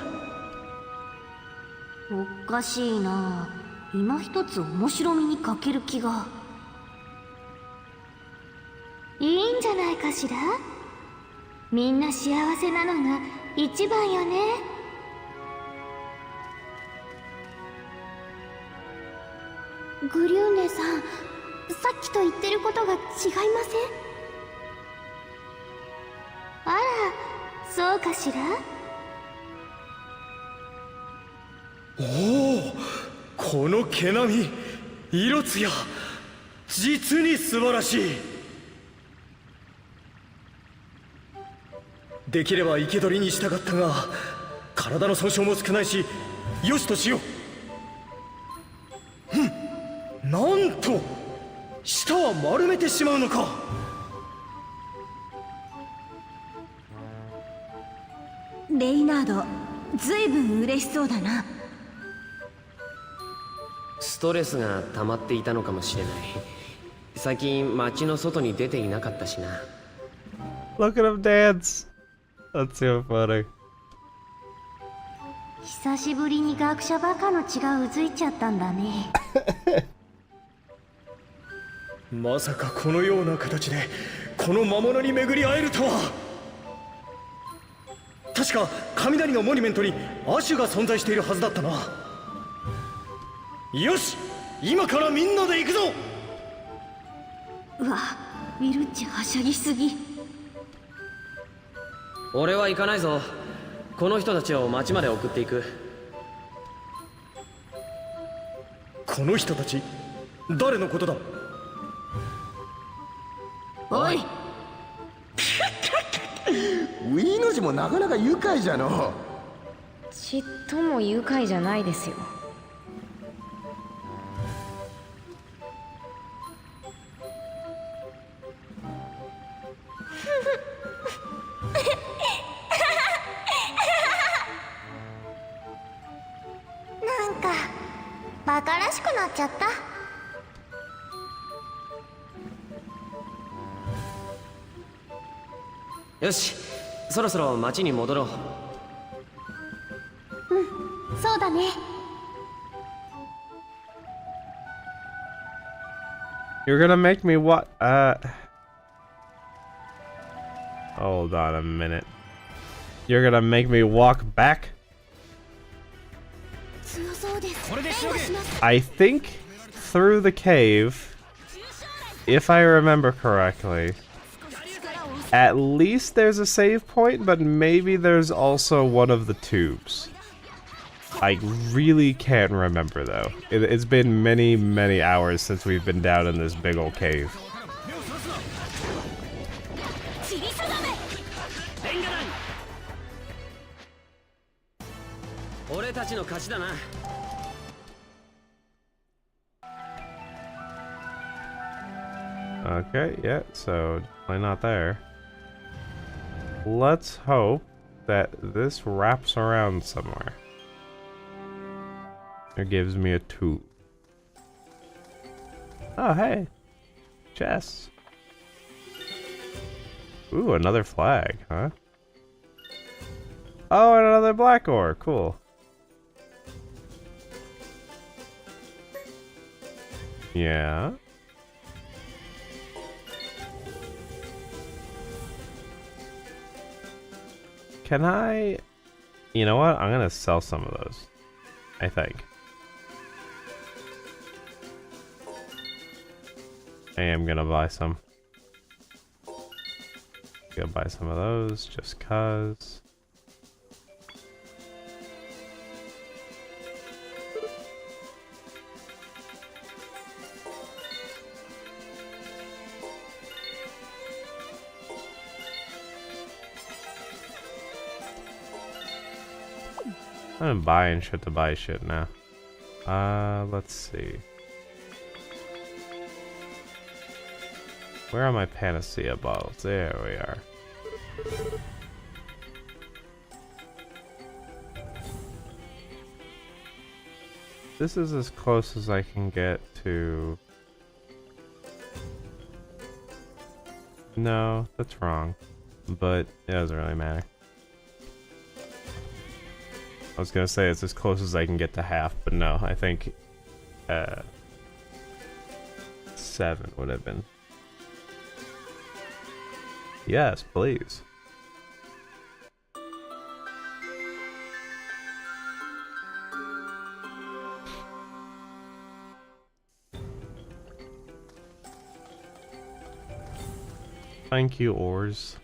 おかしいな。今一つ面白みに欠ける気が。いいんじゃないかしら。みんな幸せなのが一番よね。グリューネさん、さっきと言ってることが違いません？あら、そうかしら。おお、この毛並み、色艶、実に素晴らしい。できれば生け捕りにしたかったが、体の損傷も少ないし、よしとしよう。なんと舌は丸めてしまうのか。レイナード、ずいぶん嬉しそうだな。ストレスが溜まっていたのかもしれない。最近街の外に出ていなかったしな。 Look at him dance. That's so funny. 久しぶりに学者バカの血がうずいちゃったんだね。まさかこのような形でこの魔物に巡り会えるとは。確か雷のモニュメントに亜種が存在しているはずだったな。よし、今からみんなで行くぞ。うわ、ミルッチはしゃぎすぎ。俺は行かないぞ。この人たちを町まで送っていく。この人たち、誰のことだ？おい、ウィーの字もなかなか愉快じゃの。ちっとも愉快じゃないですよ。なんかバカらしくなっちゃった。よし、そろそろ町に戻ろう。そうだね。You're gonna make me what? Hold on a minute. You're gonna make me walk back? 強そうです。 I think through the cave, if I remember correctly. At least there's a save point, but maybe there's also one of the tubes. I really can't remember though. It's been many, many hours since we've been down in this big old cave. 俺たちの勝ちだな。 Okay, yeah, so definitely not there. Let's hope that this wraps around somewhere. It gives me a tube. Oh, hey. Chest. Ooh, another flag, huh? Oh, and another black ore. Cool. Yeah. Can I... You know what? I'm gonna sell some of those. I think. I am gonna buy some. Gonna buy some of those just cause. I'm buying shit to buy shit now. Let's see. Where are my Panacea bottles? There we are. This is as close as I can get to... No, that's wrong. But it doesn't really matter. I was gonna say it's as close as I can get to half, but no, I think 7 would have been. Yes, please. Thank you, oars.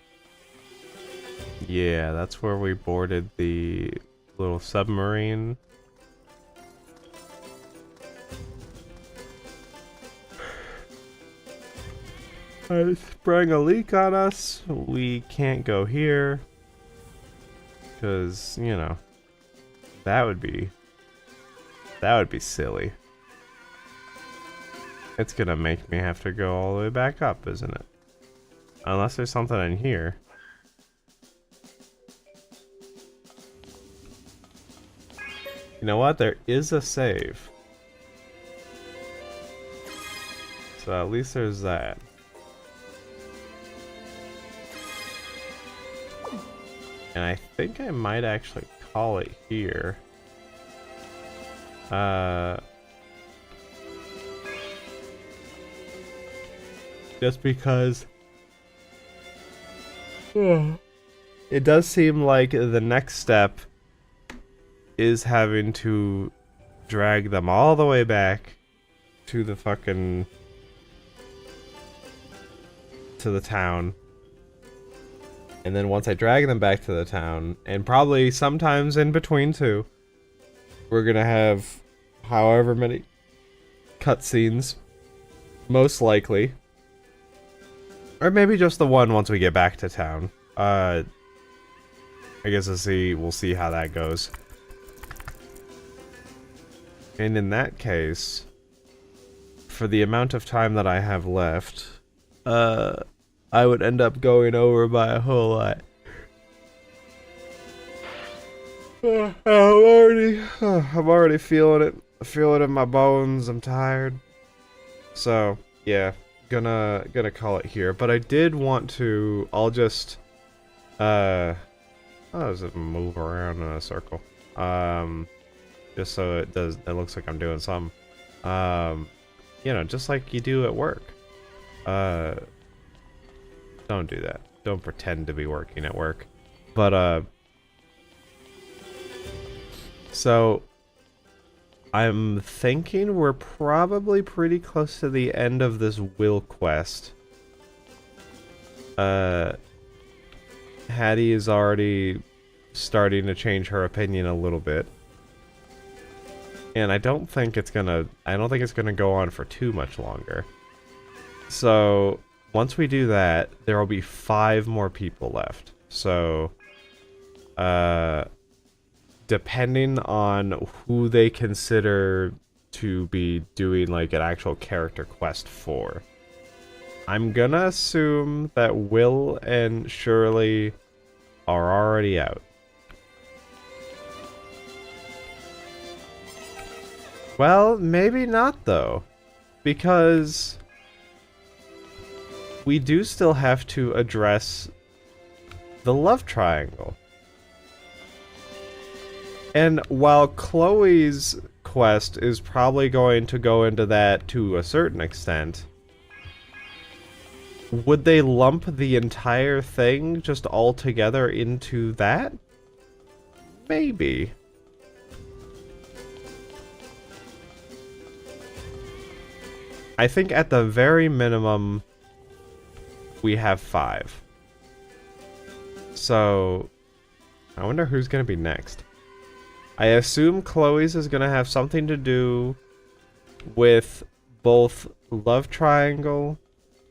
Yeah, that's where we boarded the little submarine. I sprang a leak on us. We can't go here. Because, you know, that would be silly. It's gonna make me have to go all the way back up, isn't it? Unless there's something in here. You know what? There is a save. So at least there's that. And I think I might actually call it here. Just because it does seem like the next step is having to drag them all the way back to the fucking to the town. And then once I drag them back to the town, and probably sometimes in between too, we're gonna have however many cutscenes, most likely. Or maybe just the one once we get back to town. I guess we'll see how that goes. And in that case, for the amount of time that I have left, I would end up going over by a whole lot. I'm already feeling it. I feel it in my bones. I'm tired. So, yeah. Gonna call it here, but I did want to. I'll just I'll just move around in a circle, just so it looks like I'm doing something, you know, just like you do at work. Don't do that. Don't pretend to be working at work. But so I'm thinking we're probably pretty close to the end of this will quest. Hattie is already starting to change her opinion a little bit. And I don't think it's gonna go on for too much longer. So once we do that, there will be 5 more people left. So depending on who they consider to be doing like an actual character quest for, I'm gonna assume that Will and Shirley are already out. Well, maybe not though, because we do still have to address the love triangle. And while Chloe's quest is probably going to go into that to a certain extent, would they lump the entire thing just all together into that? Maybe. I think at the very minimum, we have 5. So, I wonder who's going to be next. I assume Chloe's is going to have something to do with both Love Triangle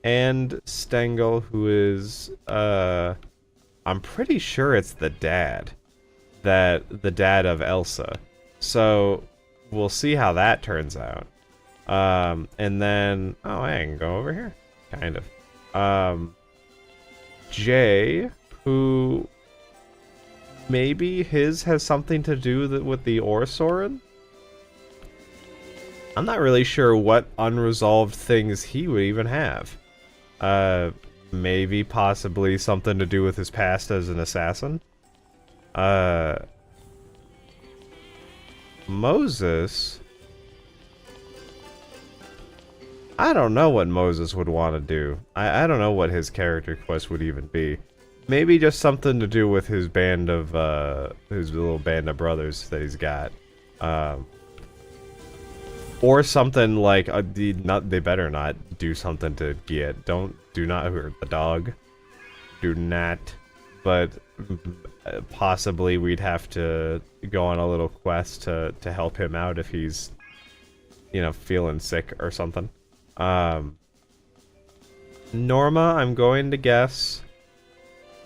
and Stengel, who is, I'm pretty sure it's the dad. the dad of Elsa. So we'll see how that turns out. And then, oh, I can go over here, kind of. Jay, who maybe his has something to do with the Orsorin. I'm not really sure what unresolved things he would even have. Maybe possibly something to do with his past as an assassin. Moses. I don't know what Moses would want to do. I don't know what his character quest would even be. Maybe just something to do with his band of, his little band of brothers that he's got. Or something like, they better not do something to get. Do not hurt the dog. Do not. But possibly we'd have to go on a little quest to help him out if he's, you know, feeling sick or something. Norma, I'm going to guess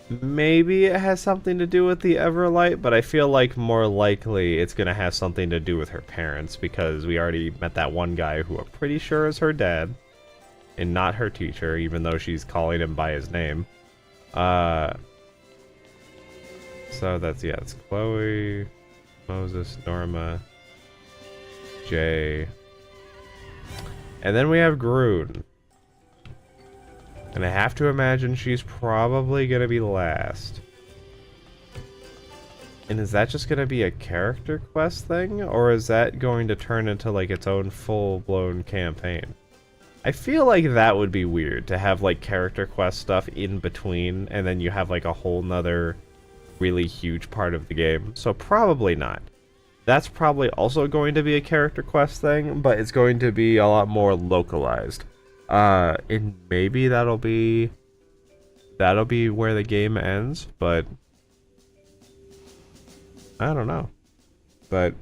maybe it has something to do with the Everlight, but I feel like more likely it's gonna have something to do with her parents, because we already met that one guy who I'm pretty sure is her dad and not her teacher, even though she's calling him by his name. So that's, yeah, it's Chloe, Moses, Norma, Jay, and then we have Groon. And I have to imagine she's probably gonna be last. And is that just gonna be a character quest thing? Or is that going to turn into like its own full-blown campaign? I feel like that would be weird, to have like character quest stuff in between, and then you have like a whole nother really huge part of the game. So probably not. That's probably also going to be a character quest thing, but it's going to be a lot more localized. And maybe that'll be where the game ends, but I don't know. But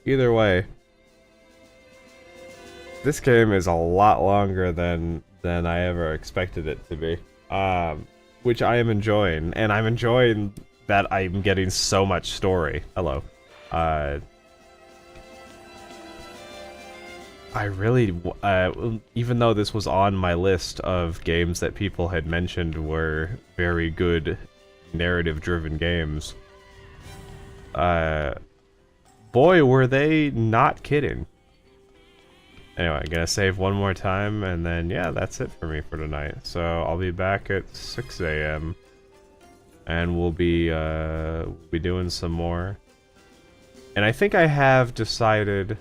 either way, this game is a lot longer than I ever expected it to be, which I am enjoying, and I'm enjoying that I'm getting so much story. Hello. I really, even though this was on my list of games that people had mentioned were very good narrative-driven games, boy, were they not kidding. Anyway, I'm gonna save one more time, and then, yeah, that's it for me for tonight. So I'll be back at 6 a.m., and we'll be doing some more. And I think I have decided...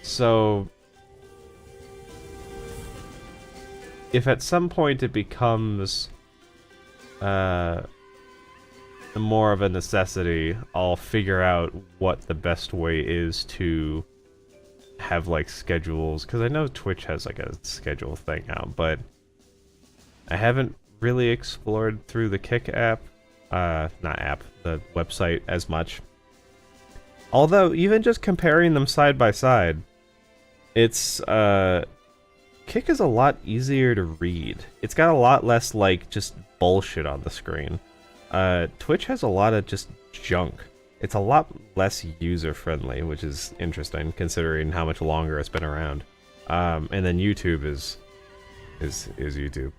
So, if at some point it becomes more of a necessity, I'll figure out what the best way is to have like schedules, because I know Twitch has like a schedule thing out, but I haven't really explored through the Kick app, the website as much. Although, even just comparing them side by side, it's, Kick is a lot easier to read. It's got a lot less, like, just bullshit on the screen. Twitch has a lot of just junk. It's a lot less user-friendly, which is interesting, considering how much longer it's been around. And then YouTube is YouTube.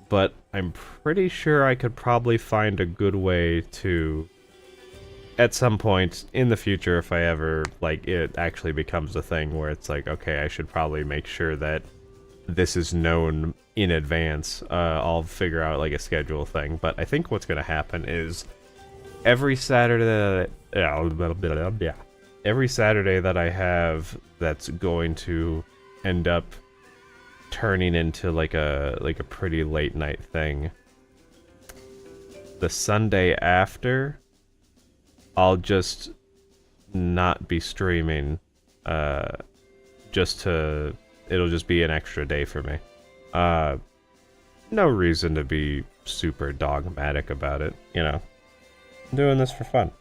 But I'm pretty sure I could probably find a good way to... at some point in the future, if I ever, like, it actually becomes a thing where it's like, okay, I should probably make sure that this is known in advance, I'll figure out, like, a schedule thing. But I think what's gonna happen is every Saturday that I have that's going to end up turning into, like a pretty late night thing, the Sunday after... I'll just not be streaming, it'll just be an extra day for me. No reason to be super dogmatic about it, you know. I'm doing this for fun.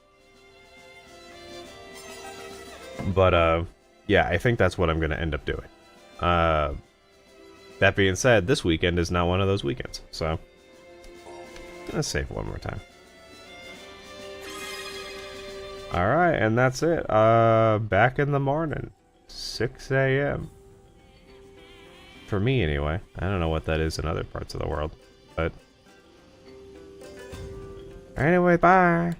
But, yeah, I think that's what I'm gonna end up doing. That being said, this weekend is not one of those weekends, so... I'm gonna save one more time. Alright, and that's it. Back in the morning. 6 a.m. For me, anyway. I don't know what that is in other parts of the world. But... Anyway, bye!